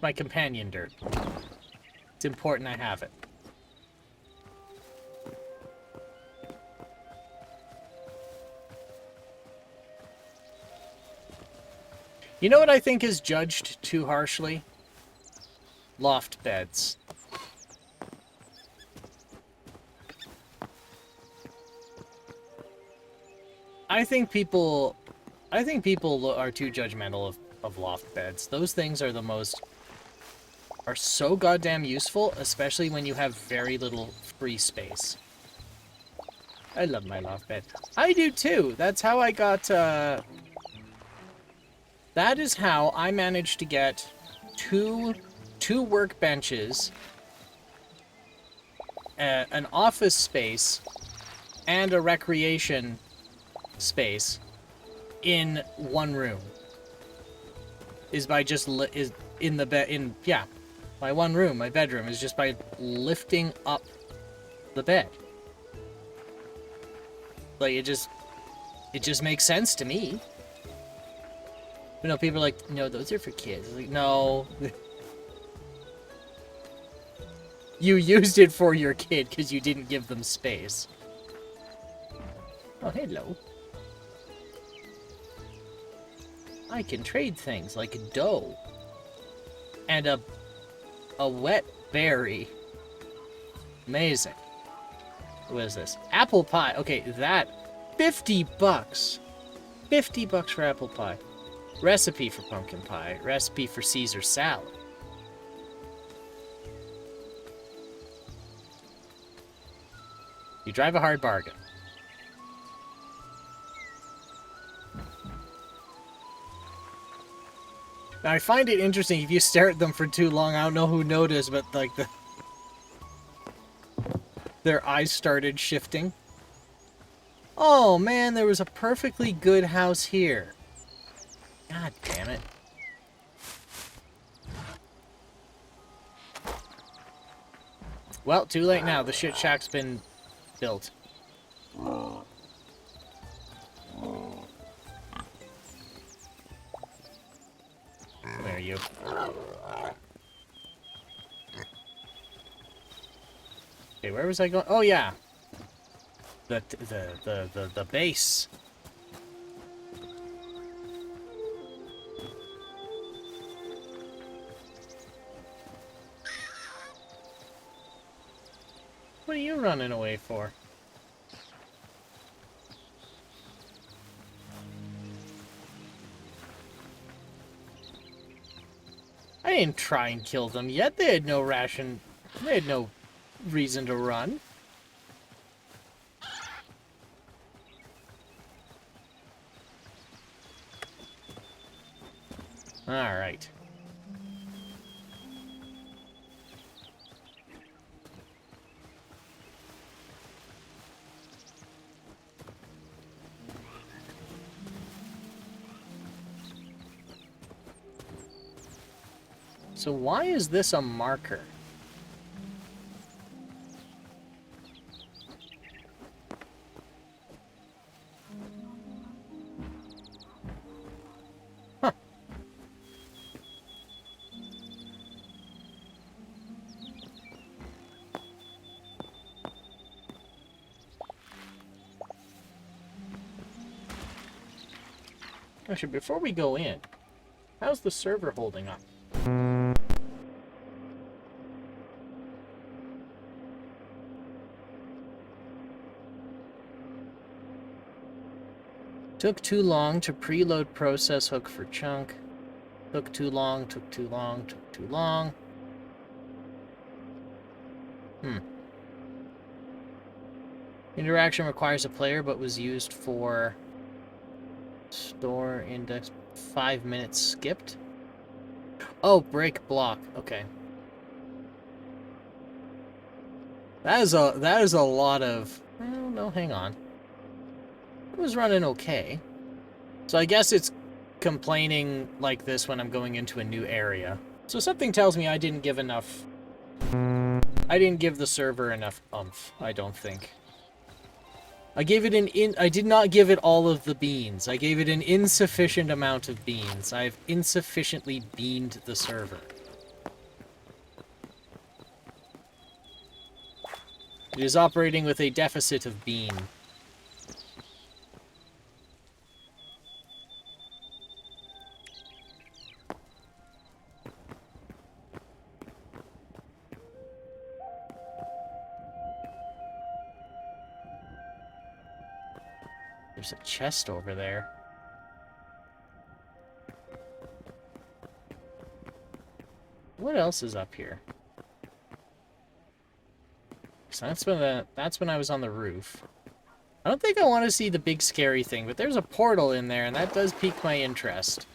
My companion dirt. It's important I have it. You know what I think is judged too harshly? Loft beds. I think people are too judgmental of loft beds. Those things are are so goddamn useful, especially when you have very little free space. I love my loft bed. I do too. That's how I got, that is how I managed to get two workbenches, an office space, and a recreation space in one room. Is by just is in the bed in yeah, my one room, my bedroom is just by lifting up the bed. Like it just makes sense to me. You know, people are like, no, those are for kids. Like, no. You used it for your kid because you didn't give them space. Oh, hello. I can trade things like dough and a wet berry. Amazing. What is this? Apple pie. Okay, that $50. $50 for apple pie. Recipe for pumpkin pie. Recipe for Caesar salad. You drive a hard bargain. Now, I find it interesting if you stare at them for too long. I don't know who noticed, but like their eyes started shifting. Oh man, there was a perfectly good house here. God damn it. Well, too late now. The shit shack's been built. Come here, you. Okay, where was I going? Oh yeah. The base. What are you running away for? I didn't try and kill them yet. They had no ration. They had no reason to run. All right. So why is this a marker? Huh. Actually, before we go in, how's the server holding up? Took too long to preload process hook for chunk. Took too long, took too long, took too long. Interaction requires a player, but was used for store index 5 minutes skipped. Oh, break block. Okay. That is a lot of... Oh, no, hang on. It was running okay. So I guess it's complaining like this when I'm going into a new area. So something tells me I didn't give enough... I didn't give the server enough oomph, I don't think. I gave it I did not give it all of the beans. I gave it an insufficient amount of beans. I've insufficiently beaned the server. It is operating with a deficit of bean. There's a chest over there. What else is up here? So that's when I was on the roof. I don't think I want to see the big scary thing, but there's a portal in there, and that does pique my interest.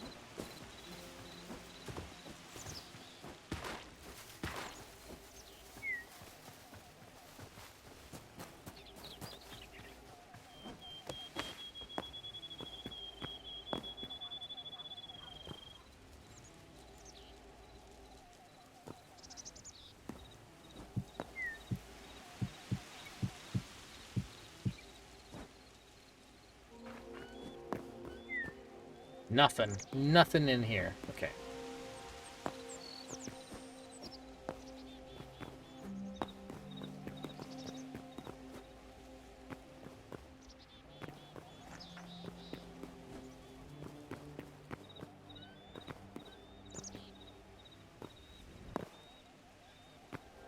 Nothing. Nothing in here. Okay.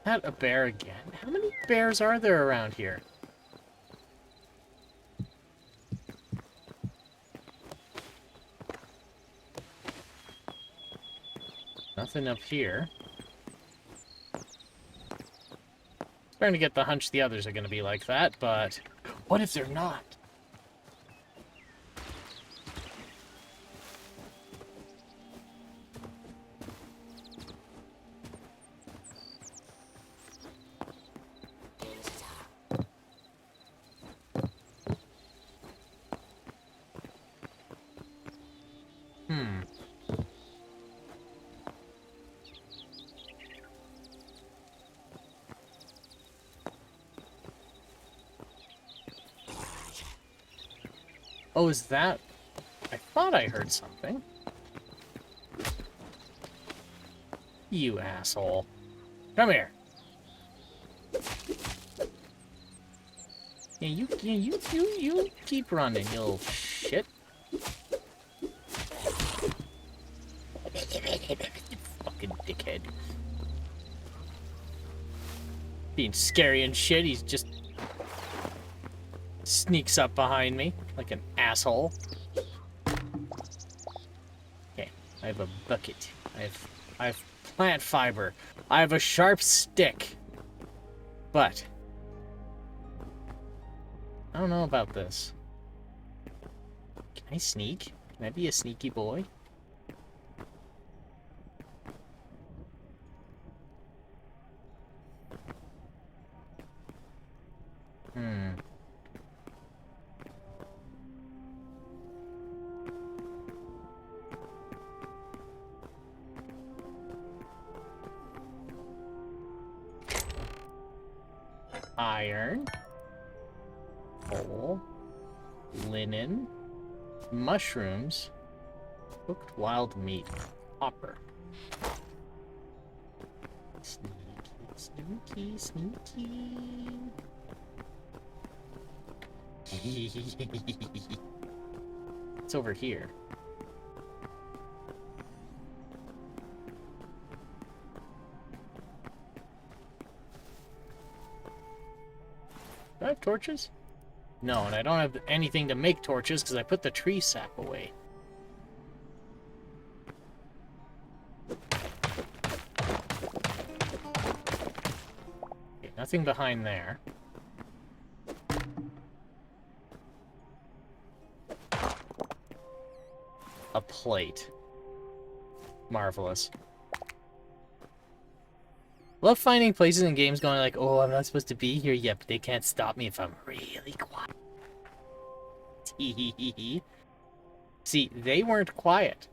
Not a bear again. How many bears are there around here? Nothing up here. Starting to get the hunch the others are going to be like that, but what if they're not? Oh, is that... I thought I heard something. You asshole. Come here. Yeah, you keep running, you little shit. Fucking dickhead. Being scary and shit, he's just... sneaks up behind me like an asshole. Okay, I have a bucket. I have plant fiber. I have a sharp stick. But I don't know about this. Can I sneak? Can I be a sneaky boy? Iron, coal, linen, mushrooms, cooked wild meat, copper. Sneaky, sneaky. It's over here. Do I have torches? No, and I don't have anything to make torches because I put the tree sap away. Okay, nothing behind there. A plate. Marvelous. Love finding places in games going like, oh, I'm not supposed to be here yet, but they can't stop me if I'm really quiet. See, they weren't quiet.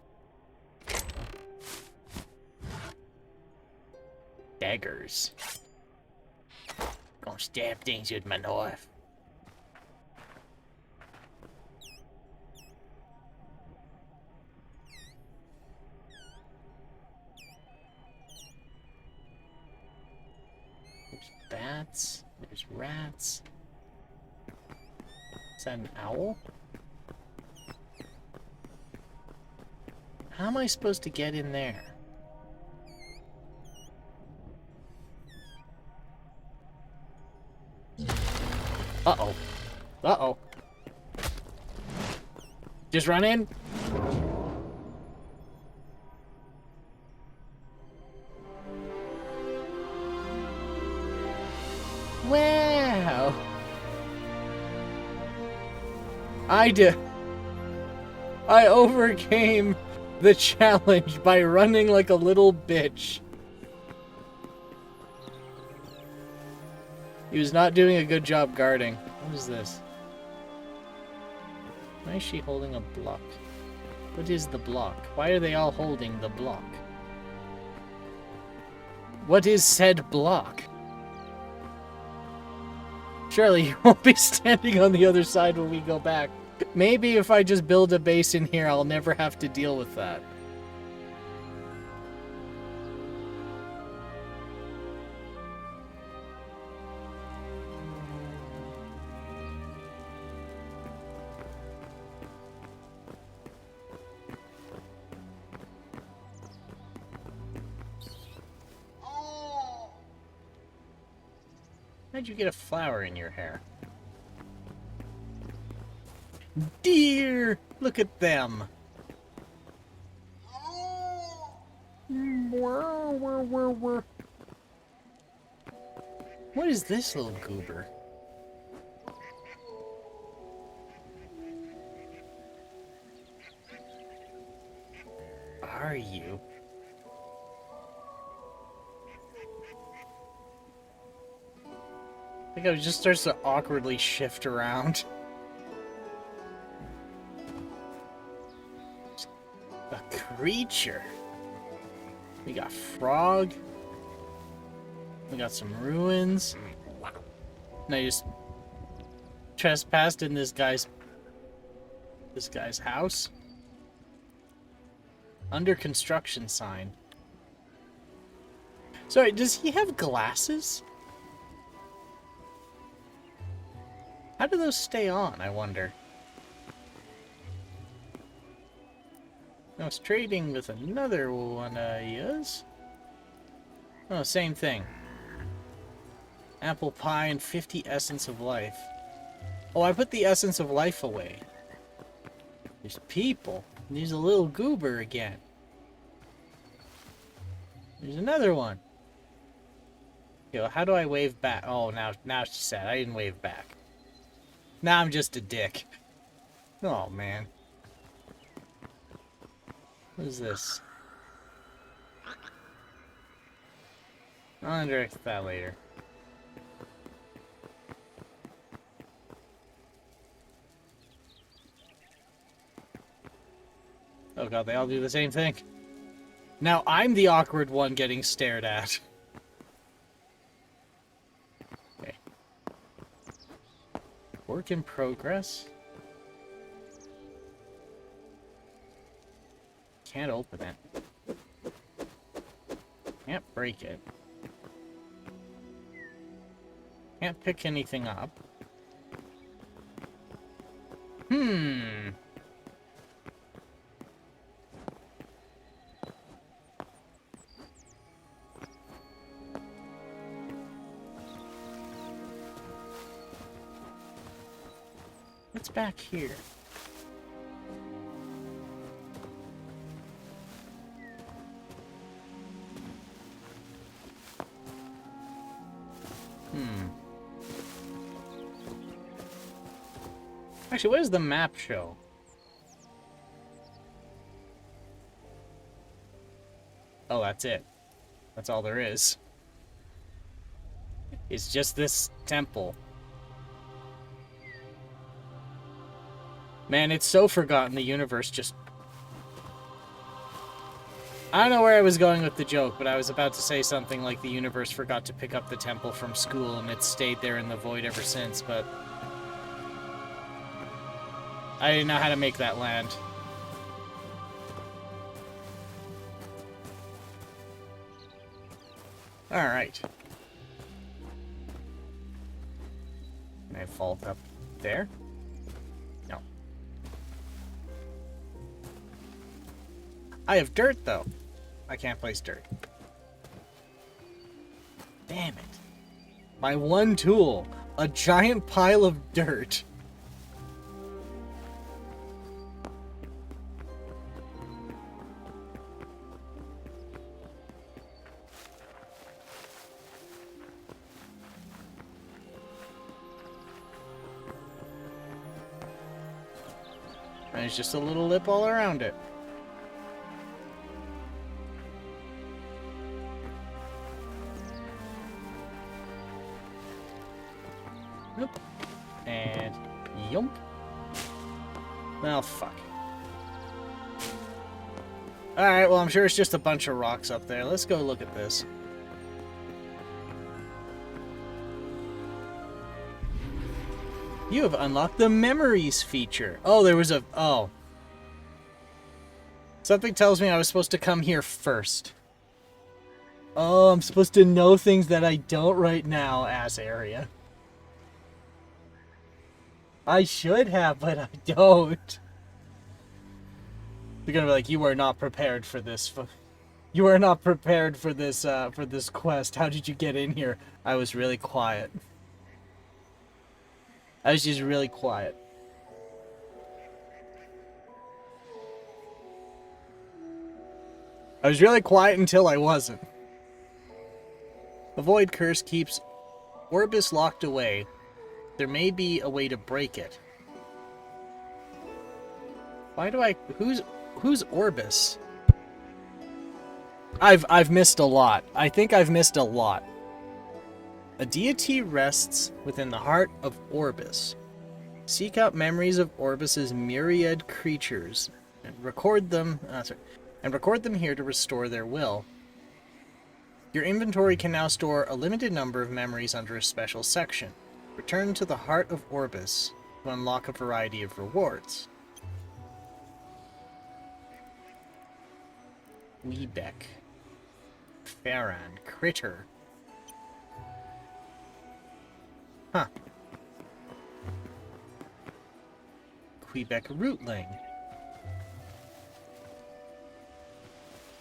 Daggers. Gonna stab things with my knife. Bats. There's rats. Is that an owl? How am I supposed to get in there? Uh-oh. Uh-oh. Just run in? Wow. I overcame the challenge by running like a little bitch. He was not doing a good job guarding. What is this? Why is she holding a block? What is the block? Why are they all holding the block? What is said block? Surely you won't be standing on the other side when we go back. Maybe if I just build a base in here, I'll never have to deal with that. How'd you get a flower in your hair? Deer! Look at them! What is this little goober? Are you? I think it just starts to awkwardly shift around. A creature. We got frog. We got some ruins. And I just trespassed in this guy's house. Under construction sign. Sorry, does he have glasses? How do those stay on, I wonder? I was trading with another one of yours. Oh, same thing. Apple pie and 50 essence of life. Oh, I put the essence of life away. There's people. And there's a little goober again. There's another one. Okay, well, how do I wave back? Oh, now it's sad. I didn't wave back. Now I'm just a dick. Oh, man. What is this? I'll indirect that later. Oh god, they all do the same thing. Now I'm the awkward one getting stared at. Okay. Work in progress? Can't open it. Can't break it. Can't pick anything up. What's back here? Actually, what does the map show? Oh, that's it. That's all there is. It's just this temple. Man, it's so forgotten the universe just... I don't know where I was going with the joke, but I was about to say something like the universe forgot to pick up the temple from school and it's stayed there in the void ever since, but... I didn't know how to make that land. Alright. Can I vault up there? No. I have dirt, though. I can't place dirt. Damn it. My one tool. A giant pile of dirt. And there's just a little lip all around it. Nope. And yump. Well, fuck. Alright, well, I'm sure it's just a bunch of rocks up there. Let's go look at this. You have unlocked the memories feature. Oh, there was a... Oh. Something tells me I was supposed to come here first. Oh, I'm supposed to know things that I don't right now, ass area. I should have, but I don't. They're gonna be like, you are not prepared for this. You are not prepared for this quest. How did you get in here? I was really quiet. I was just really quiet. I was really quiet until I wasn't. The Void Curse keeps Orbis locked away. There may be a way to break it. Why do I... Who's Orbis? I've missed a lot. I think I've missed a lot. A deity rests within the heart of Orbis. Seek out memories of Orbis's myriad creatures and record them here to restore their will. Your inventory can now store a limited number of memories under a special section. Return to the heart of Orbis to unlock a variety of rewards. Weebeck. Farron. Critter. Huh. Quebec Rootling.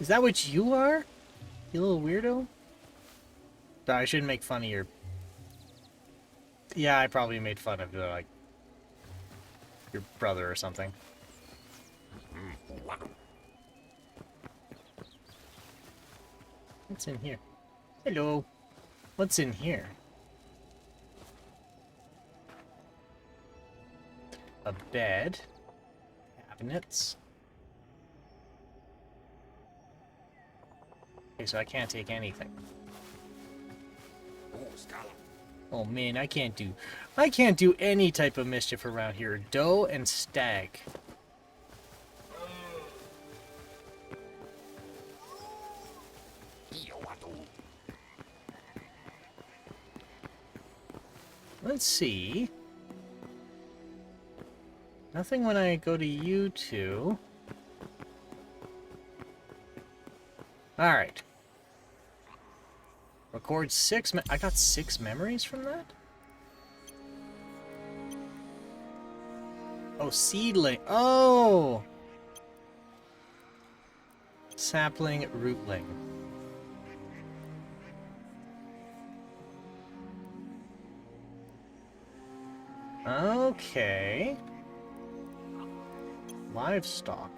Is that what you are? You little weirdo? I shouldn't make fun of your... Yeah, I probably made fun of, like, your brother or something. What's in here? Hello. What's in here? A bed. Cabinets. Okay, so I can't take anything. Oh man, I can't do any type of mischief around here. Doe and stag. Let's see. Nothing when I go to you two. Alright. Record 6 I got 6 memories from that? Oh, seedling. Oh! Sapling, rootling. Okay. Livestock.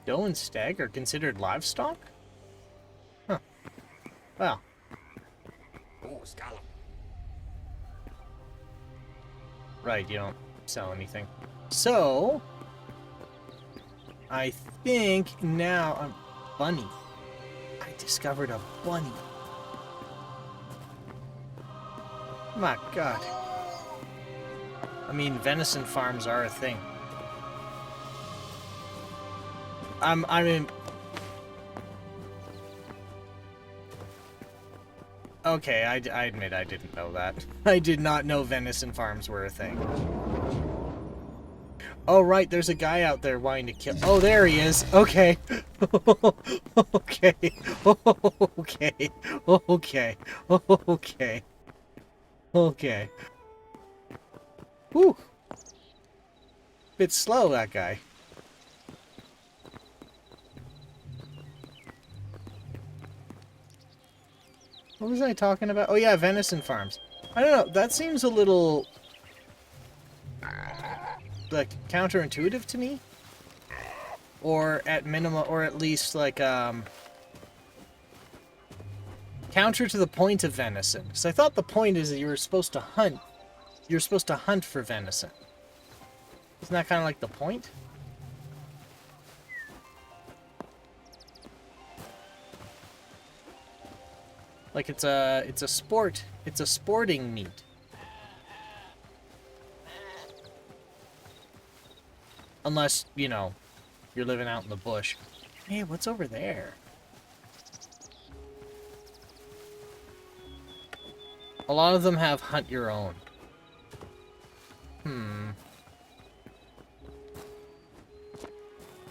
Doe and stag are considered livestock? Huh. Well. Oh, scallop. Right, you don't sell anything. So, I think now a bunny. I discovered a bunny. My God. I mean, venison farms are a thing. I mean... Okay, I admit I didn't know that. I did not know venison farms were a thing. Oh, right, there's a guy out there wanting to kill... Oh, there he is. Okay. Okay. Okay. Okay. Okay. Okay. Whew. Bit slow, that guy. What was I talking about? Oh yeah, venison farms. I don't know, that seems a little... like, counterintuitive to me? Or at minimum, or at least, like, counter to the point of venison. Because I thought the point is that you were supposed to hunt. You're supposed to hunt for venison. Isn't that kind of like the point? Like it's a sport. It's a sporting meat. Unless, you know, you're living out in the bush. Hey, what's over there? A lot of them have hunt your own.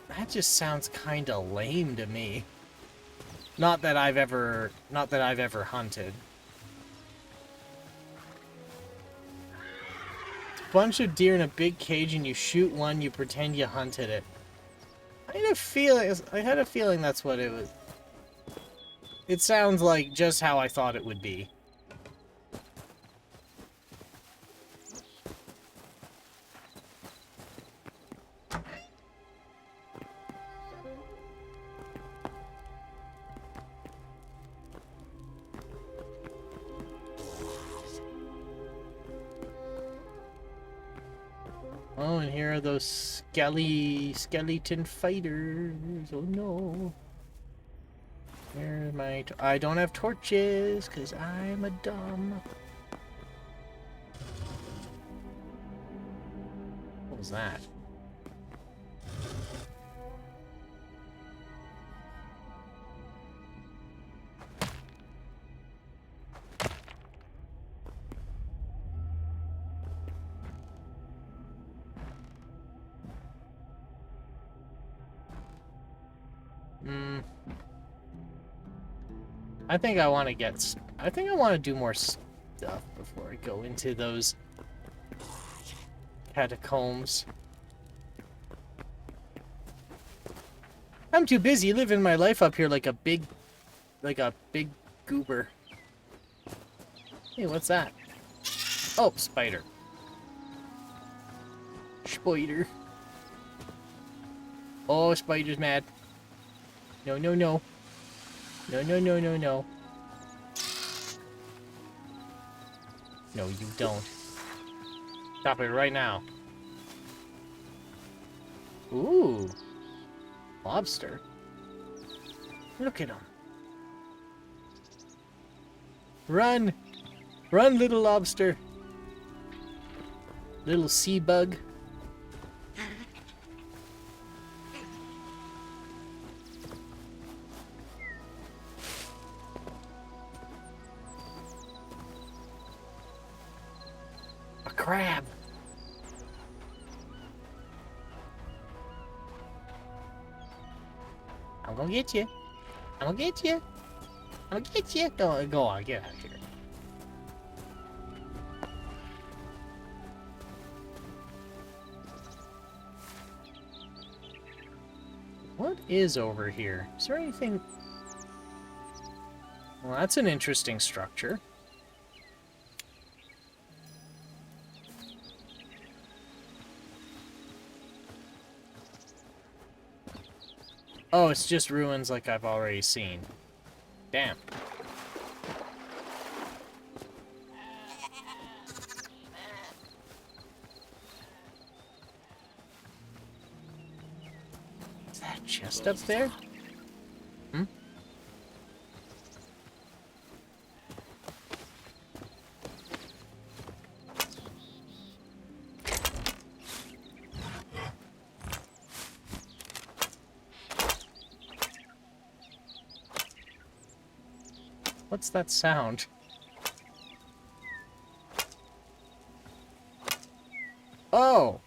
That just sounds kind of lame to me. Not that I've ever hunted. It's a bunch of deer in a big cage and you shoot one, you pretend you hunted it. I had a feeling that's what it was. It sounds like just how I thought it would be. Oh, and here are those skeleton fighters. Oh no. Where's my... I don't have torches, because I'm a dumb. What was that? I think I want to do more stuff before I go into those catacombs. I'm too busy living my life up here like a big goober. Hey, what's that? Oh, spider. Spider. Oh, spider's mad. No, no, no. No, no, no, no, no. No, you don't. Stop it right now. Ooh. Lobster. Look at him. Run! Run, little lobster. Little sea bug. Crab. I'm gonna get you. I'm gonna get you. I'm gonna get you. Go on, get out of here. What is over here? Is there anything? Well, that's an interesting structure. Oh, it's just ruins like I've already seen. Damn. Is that chest up there? Hmm? What's that sound? Oh!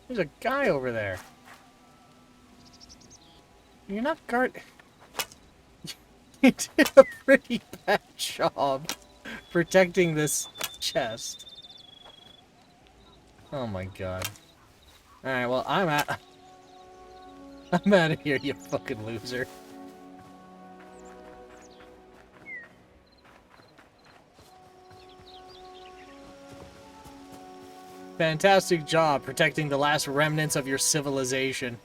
There's a guy over there. You're not guard... You did a pretty bad job protecting this chest. Oh my god. Alright, well, I'm out of here, you fucking loser. Fantastic job protecting the last remnants of your civilization.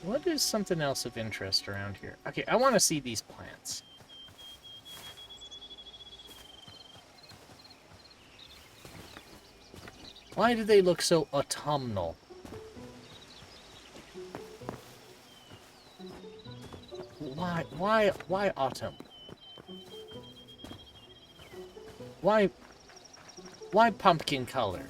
What is something else of interest around here? Okay, I want to see these plants. Why do they look so autumnal? Why autumn? Why pumpkin color?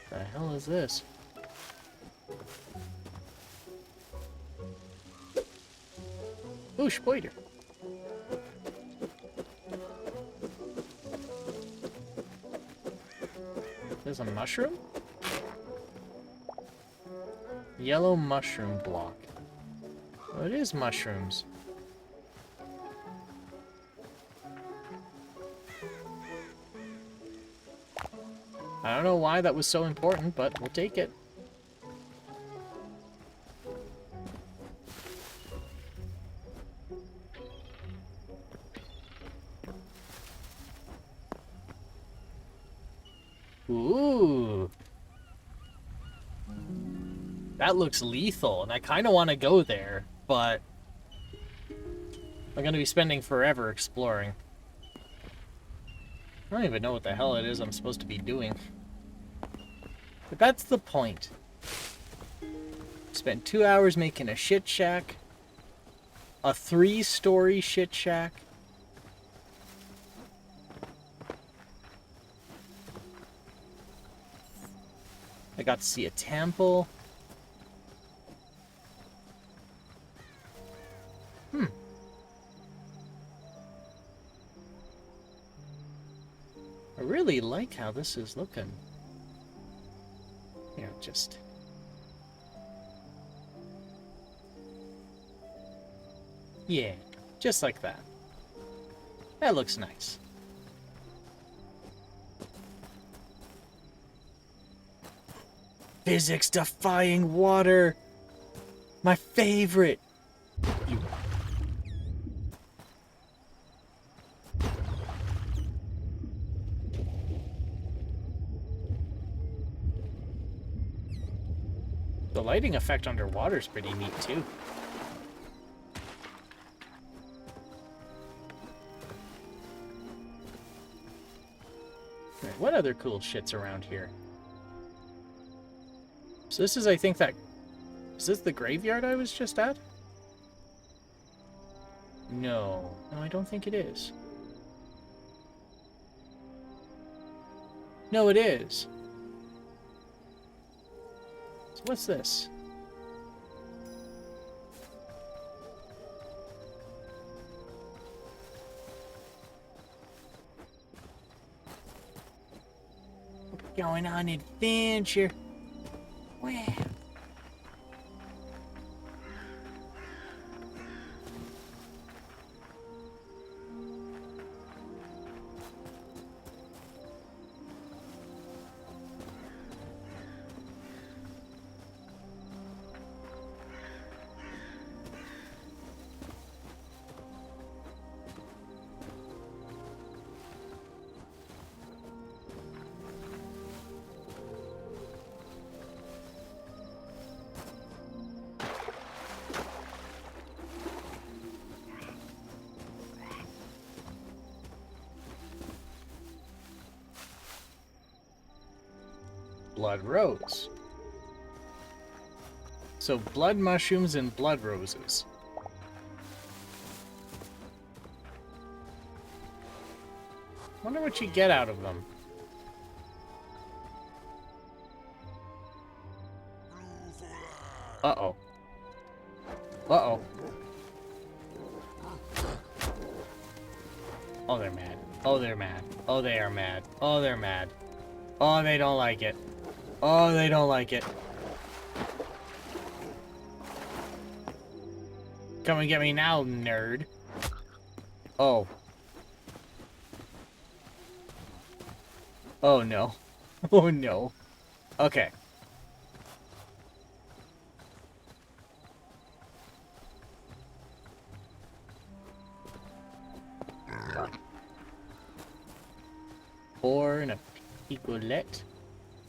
The hell is this? Ooh, spider. There's a mushroom? Yellow mushroom block. Oh, it is mushrooms. I don't know why that was so important, but we'll take it. Ooh. That looks lethal, and I kind of want to go there, but I'm going to be spending forever exploring. I don't even know what the hell it is I'm supposed to be doing. But that's the point. Spent 2 hours making a shit shack. A 3-story shit shack. I got to see a temple. I really like how this is looking. Here, just... Yeah, just like that. That looks nice. Physics-defying water! My favorite! You... The lighting effect underwater is pretty neat, too. Right, what other cool shit's around here? So this is, I think, that... Is this the graveyard I was just at? No. No, I don't think it is. No, it is. So what's this? Going on adventure. Wow. blood rose. So blood mushrooms and blood roses. Wonder what you get out of them. Uh-oh. Uh-oh. Oh, they're mad. Oh, they're mad. Oh, they are mad. Oh, they're mad. Oh, they don't like it. Oh, they don't like it. Come and get me now, nerd. Oh. Oh, no. Oh, no. Okay. Or in a picolette.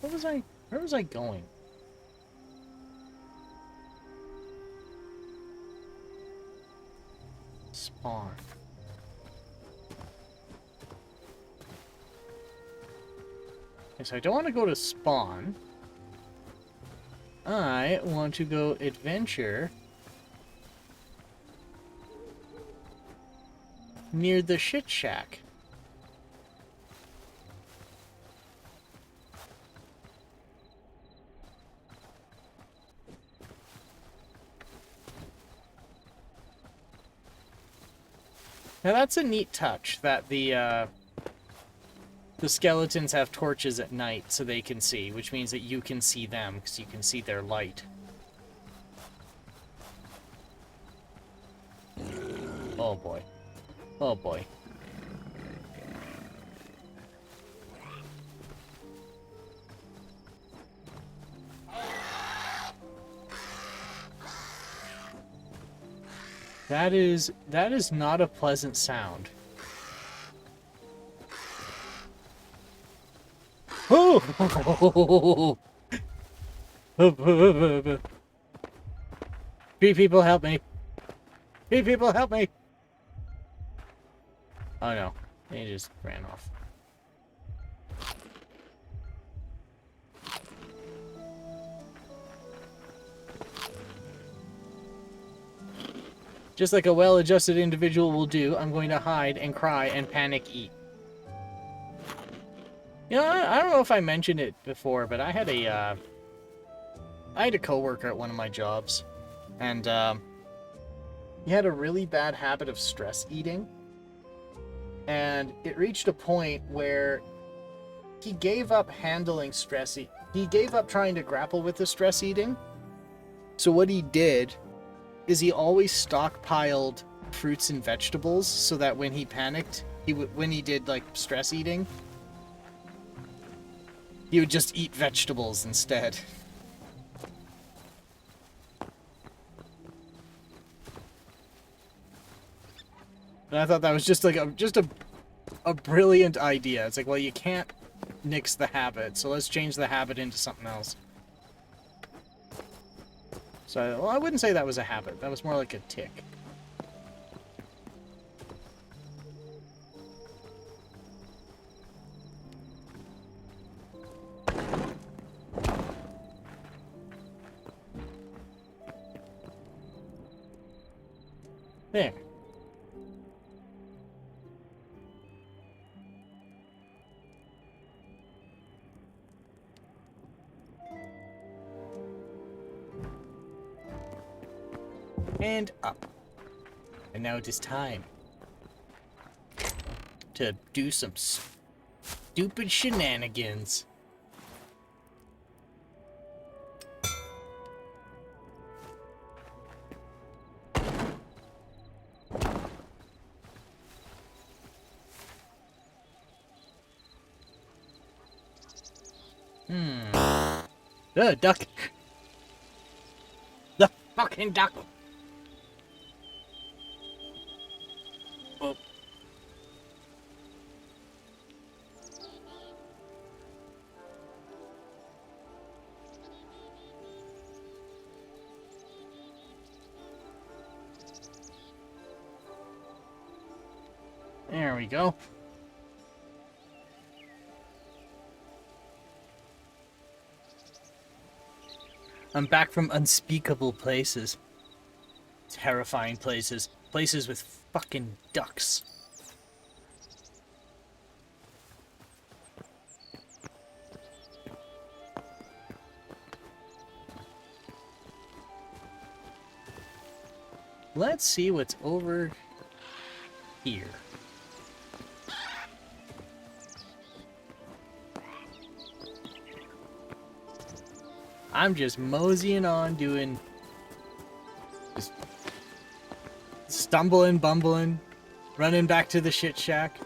Where was I going? Spawn. Okay, so I don't want to go to spawn. I want to go adventure near the shit shack. Now that's a neat touch, that the skeletons have torches at night so they can see, which means that you can see them, because you can see their light. Oh boy. Oh boy. That is not a pleasant sound. Oh! Three people help me. Three people help me. Oh no, they just ran off. Just like a well-adjusted individual will do, I'm going to hide and cry and panic eat. You know, I don't know if I mentioned it before, but I had a coworker at one of my jobs, and he had a really bad habit of stress eating, and it reached a point where he gave up handling stress eating. He gave up trying to grapple with the stress eating. So what he did is he always stockpiled fruits and vegetables so that when he panicked, when he did like stress eating, he would just eat vegetables instead. And I thought that was just like a brilliant idea. It's like, well, you can't nix the habit, so let's change the habit into something else. So, well, I wouldn't say that was a habit. That was more like a tick. There. And up. And now it is time to do some stupid shenanigans. Duck. The fucking duck. Oh. There we go. I'm back from unspeakable places. Terrifying places. Places with fucking ducks. Let's see what's over here. I'm just moseying on, doing... just stumbling, bumbling, running back to the shit shack.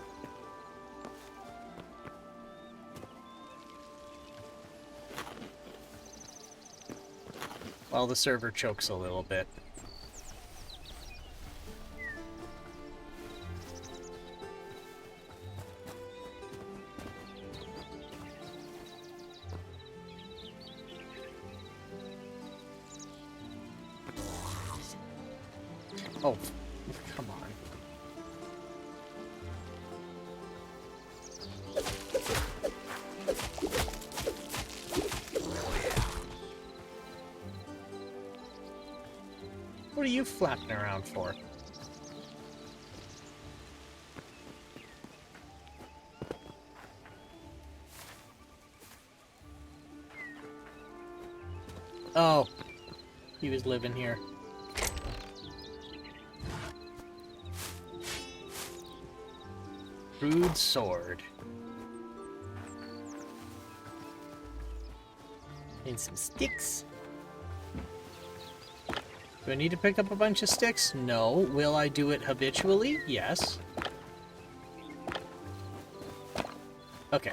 While the server chokes a little bit. Oh, come on. What are you flapping around for? Oh, he was living here. Crude sword. And some sticks. Do I need to pick up a bunch of sticks? No. Will I do it habitually? Yes. Okay.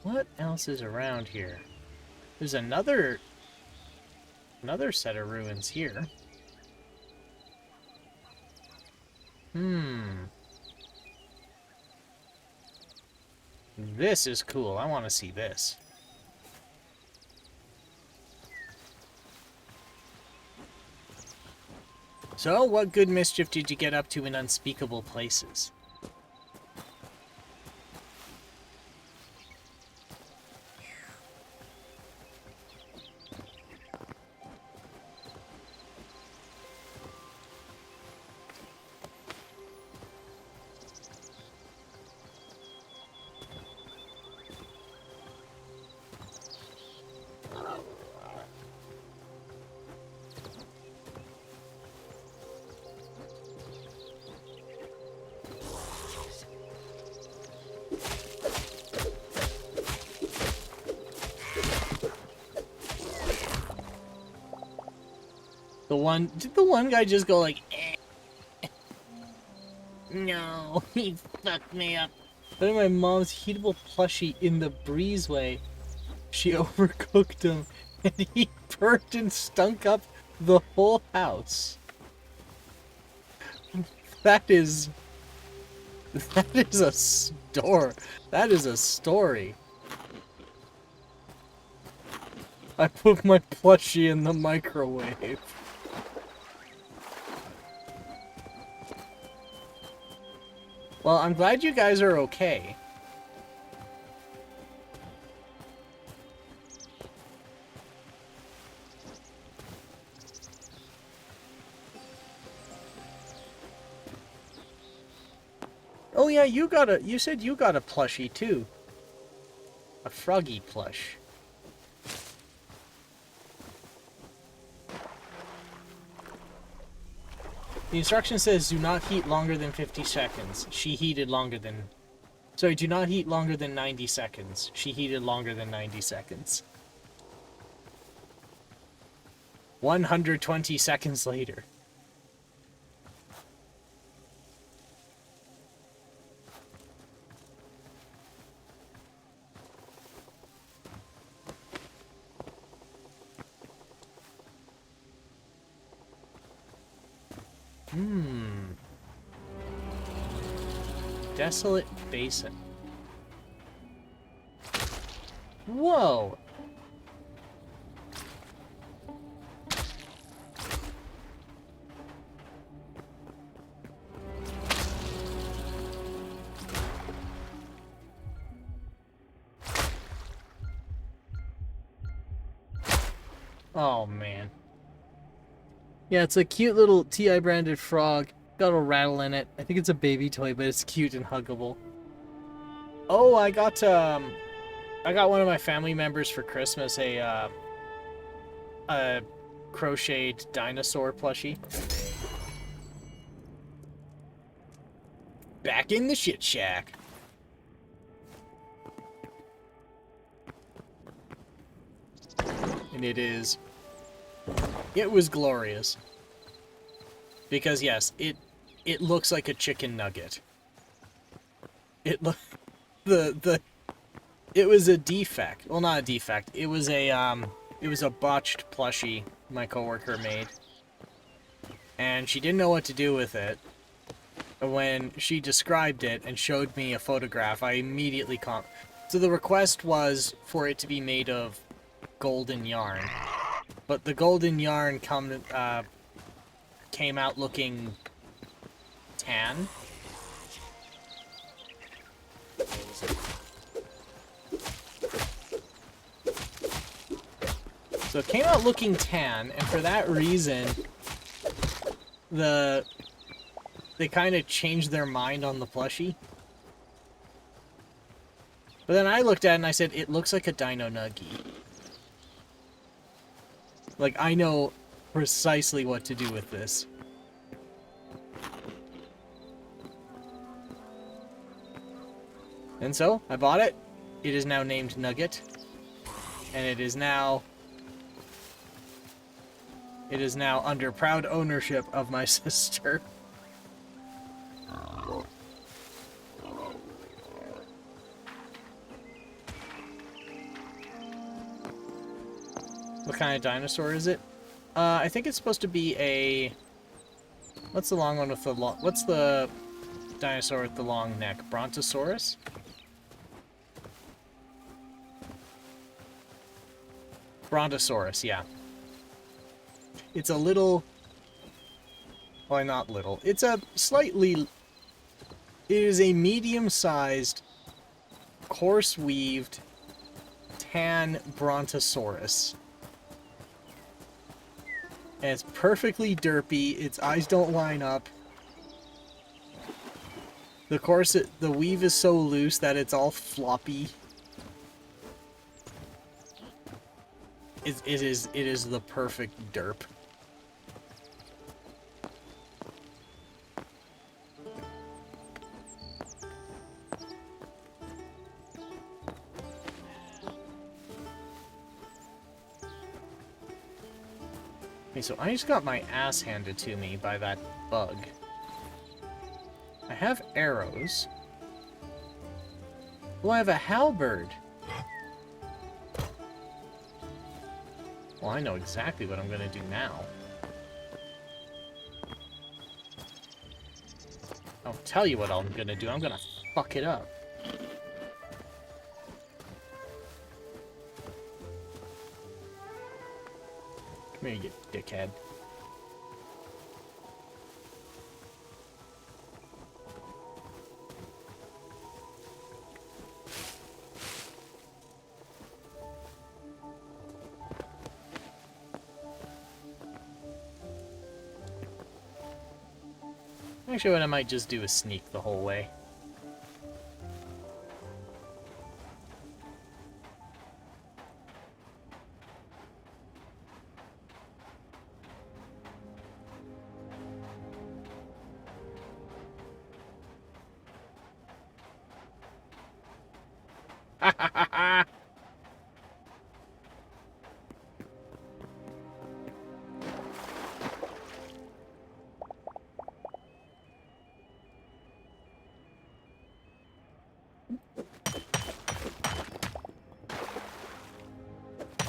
What else is around here? There's another set of ruins here. This is cool. I want to see this. So, what good mischief did you get up to in unspeakable places? Did the one guy just go like, eh? No, he fucked me up. Putting my mom's heatable plushie in the breezeway. She overcooked him, and he burnt and stunk up the whole house. That is a store. That is a story. I put my plushie in the microwave. Well, I'm glad you guys are okay. Oh yeah, you said you got a plushie too. A froggy plush. The instruction says do not heat longer than 50 seconds. She heated longer than... Sorry, do not heat longer than 90 seconds. She heated longer than 90 seconds. 120 seconds later. Desolate Basin. Whoa! Oh, man. Yeah, it's a cute little TI branded frog. Got a rattle in it. I think it's a baby toy, but it's cute and huggable. Oh, I got one of my family members for Christmas a crocheted dinosaur plushie. Back in the shit shack. And it was glorious. Because yes, it looks like a chicken nugget. It was a defect. Well, not a defect. It was a botched plushie my coworker made. And she didn't know what to do with it. When she described it and showed me a photograph, I immediately So the request was for it to be made of golden yarn. But the golden yarn came out looking tan. So it came out looking tan, and for that reason, they kind of changed their mind on the plushie. But then I looked at it and I said, it looks like a Dino Nuggie. Like, I know precisely what to do with this. And so, I bought it. It is now named Nugget. And it is now under proud ownership of my sister. What kind of dinosaur is it? I think it's supposed to be a... What's the long one with the long... What's the dinosaur with the long neck? Brontosaurus? Brontosaurus, yeah. It's a little... Well, not little. It's a slightly... It is a medium-sized, coarse-weaved, tan Brontosaurus. And it's perfectly derpy. Its eyes don't line up. The weave is so loose that it's all floppy. It is the perfect derp. Okay, so I just got my ass handed to me by that bug. I have arrows. Oh, I have a halberd. Well, I know exactly what I'm gonna do now. I'll tell you what I'm gonna do. I'm gonna fuck it up. Come here, you dickhead. Actually, what I might just do is sneak the whole way.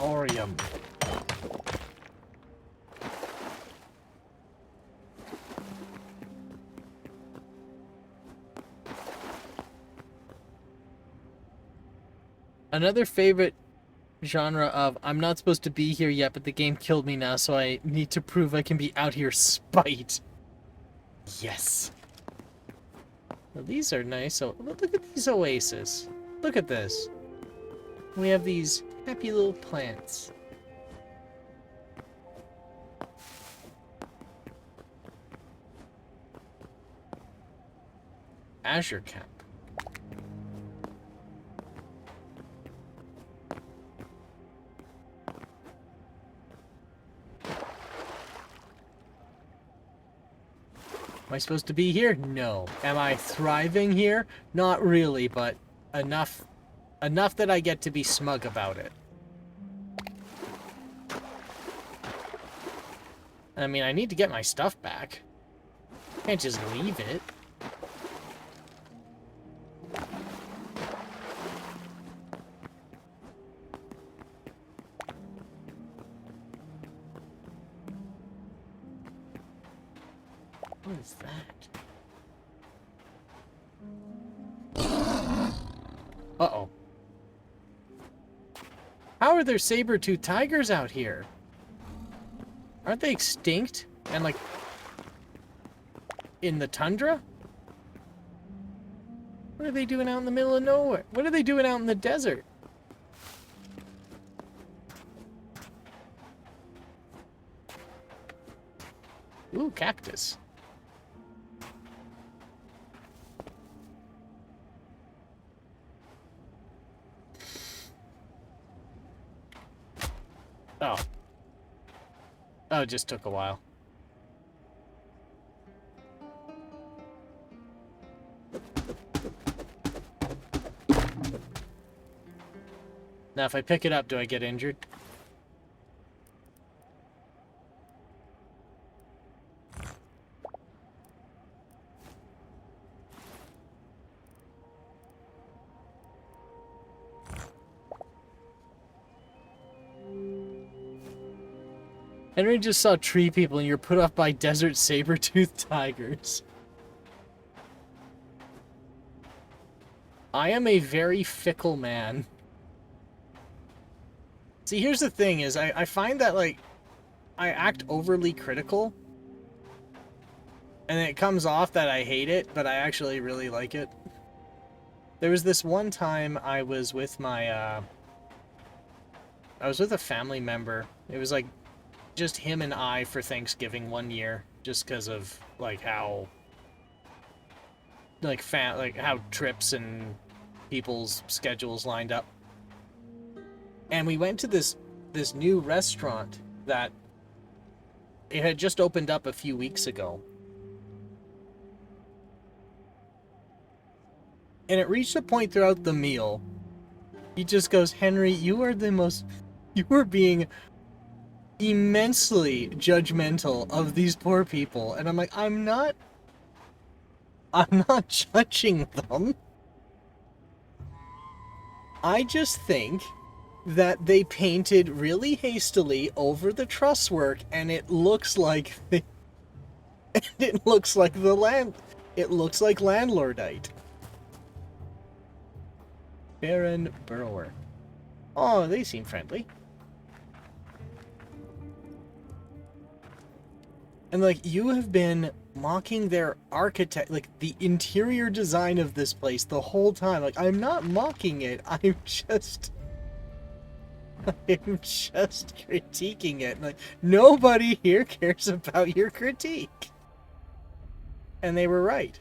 Orium. Another favorite genre of I'm not supposed to be here yet, but the game killed me now, so I need to prove I can be out here spite. Yes. Well, these are nice. So look at these oases. Look at this. We have these happy little plants. Azure Cap. Am I supposed to be here? No. Am I thriving here? Not really, but enough that I get to be smug about it. I mean, I need to get my stuff back. Can't just leave it. What is that? Uh-oh. How are there saber-toothed tigers out here? Aren't they extinct? And, like, in the tundra? What are they doing out in the middle of nowhere? What are they doing out in the desert? Ooh, cactus. Oh. Oh, it just took a while. Now, if I pick it up, do I get injured? Henry just saw tree people and you're put off by desert saber-toothed tigers. I am a very fickle man. See, here's the thing is, I find that, like, I act overly critical. And it comes off that I hate it, but I actually really like it. There was this one time I was with my, I was with a family member. It was, like, just him and I for Thanksgiving one year, just because of, like, how, like, how trips and people's schedules lined up. And we went to this new restaurant that it had just opened up a few weeks ago. And it reached a point throughout the meal, he just goes, "Henry, you are being immensely judgmental of these poor people." And I'm like, I'm not judging them. I just think that they painted really hastily over the truss work, and it looks like it looks like landlordite. Baron Burrower. Oh, they seem friendly. And, like, you have been mocking their architect, like, the interior design of this place the whole time. Like, I'm not mocking it. I'm just critiquing it. Like, nobody here cares about your critique. And they were right.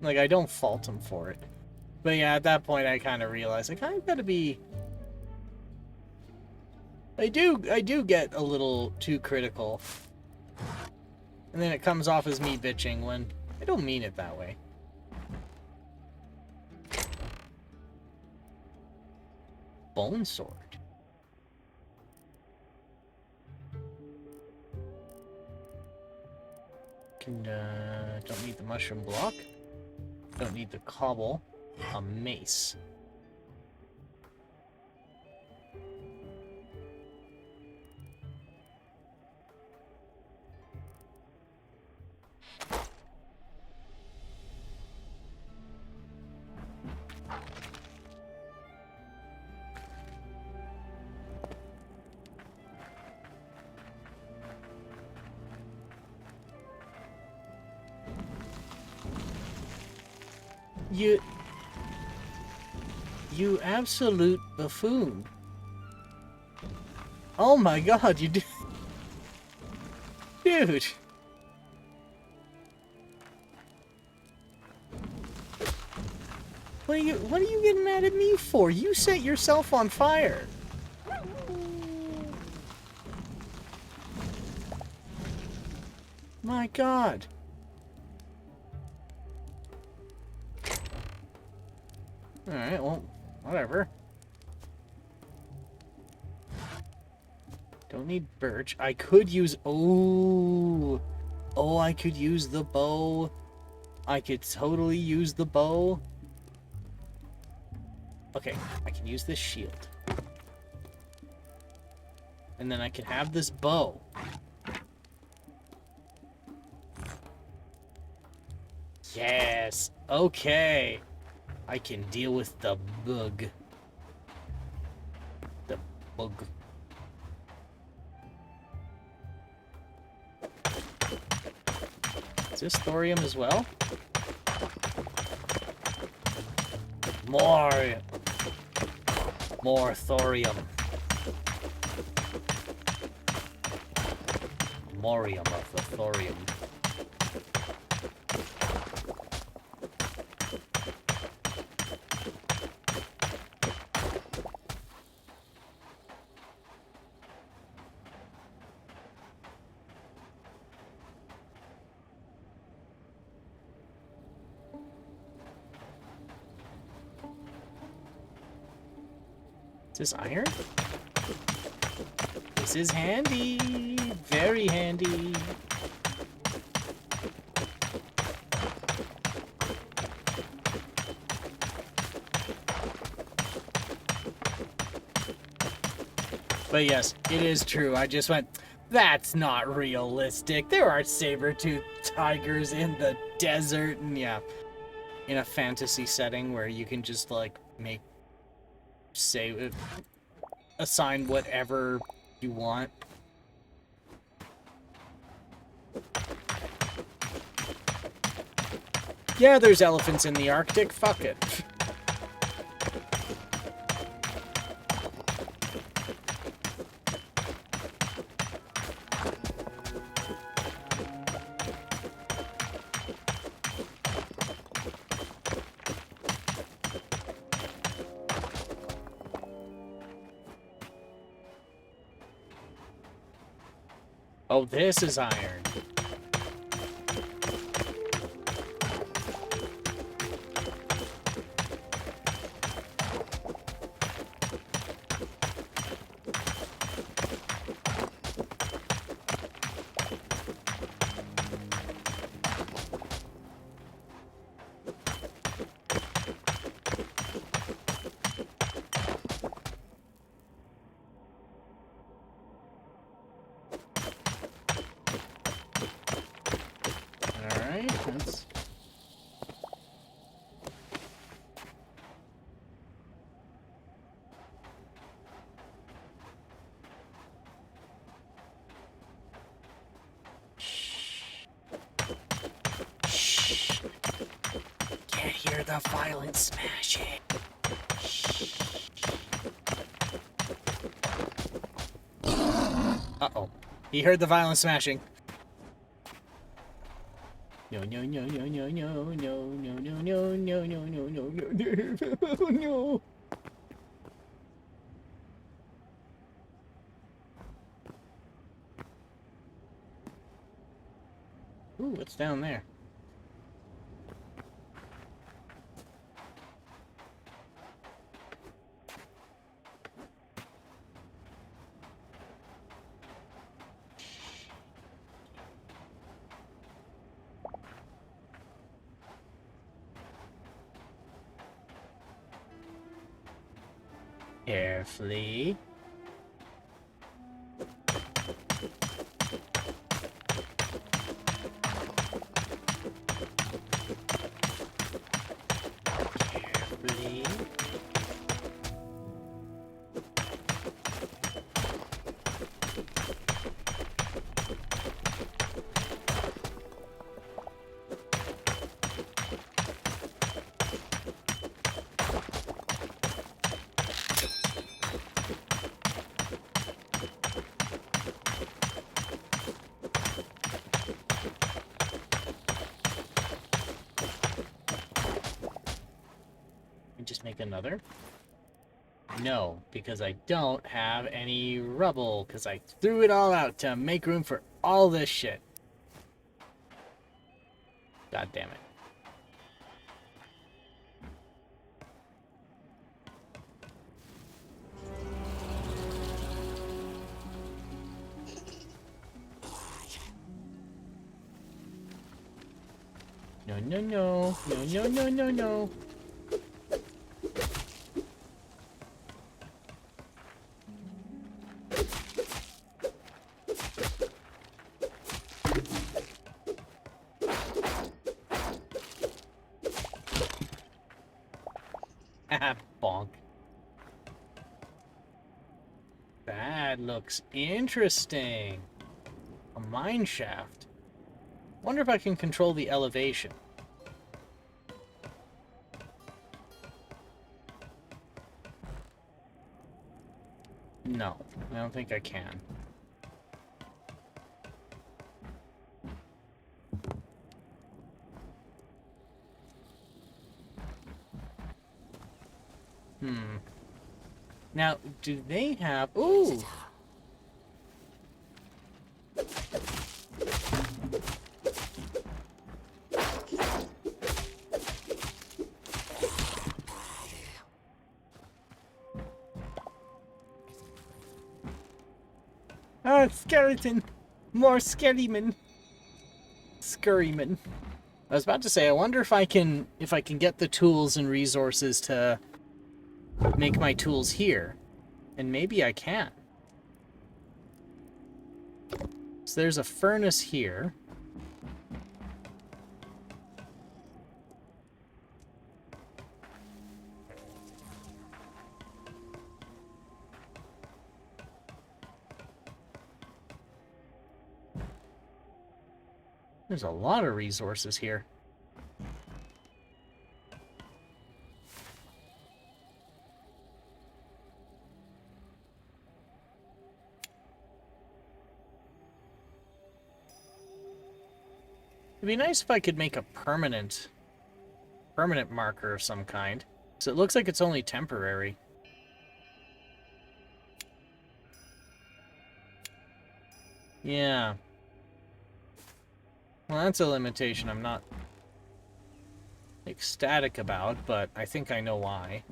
Like, I don't fault him for it. But yeah, at that point I kind of realized, like, I've got to be... I do get a little too critical. And then it comes off as me bitching when I don't mean it that way. Bone sword. Don't need the mushroom block. Don't need the cobble. A mace. You absolute buffoon. Oh my god, you do... Dude! What are you getting mad at me for? You set yourself on fire. My god. Alright, well, whatever. Don't need birch. I could use... Oh, I could use the bow. I could totally use the bow. Okay, I can use this shield. And then I can have this bow. Yes, okay. I can deal with the bug. The bug. Is this thorium as well? More thorium. Morium of the thorium. Is this iron? This is handy. Very handy. But yes, it is true. I just went, that's not realistic. There are saber-toothed tigers in the desert. And yeah, in a fantasy setting where you can just like assign whatever you want. Yeah, there's elephants in the Arctic. Fuck it. Oh, this is iron. The violent smashing. Uh-oh. He heard the violent smashing. No, no, no, no, no, no, no, no, no, no, no, no, no, no, no, no. Ooh, what's down there? Carefully. Carefully. make another? No, because I don't have any rubble, because I threw it all out to make room for all this shit. God damn it. No, no, no. No, no, no, no, no. Bonk. That looks interesting. A mine shaft. Wonder if I can control the elevation. No, I don't think I can. Now, do they have... Ooh! Ah, skeleton! More skellyman! Scurryman. I was about to say, I wonder if I can get the tools and resources to make my tools here. And maybe I can. So there's a furnace here. There's a lot of resources here. It'd be nice if I could make a permanent marker of some kind. So it looks like it's only temporary. Yeah. Well, that's a limitation I'm not ecstatic about, but I think I know why.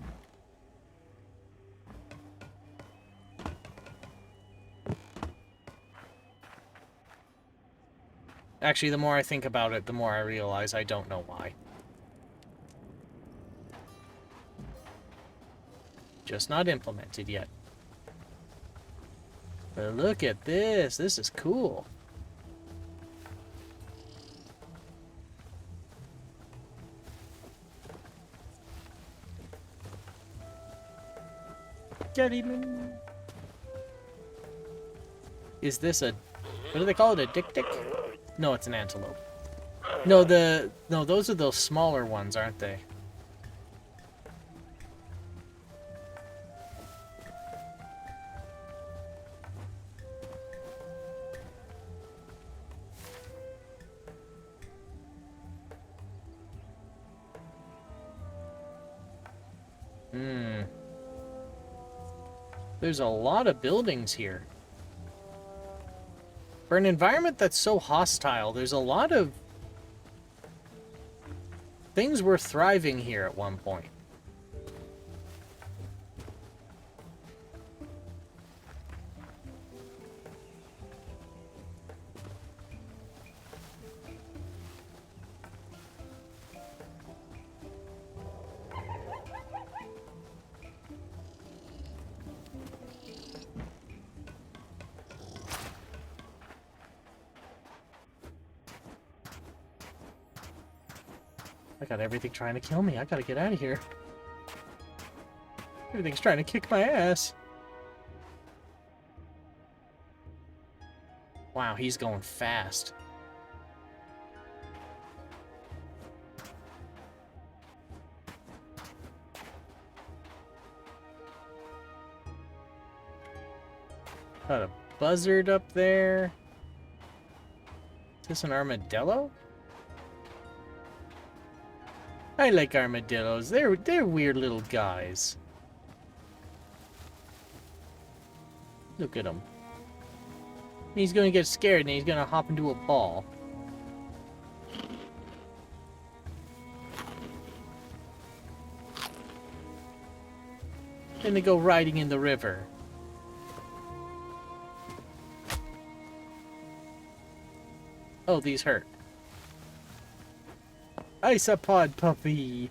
Actually, the more I think about it, the more I realize I don't know why. Just not implemented yet. But look at this. This is cool. Get him. Is this a... What do they call it? A dik-dik? No, it's an antelope. No, those are those smaller ones, aren't they? There's a lot of buildings here. For an environment that's so hostile, there's a lot of things were thriving here at one point. I got everything trying to kill me. I gotta get out of here. Everything's trying to kick my ass. Wow, he's going fast. Got a buzzard up there. Is this an armadillo? I like armadillos. They're weird little guys. Look at him. He's gonna get scared and he's gonna hop into a ball. Then they go riding in the river. Oh, these hurt. Isopod puppy.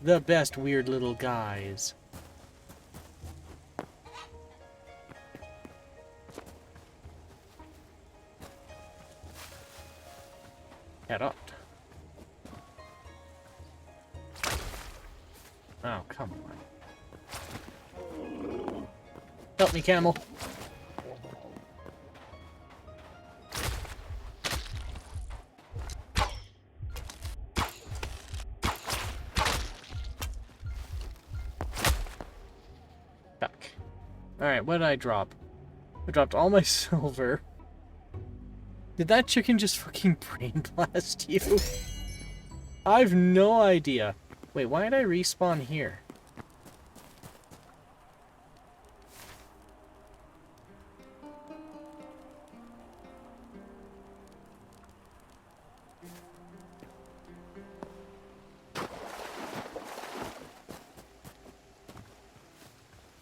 The best weird little guys. Head up. Oh, come on. Help me, camel. Back. Alright, what did I drop? I dropped all my silver. Did that chicken just fucking brain blast you? I've no idea. Wait, why did I respawn here?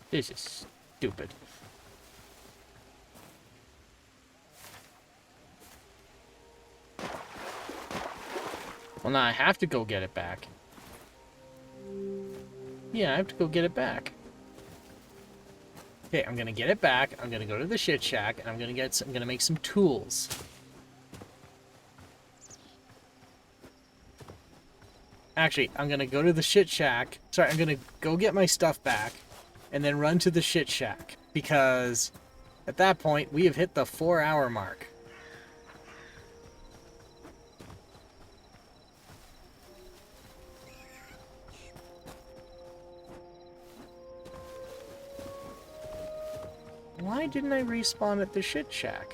This is stupid. Well, now I have to go get it back. Yeah, I have to go get it back. Okay, I'm gonna get it back. I'm gonna go to the shit shack, and I'm gonna make some tools. Actually, I'm gonna go to the shit shack. Sorry, I'm gonna go get my stuff back, and then run to the shit shack, because at that point we have hit the 4-hour mark. Why didn't I respawn at the shit shack?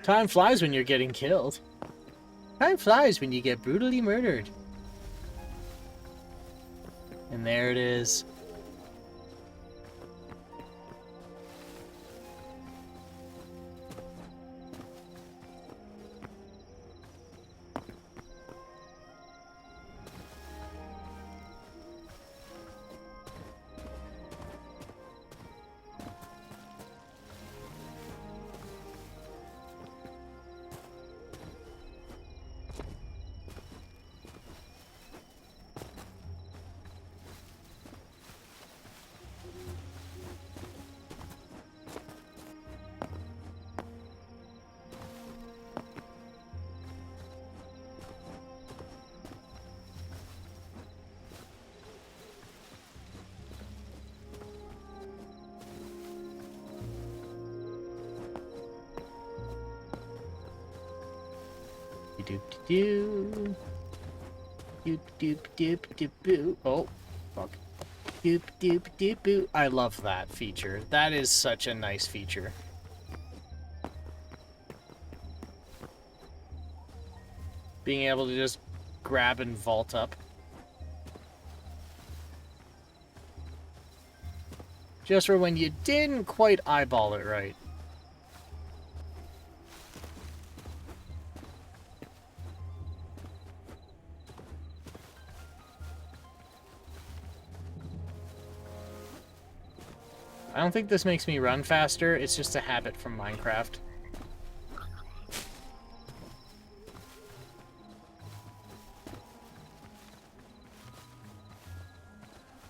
Time flies when you're getting killed. Time flies when you get brutally murdered. And there it is. Doop doop doop doop doop boo. Oh, fuck. Doop doop doop boo. I love that feature. That is such a nice feature. Being able to just grab and vault up. Just for when you didn't quite eyeball it right. I don't think this makes me run faster, it's just a habit from Minecraft.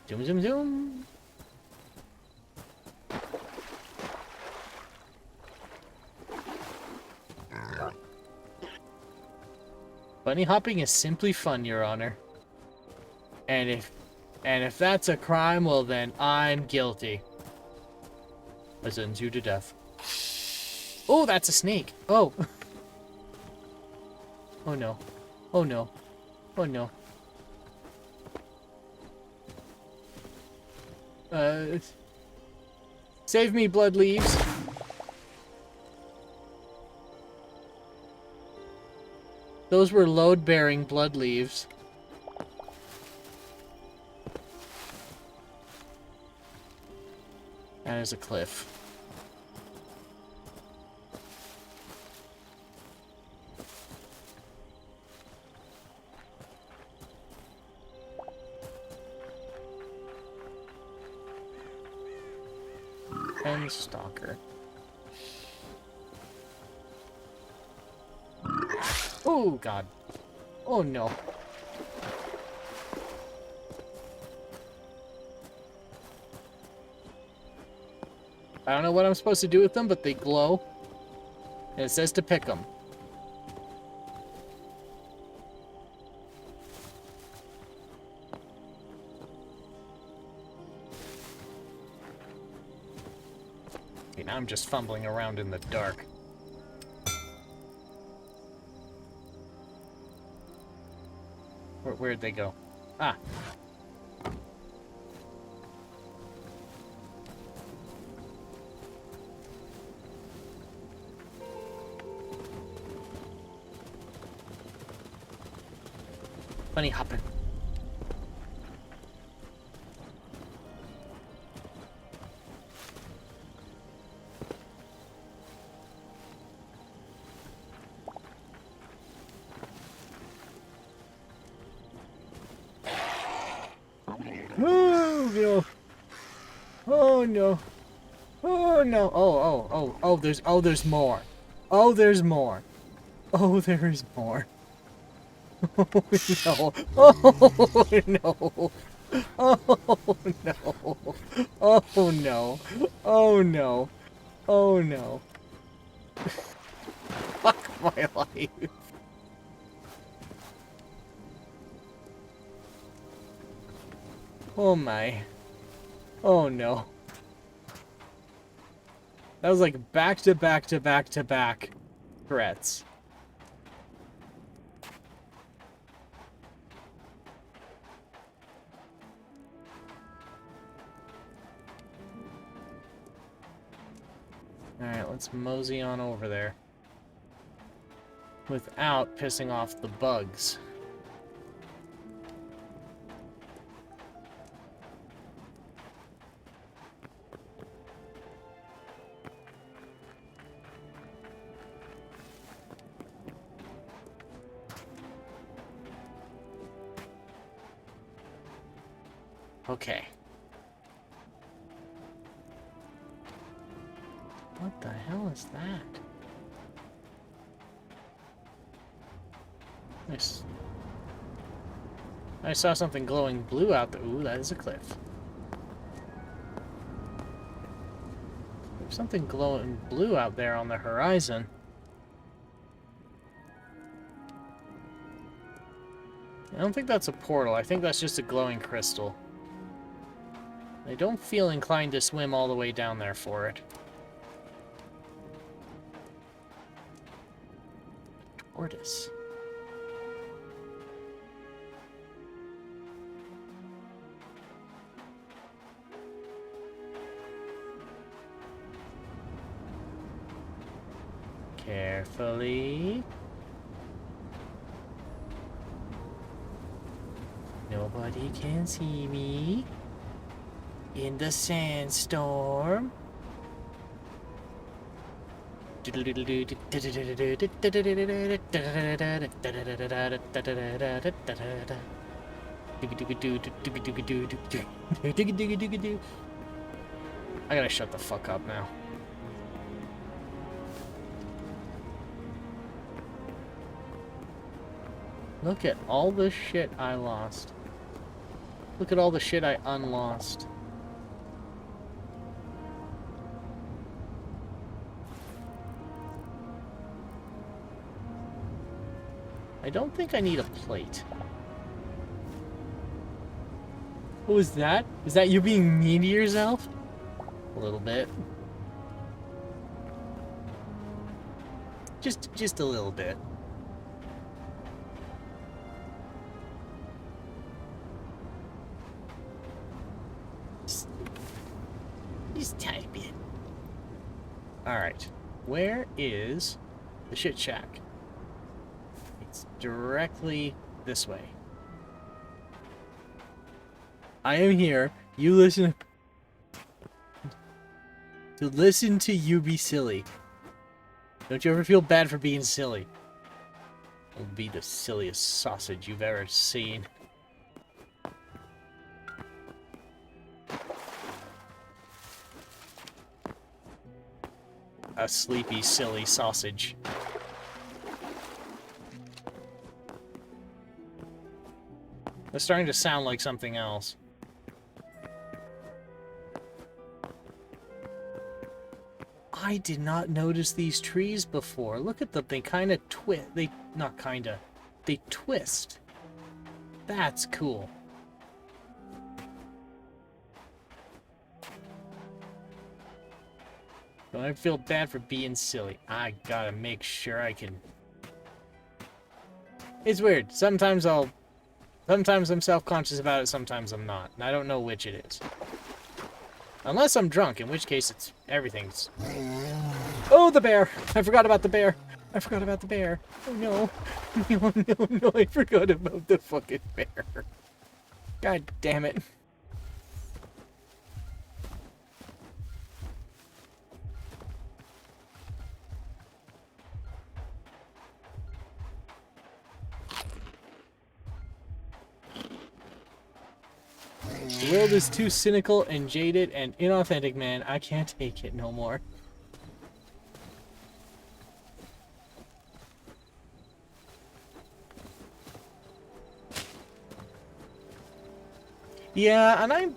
Zoom, zoom, zoom! Bunny hopping is simply fun, Your Honor. And if that's a crime, well then, I'm guilty. I sentence you to death. Oh, that's a snake. Oh. Oh no. Oh no. Oh no. Save me, blood leaves. Those were load-bearing blood leaves. That is a cliff. And stalker. Oh god. Oh no. I don't know what I'm supposed to do with them, but they glow. And it says to pick them. Okay, now I'm just fumbling around in the dark. Where'd they go? Ah. Bunny hopping. Oh no! Oh no! Oh no! Oh, there's more! Oh, there's more! Oh, there's more! Oh no! Oh no! Oh no! Oh no! Oh no! Oh no! Fuck my life! Oh my. Oh no. That was like back to back to back to back threats. Alright, let's mosey on over there. Without pissing off the bugs. Okay. What the hell is that? Nice. I saw something glowing blue out there. Ooh, that is a cliff. There's something glowing blue out there on the horizon. I don't think that's a portal. I think that's just a glowing crystal. I don't feel inclined to swim all the way down there for it. Tortoise. Carefully. Nobody can see me. In the sandstorm. I gotta shut the fuck up now. Look at all the shit I lost. Look at all the shit I unlost. I don't think I need a plate. What was that? Is that you being mean to yourself? A little bit. Just a little bit. Just a tiny bit. Alright. Where is the shit shack? It's directly this way. I am here. You listen to you be silly. Don't you ever feel bad for being silly? It'll be the silliest sausage you've ever seen. A sleepy, silly sausage. It's starting to sound like something else. I did not notice these trees before. Look at them. They kind of twist. They twist. That's cool. Don't ever feel bad for being silly. I gotta make sure I can... It's weird. Sometimes I'm self-conscious about it, sometimes I'm not. And I don't know which it is. Unless I'm drunk, in which case everything's... Oh, the bear! I forgot about the bear! I forgot about the bear. Oh no. No, I forgot about the fucking bear. God damn it. The world is too cynical and jaded and inauthentic, man. I can't take it no more. Yeah, and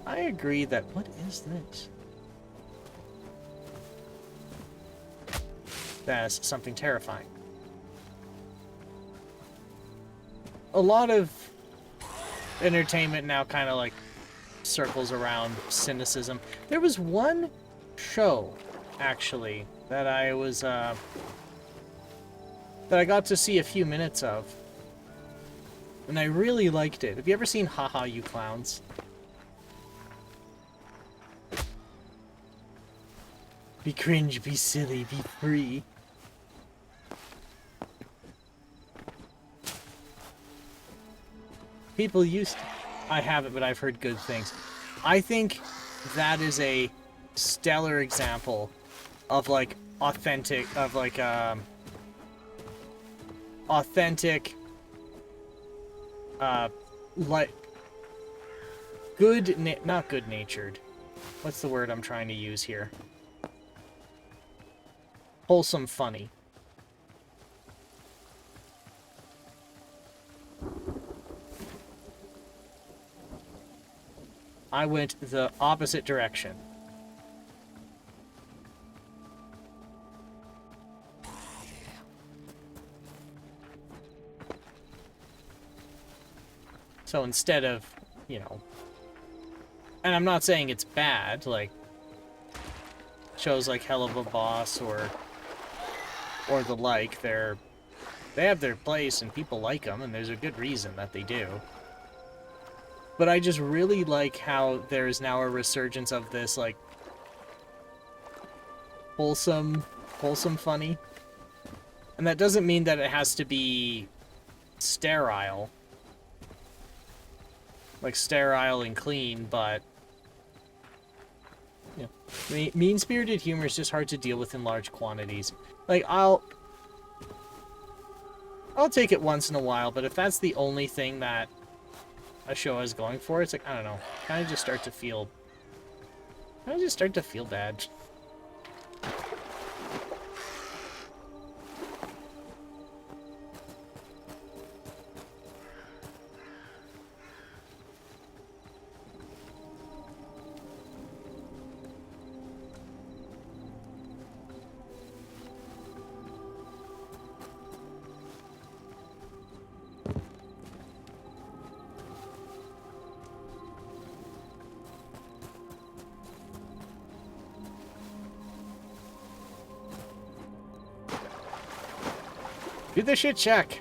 I agree that... What is this? That's something terrifying. A lot of entertainment now kind of like circles around cynicism. There was one show, actually, that I was, that I got to see a few minutes of. And I really liked it. Have you ever seen Haha, You Clowns? Be cringe, be silly, be free. People used to... I haven't, but I've heard good things. I think that is a stellar example of, like, authentic... Of, like, authentic... like... Not good-natured. What's the word I'm trying to use here? Wholesome funny. I went the opposite direction. So instead of, you know... And I'm not saying it's bad, like... Shows like Hell of a Boss or the like, they have their place and people like them, and there's a good reason that they do. But I just really like how there's now a resurgence of this, like, wholesome funny. And that doesn't mean that it has to be sterile. Like, sterile and clean, but... Yeah. Mean-spirited humor is just hard to deal with in large quantities. Like, I'll take it once in a while, but if that's the only thing that a show is going for, it's like, I don't know, kind of just start to feel bad. Do the shit shack.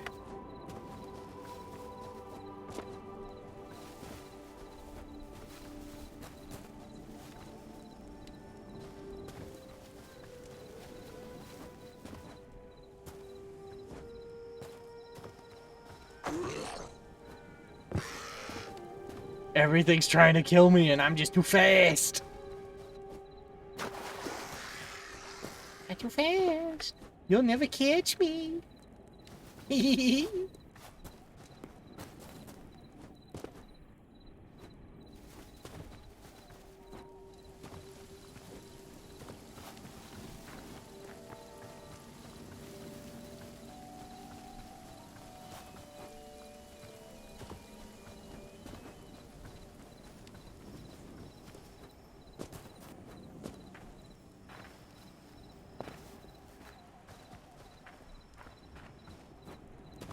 Everything's trying to kill me and I'm just too fast. I'm too fast. You'll never catch me.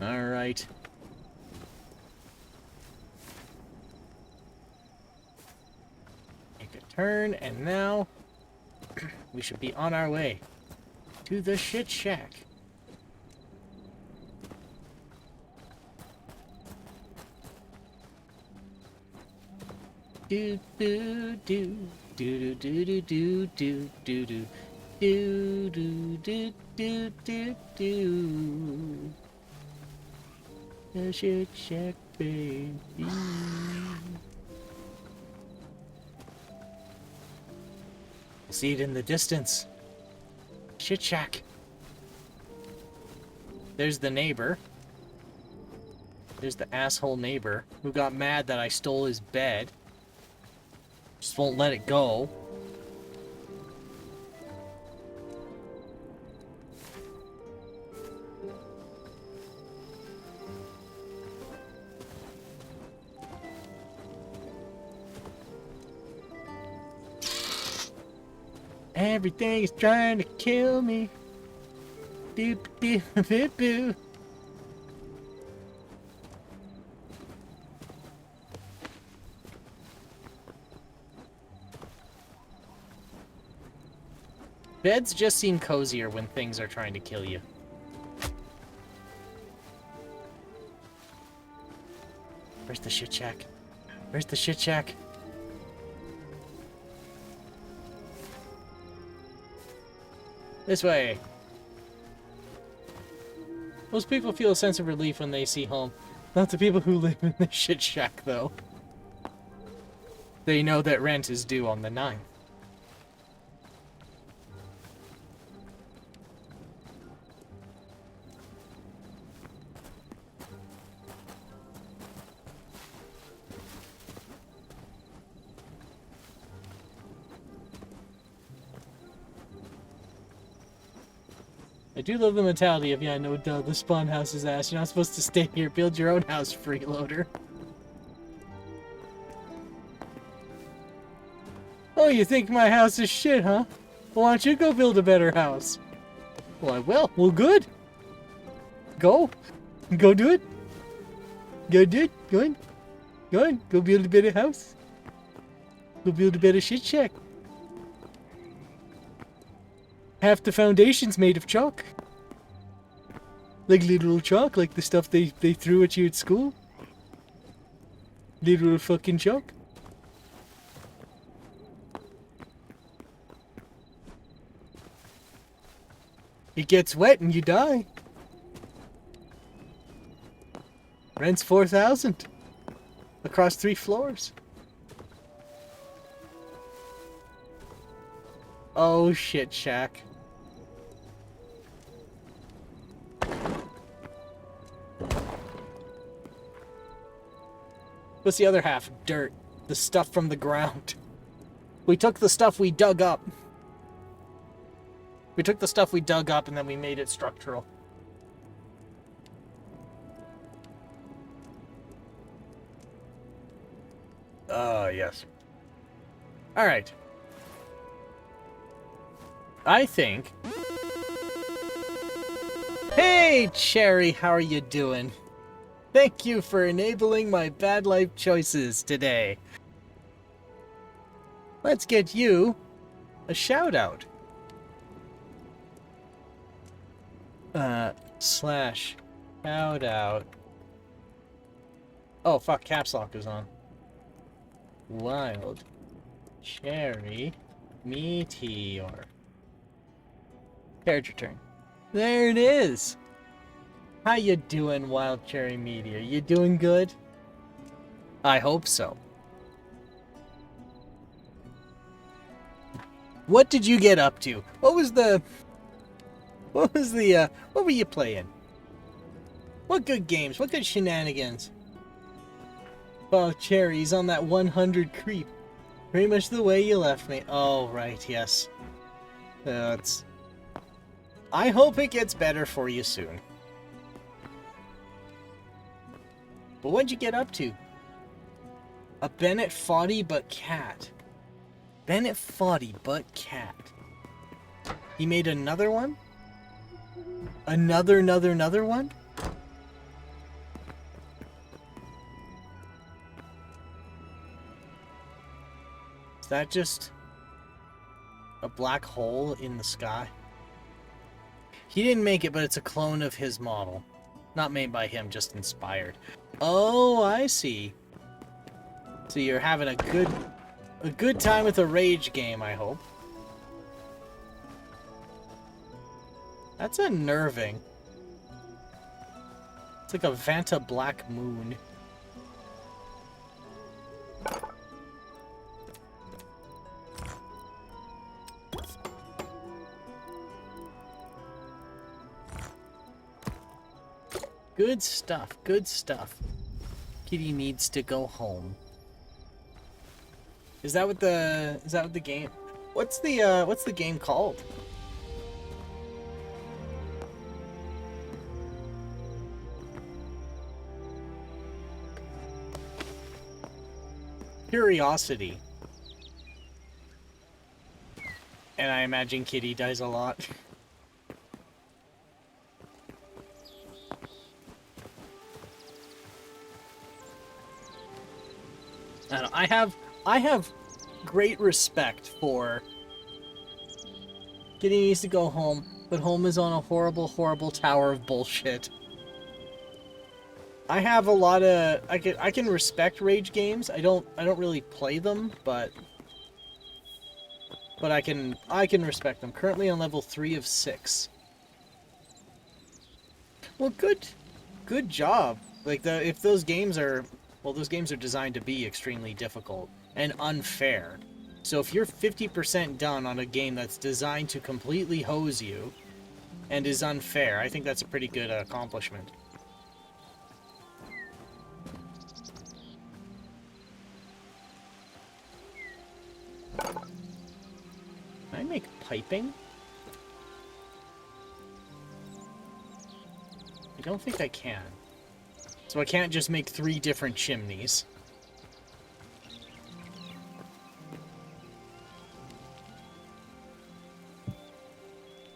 All right. Make a turn, and now we should be on our way to the shit shack. Do do do do do do do do do do do do do do do do. The shit shack, baby. See it in the distance. Shit shack. There's the neighbor. There's the asshole neighbor who got mad that I stole his bed. Just won't let it go. Everything is trying to kill me. Doop doop boop boo. Beds just seem cozier when things are trying to kill you. Where's the shit shack? Where's the shit shack? This way. Most people feel a sense of relief when they see home. Not the people who live in the shit shack, though. They know that rent is due on the 9th. I do love the mentality of, yeah, no duh, the spawn house is ass. You're not supposed to stay here. Build your own house, freeloader. Oh, you think my house is shit, huh? Well, why don't you go build a better house? Well, I will. Well, good. Go. Go do it. Go do it. Go on. Go on. Go build a better house. Go build a better shit shack. Half the foundation's made of chalk. Like literal chalk, like the stuff they threw at you at school. Literal fucking chalk. It gets wet and you die. Rent's $4,000 across 3 floors. Oh shit, shack. What's the other half? Dirt. The stuff from the ground. We took the stuff we dug up. We took the stuff we dug up and then we made it structural. Yes. Alright. I think... Hey, Cherry, how are you doing? Thank you for enabling my bad life choices today. Let's get you a shout out. Slash shout out. Oh, fuck, caps lock is on. Wild Cherry Meteor. Character turn. There it is. How you doing, Wild Cherry Meteor? You doing good? I hope so. What did you get up to? What were you playing? What good games? What good shenanigans? Oh, Cherry's on that 100 creep. Very much the way you left me. Oh, right, yes. I hope it gets better for you soon. But what'd you get up to? A Bennett Foddy but cat. Bennett Foddy but cat. He made another one? Another one? Is that just a black hole in the sky? He didn't make it, but it's a clone of his model. Not made by him, just inspired. Oh, I see. So you're having a good time with a rage game, I hope. That's unnerving. It's like a Vanta Black Moon. Good stuff, good stuff. Kitty needs to go home. Is that what the game? What's the game called? Curiosity. And I imagine Kitty dies a lot. I have great respect for Kitty needs to go home, but home is on a horrible, horrible tower of bullshit. I have a lot of I can respect rage games. I don't really play them, but I can respect them. Currently on level 3 of 6. Well, good job. Like if those games are designed to be extremely difficult and unfair. So if you're 50% done on a game that's designed to completely hose you and is unfair, I think that's a pretty good accomplishment. Can I make piping? I don't think I can. So I can't just make 3 different chimneys.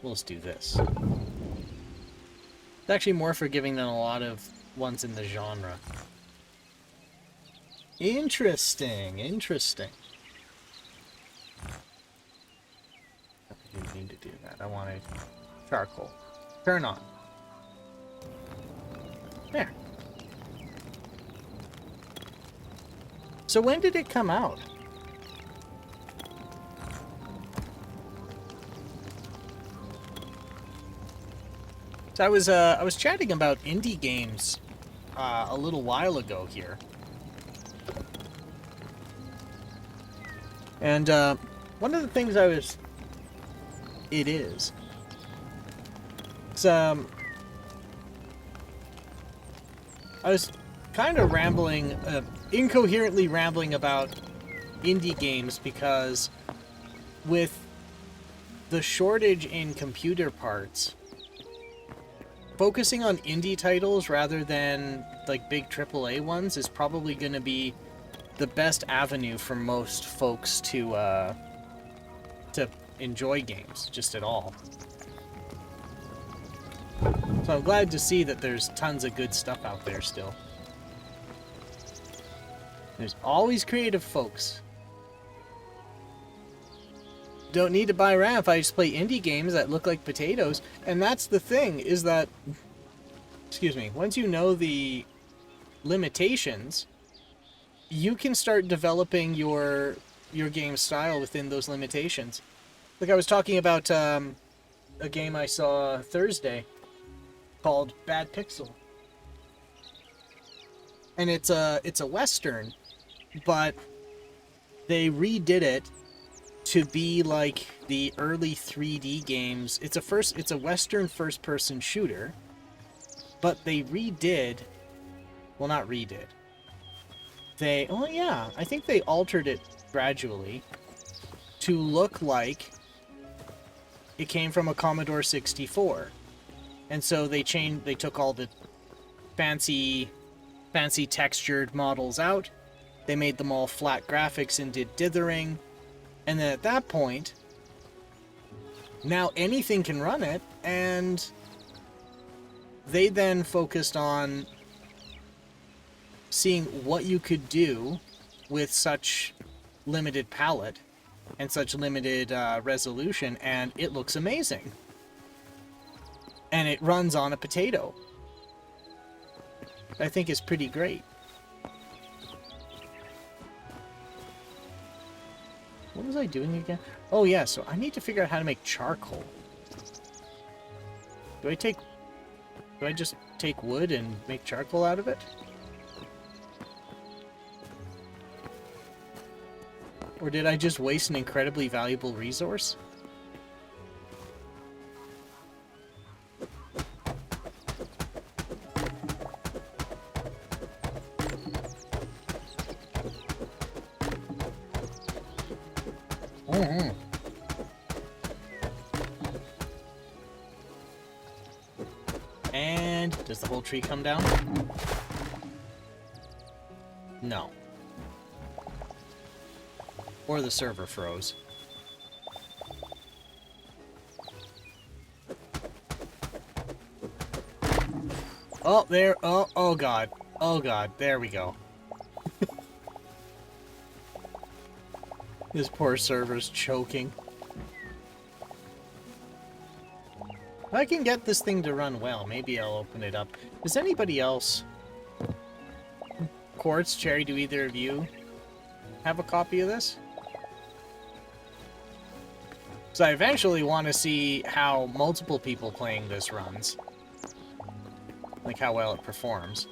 We'll just do this. It's actually more forgiving than a lot of ones in the genre. Interesting, interesting. I didn't need to do that. I wanted charcoal. Turn on. There. So when did it come out? So I was chatting about indie games a little while ago here, and one of the things I was kind of rambling, incoherently rambling about indie games because with the shortage in computer parts, focusing on indie titles rather than like big AAA ones is probably going to be the best avenue for most folks to enjoy games just at all. So I'm glad to see that there's tons of good stuff out there still. There's always creative folks. Don't need to buy RAM if I just play indie games that look like potatoes. And that's the thing, is that, excuse me, once you know the limitations, you can start developing your game style within those limitations. Like I was talking about a game I saw Thursday called Bad Pixel. And it's a Western, but they redid it to be like the early 3D games. It's a Western first-person shooter, but they redid, well, not redid. Oh yeah, I think they altered it gradually to look like it came from a Commodore 64. And so they took all the fancy textured models out. They made them all flat graphics and did dithering. And then at that point, now anything can run it, and they then focused on seeing what you could do with such limited palette and such limited resolution, and it looks amazing. And it runs on a potato. I think is pretty great. What was I doing again? Oh yeah, so I need to figure out how to make charcoal. Do I just take wood and make charcoal out of it? Or did I just waste an incredibly valuable resource? And does the whole tree come down? No. Or the server froze. Oh, there. Oh god. Oh god. There we go. This poor server's choking. If I can get this thing to run well, maybe I'll open it up. Does anybody else? Quartz, Cherry, do either of you have a copy of this? So I eventually want to see how multiple people playing this runs. Like how well it performs.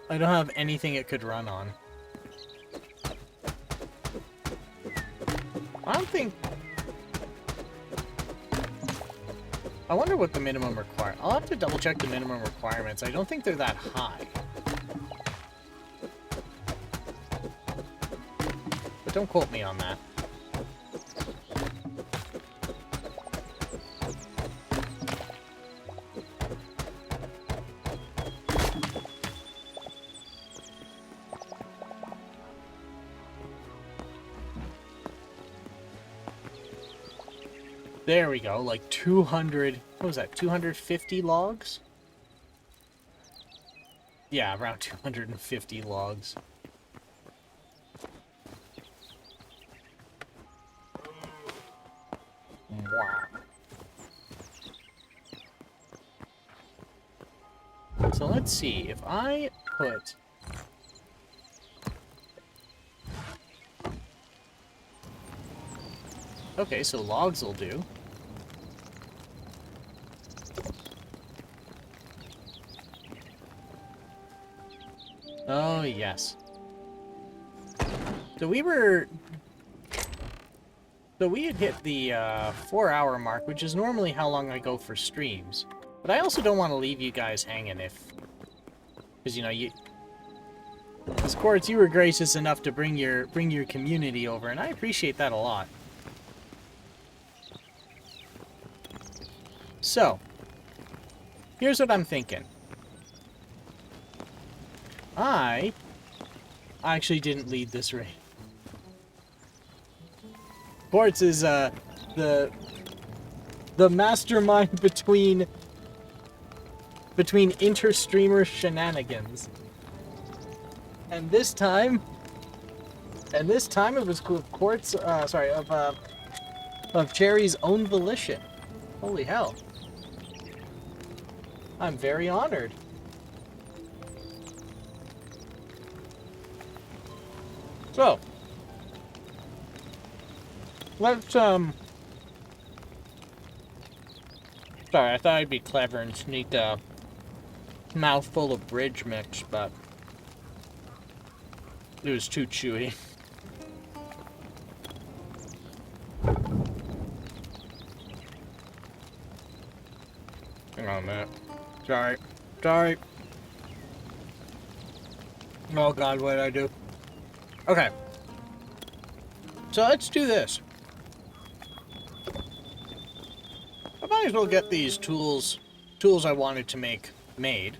I don't have anything it could run on. I don't think... I wonder what the minimum require. I'll have to double check the minimum requirements. I don't think they're that high. But don't quote me on that. There we go, like 200, what was that, 250 logs? Yeah, around 250 logs. Wow. So let's see, if I put... Okay, so logs will do. Oh, yes. So we had hit the 4-hour mark, which is normally how long I go for streams. But I also don't want to leave you guys hanging because, you know, As Quartz, you were gracious enough to bring your community over, and I appreciate that a lot. So, here's what I'm thinking. I actually didn't lead this raid. Quartz is the mastermind between inter-streamer shenanigans. And this time it was Quartz, of Cherry's own volition. Holy hell. I'm very honored. So, let's, sorry, I thought I'd be clever and sneak a mouthful of bridge mix, but it was too chewy. Hang on a minute. Sorry. Sorry. Oh god, what did I do? Okay. So let's do this. I might as well get these tools I wanted to make made.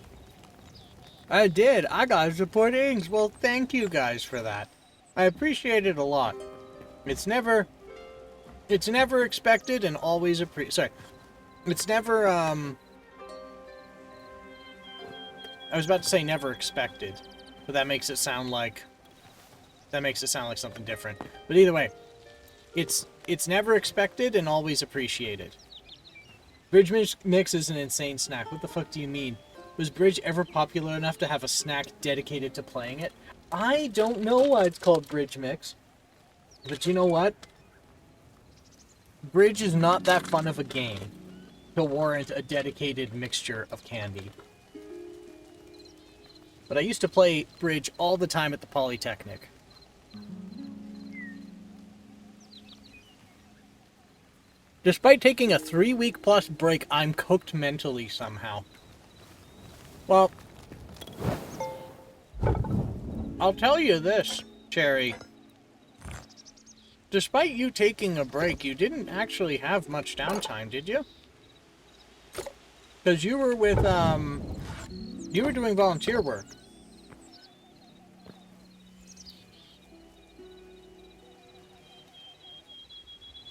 I did. I got support inks. Well, thank you guys for that. I appreciate it a lot. It's never expected and always it's never I was about to say never expected, but that makes it sound like something different. But either way, it's never expected and always appreciated. Bridge mix is an insane snack. What the fuck do you mean? Was Bridge ever popular enough to have a snack dedicated to playing it? I don't know why it's called Bridge mix. But you know what? Bridge is not that fun of a game to warrant a dedicated mixture of candy. But I used to play Bridge all the time at the Polytechnic. Despite taking a 3-week plus break, I'm cooked mentally somehow. Well, I'll tell you this, Cherry. Despite you taking a break, you didn't actually have much downtime, did you? Because you were with, you were doing volunteer work.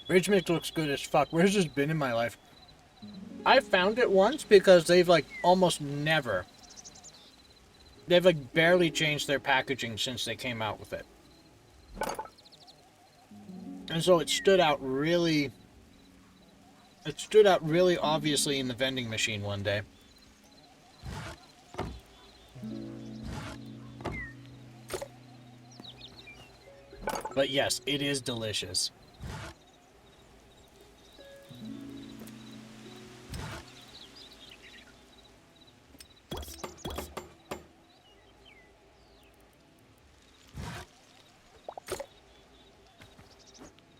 Bridge mix looks good as fuck. Where's this been in my life? I found it once because they've, like, almost never. They've, like, barely changed their packaging since they came out with it. And so it stood out really... It stood out really obviously in the vending machine one day. But yes, it is delicious.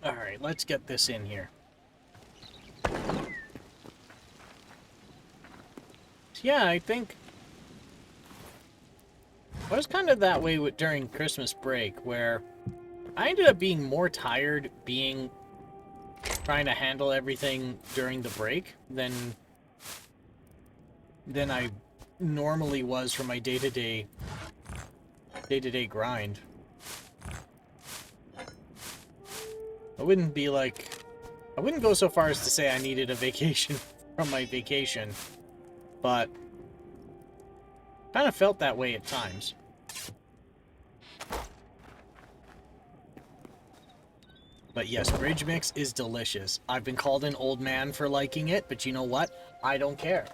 Alright, let's get this in here. Yeah, I think... I was kind of that way during Christmas break, where I ended up being more tired trying to handle everything during the break than I normally was for my day-to-day grind. I wouldn't go so far as to say I needed a vacation from my vacation, but kind of felt that way at times. But yes, Bridge mix is delicious. I've been called an old man for liking it, but you know what? I don't care.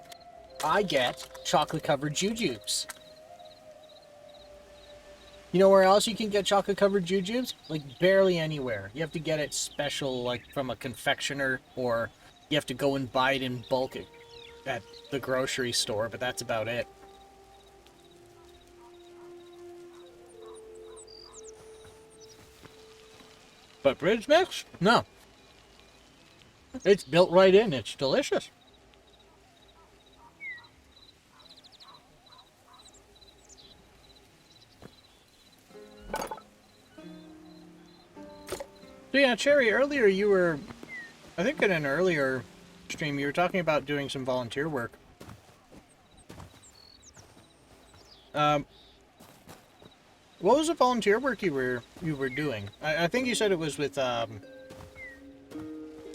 I get chocolate-covered jujubes. You know where else you can get chocolate-covered jujubes? Like, barely anywhere. You have to get it special, like, from a confectioner, or you have to go and buy it in bulk at the grocery store, but that's about it. But Bridge mix? No. It's built right in. It's delicious. So yeah, Cherry, earlier you were, I think in an earlier stream, you were talking about doing some volunteer work. What was the volunteer work you were doing? I think you said it was with I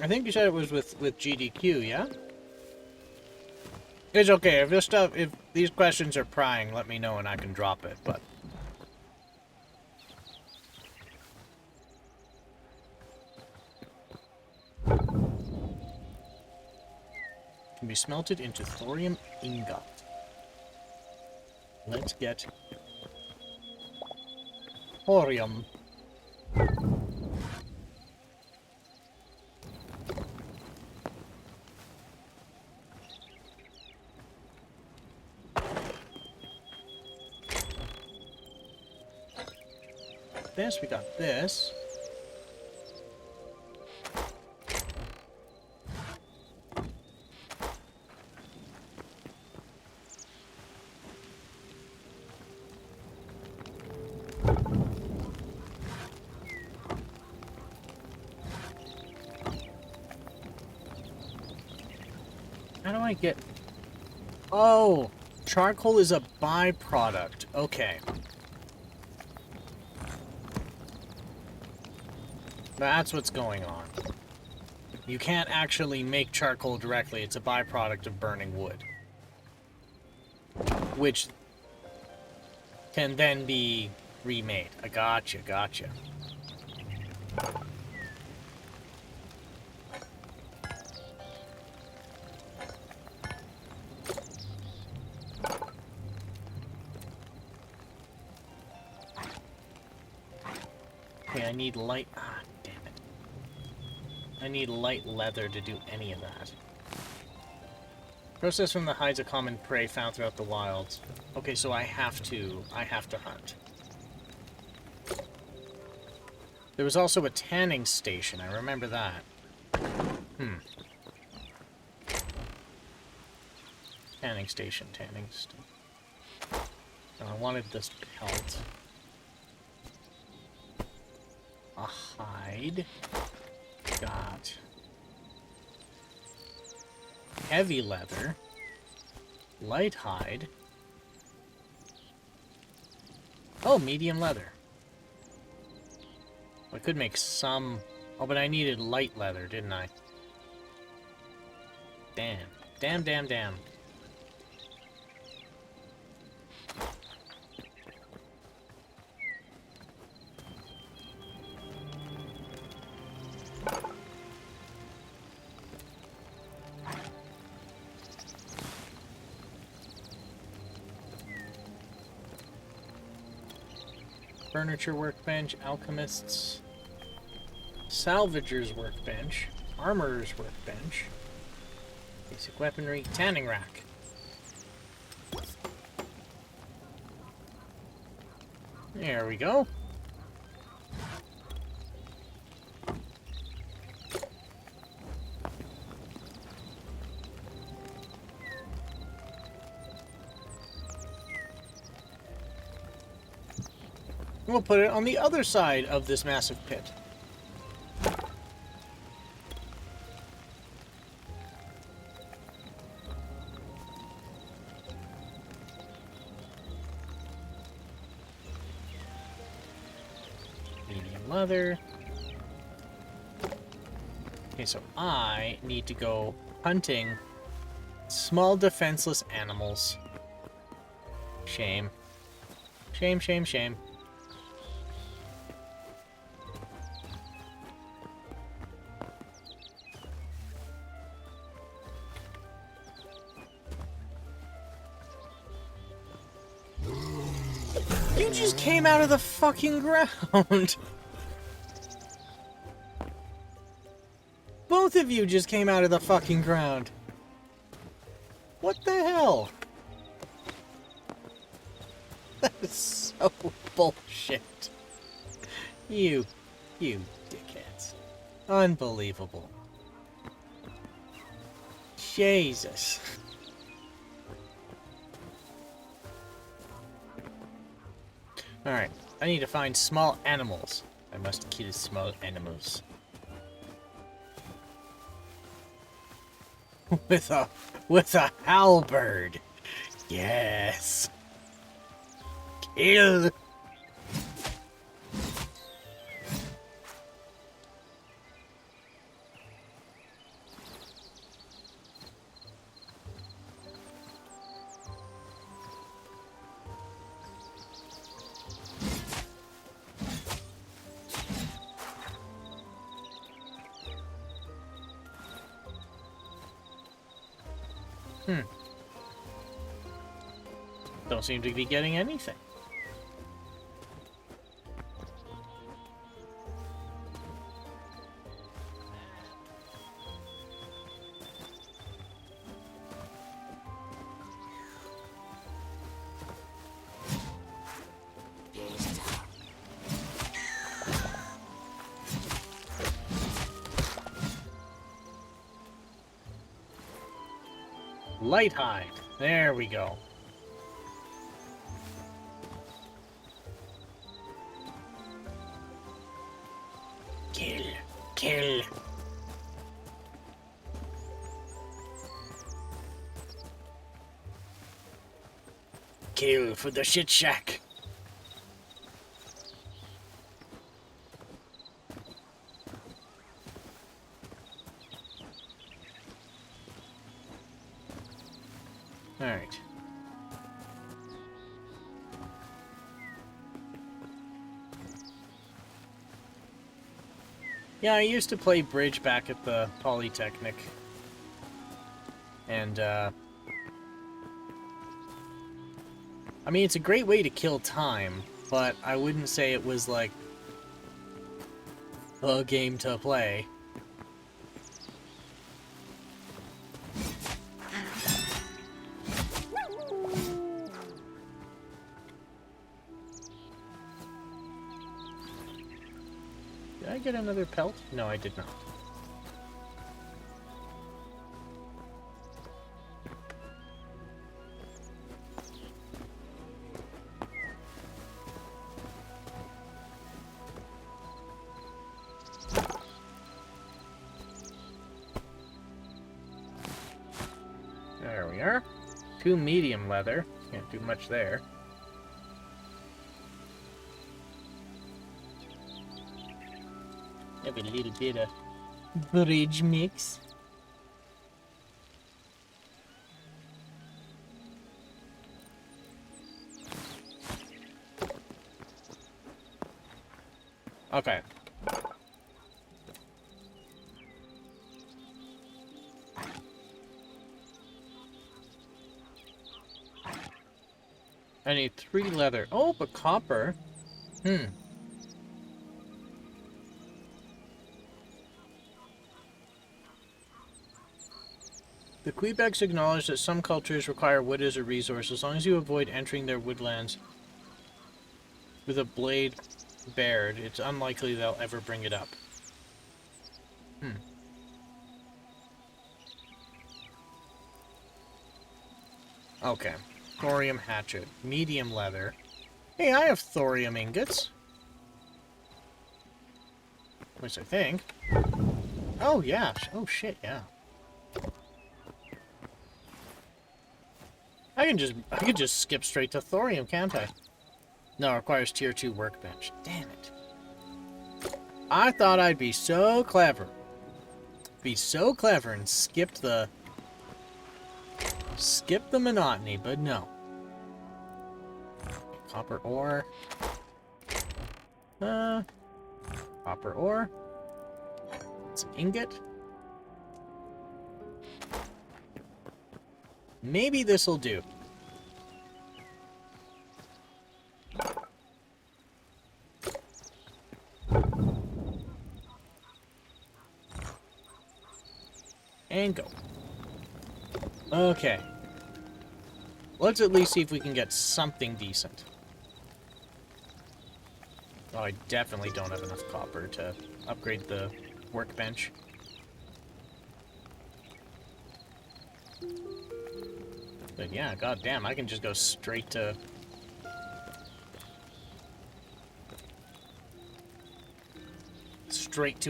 think you said it was with GDQ, yeah? It's okay if these questions are prying, let me know and I can drop it, but can be smelted into thorium ingot. Let's get thorium. this, we got this. How do I get... Oh! Charcoal is a byproduct. Okay. That's what's going on. You can't actually make charcoal directly. It's a byproduct of burning wood. Which can then be remade. I gotcha, gotcha. Okay, I need light... Ah, damn it. I need light leather to do any of that. Processed from the hides of common prey found throughout the wilds. Okay, so I have to hunt. There was also a tanning station, I remember that. Tanning station. Oh, I wanted this pelt. A hide. Got heavy leather. Light hide. Oh, medium leather. I could make some... Oh, but I needed light leather, didn't I? Damn. Damn. Furniture workbench, alchemists, salvager's workbench, armorer's workbench, basic weaponry, tanning rack. There we go. We'll put it on the other side of this massive pit. Medium leather. Okay, so I need to go hunting small defenseless animals. Shame. Shame. You just came out of the fucking ground. Both of you just came out of the fucking ground. What the hell? That is so bullshit. You dickheads. Unbelievable. Jesus. Alright, I need to find small animals. I must kill small animals. With a halberd. Yes. Kill. Don't seem to be getting anything. Light hide. There we go. Kill. Kill. Kill for the shit shack. Alright. Yeah, I used to play bridge back at the Polytechnic. And, I mean, it's a great way to kill time, but I wouldn't say it was, like, the game to play. Did I get another pelt? No, I did not. There we are. 2 medium leather. Can't do much there. Have a little bit of bridge mix. Okay. I need 3 leather. Oh, but copper. The Quebecs acknowledge that some cultures require wood as a resource as long as you avoid entering their woodlands with a blade bared. It's unlikely they'll ever bring it up. Okay. Thorium hatchet. Medium leather. Hey, I have thorium ingots. At least I think. Oh, yeah. Oh, shit, yeah. I could just skip straight to thorium, can't I? No, it requires tier 2 workbench. Damn it. I thought I'd be so clever. And skip the monotony, but no. Copper ore. Copper ore. It's an ingot. Maybe this'll do. And go. Okay. Let's at least see if we can get something decent. Oh, I definitely don't have enough copper to upgrade the workbench. But yeah, goddamn, I can just go straight to...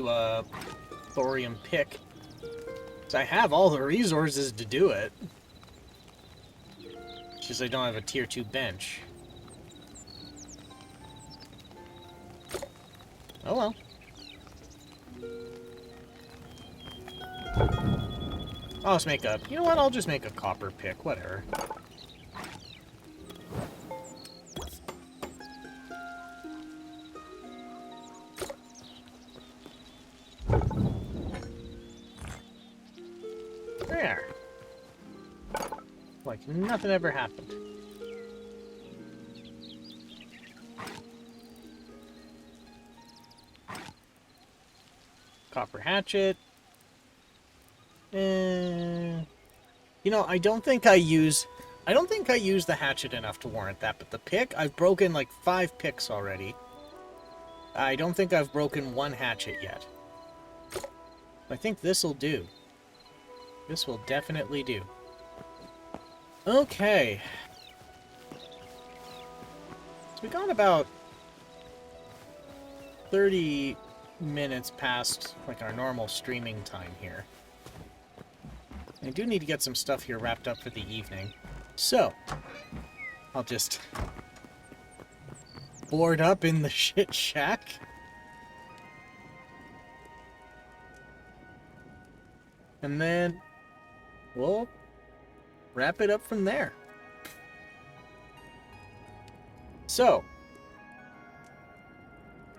a thorium pick. So I have all the resources to do it. It's just I don't have a tier 2 bench. Oh well. I'll just make a... You know what? I'll just make a copper pick. Whatever. There. Like nothing ever happened. Copper hatchet. You know, I don't think I use the hatchet enough to warrant that, but the pick, I've broken like 5 picks already. I don't think I've broken 1 hatchet yet. I think this'll do. This will definitely do. Okay. So we got about 30 minutes past like our normal streaming time here. I do need to get some stuff here wrapped up for the evening. So, I'll just board up in the shit shack. And then we'll wrap it up from there. So,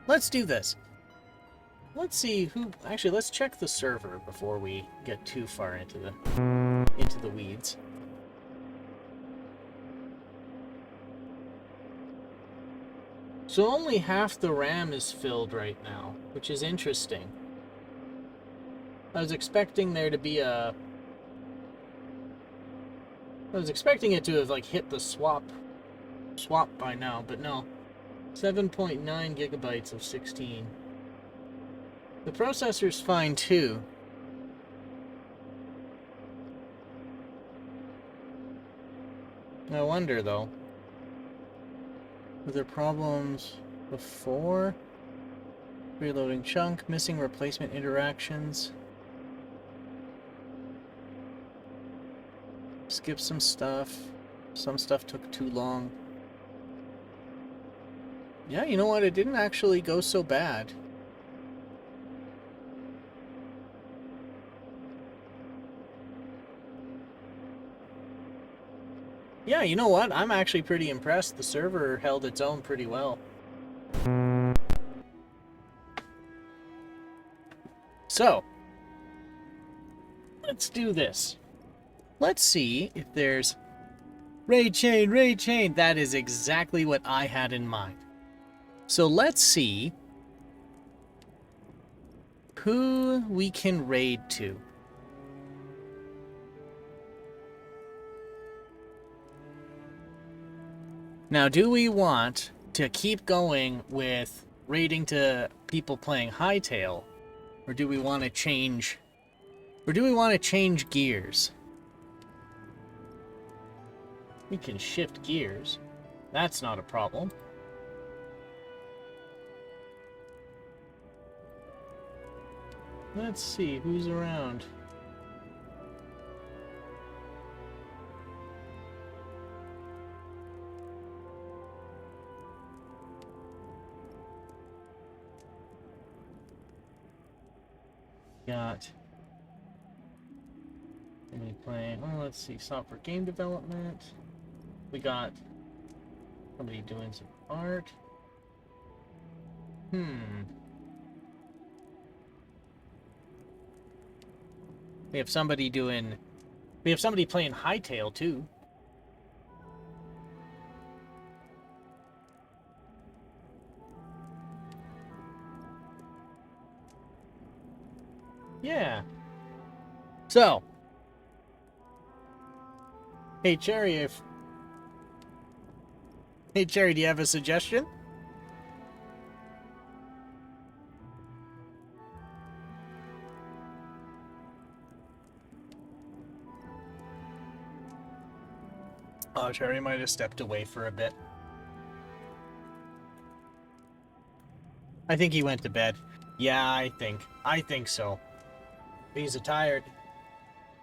let's do this. Let's see who... Actually, let's check the server before we get too far into the weeds. So only half the RAM is filled right now, which is interesting. I was expecting there to be a... I was expecting it to have, like, hit the swap by now, but no. 7.9 gigabytes of 16. The processor's fine, too. I wonder, though. Were there problems before? Reloading chunk, missing replacement interactions. Skip some stuff. Some stuff took too long. Yeah, you know what? It didn't actually go so bad. Yeah, you know what? I'm actually pretty impressed. The server held its own pretty well. So, let's do this. Let's see if there's... Raid chain, raid chain! That is exactly what I had in mind. So let's see who we can raid to. Now, do we want to keep going with raiding to people playing Hytale, or do we want to change... Or do we want to change gears? We can shift gears. That's not a problem. Let's see who's around. Got somebody playing. Oh, let's see. Software game development. We got somebody doing some art. We have somebody doing... We have somebody playing Hytale, too. Yeah. So. Hey, Cherry, Hey, Cherry, do you have a suggestion? Oh, Cherry might have stepped away for a bit. I think he went to bed. Yeah, I think so. He's a tired...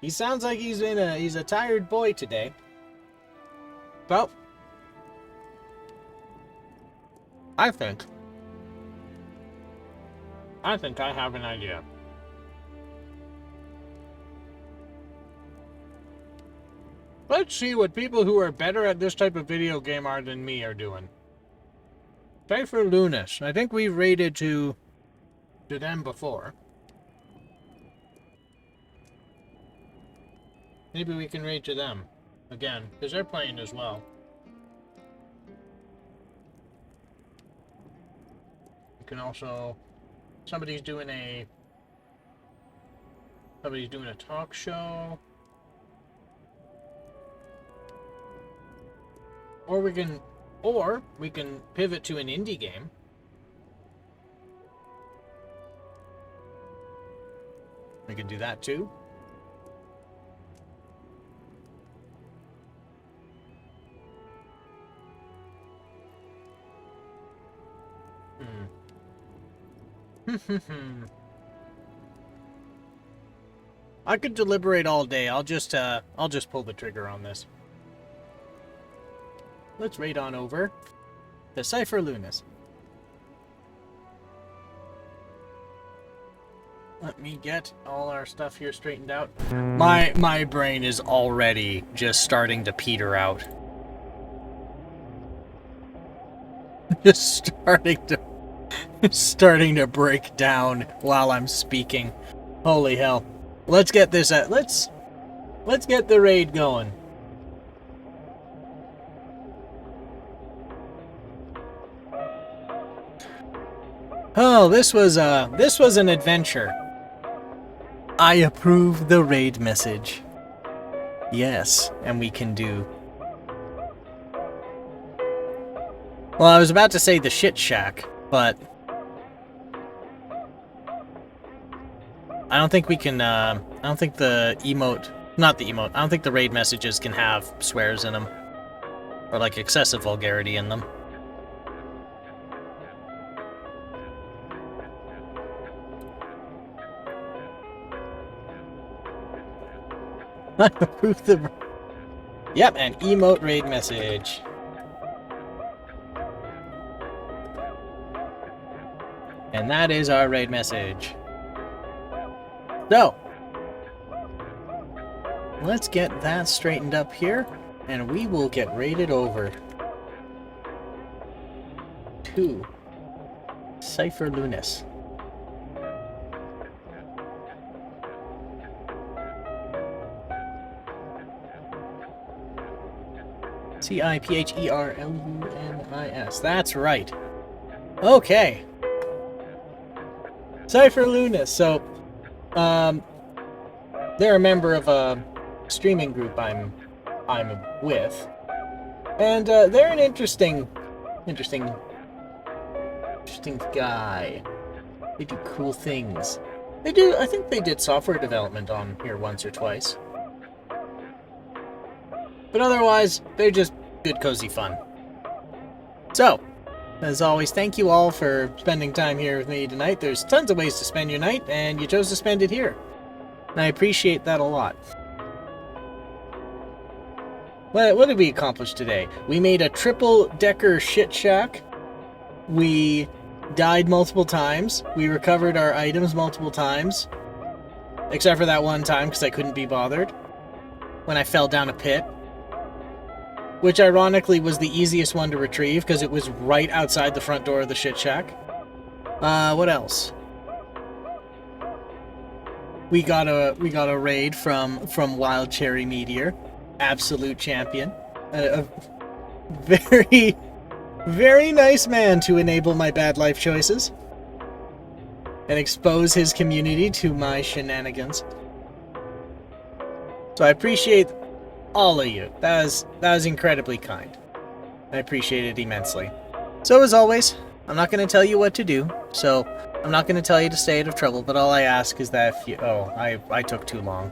He sounds like he's a tired boy today. Well, I think I have an idea. Let's see what people who are better at this type of video game are than me are doing. Try for Lunas. I think we've raided to them before. Maybe we can raid to them again, because they're playing as well. You can also... Somebody's doing a talk show. Or we can pivot to an indie game. We can do that too. I could deliberate all day. I'll just pull the trigger on this. Let's raid on over the Cypher Lunas. Let me get all our stuff here straightened out. My brain is already just starting to peter out. Just starting to break down while I'm speaking. Holy hell. Let's get this let's get the raid going. Oh, this was an adventure. I approve the raid message. Yes, and we can do. Well, I was about to say the shit shack, but I don't think we can, I don't think the emote, not the emote, I don't think the raid messages can have swears in them. Or like excessive vulgarity in them. I approve the... Yep, an emote raid message. And that is our raid message. So, let's get that straightened up here, and we will get raided over to Cypher Lunas. Cypherlunis. That's right. Okay. Cypher Lunas. So, they're a member of a streaming group I'm with, and they're an interesting guy. They do cool things. They do. I think they did software development on here once or twice. But otherwise, they're just good, cozy fun. So, as always, thank you all for spending time here with me tonight. There's tons of ways to spend your night, and you chose to spend it here. And I appreciate that a lot. What did we accomplish today? We made a triple-decker shit shack. We died multiple times. We recovered our items multiple times. Except for that one time, because I couldn't be bothered. When I fell down a pit. Which ironically was the easiest one to retrieve because it was right outside the front door of the shit shack. What else? We got a raid from Wild Cherry Meteor, absolute champion, a very very nice man to enable my bad life choices and expose his community to my shenanigans. So I appreciate all of you. That was incredibly kind. I appreciate it immensely. So as always, I'm not going to tell you what to do, so I'm not going to tell you to stay out of trouble, but all I ask is that if you... Oh, I took too long.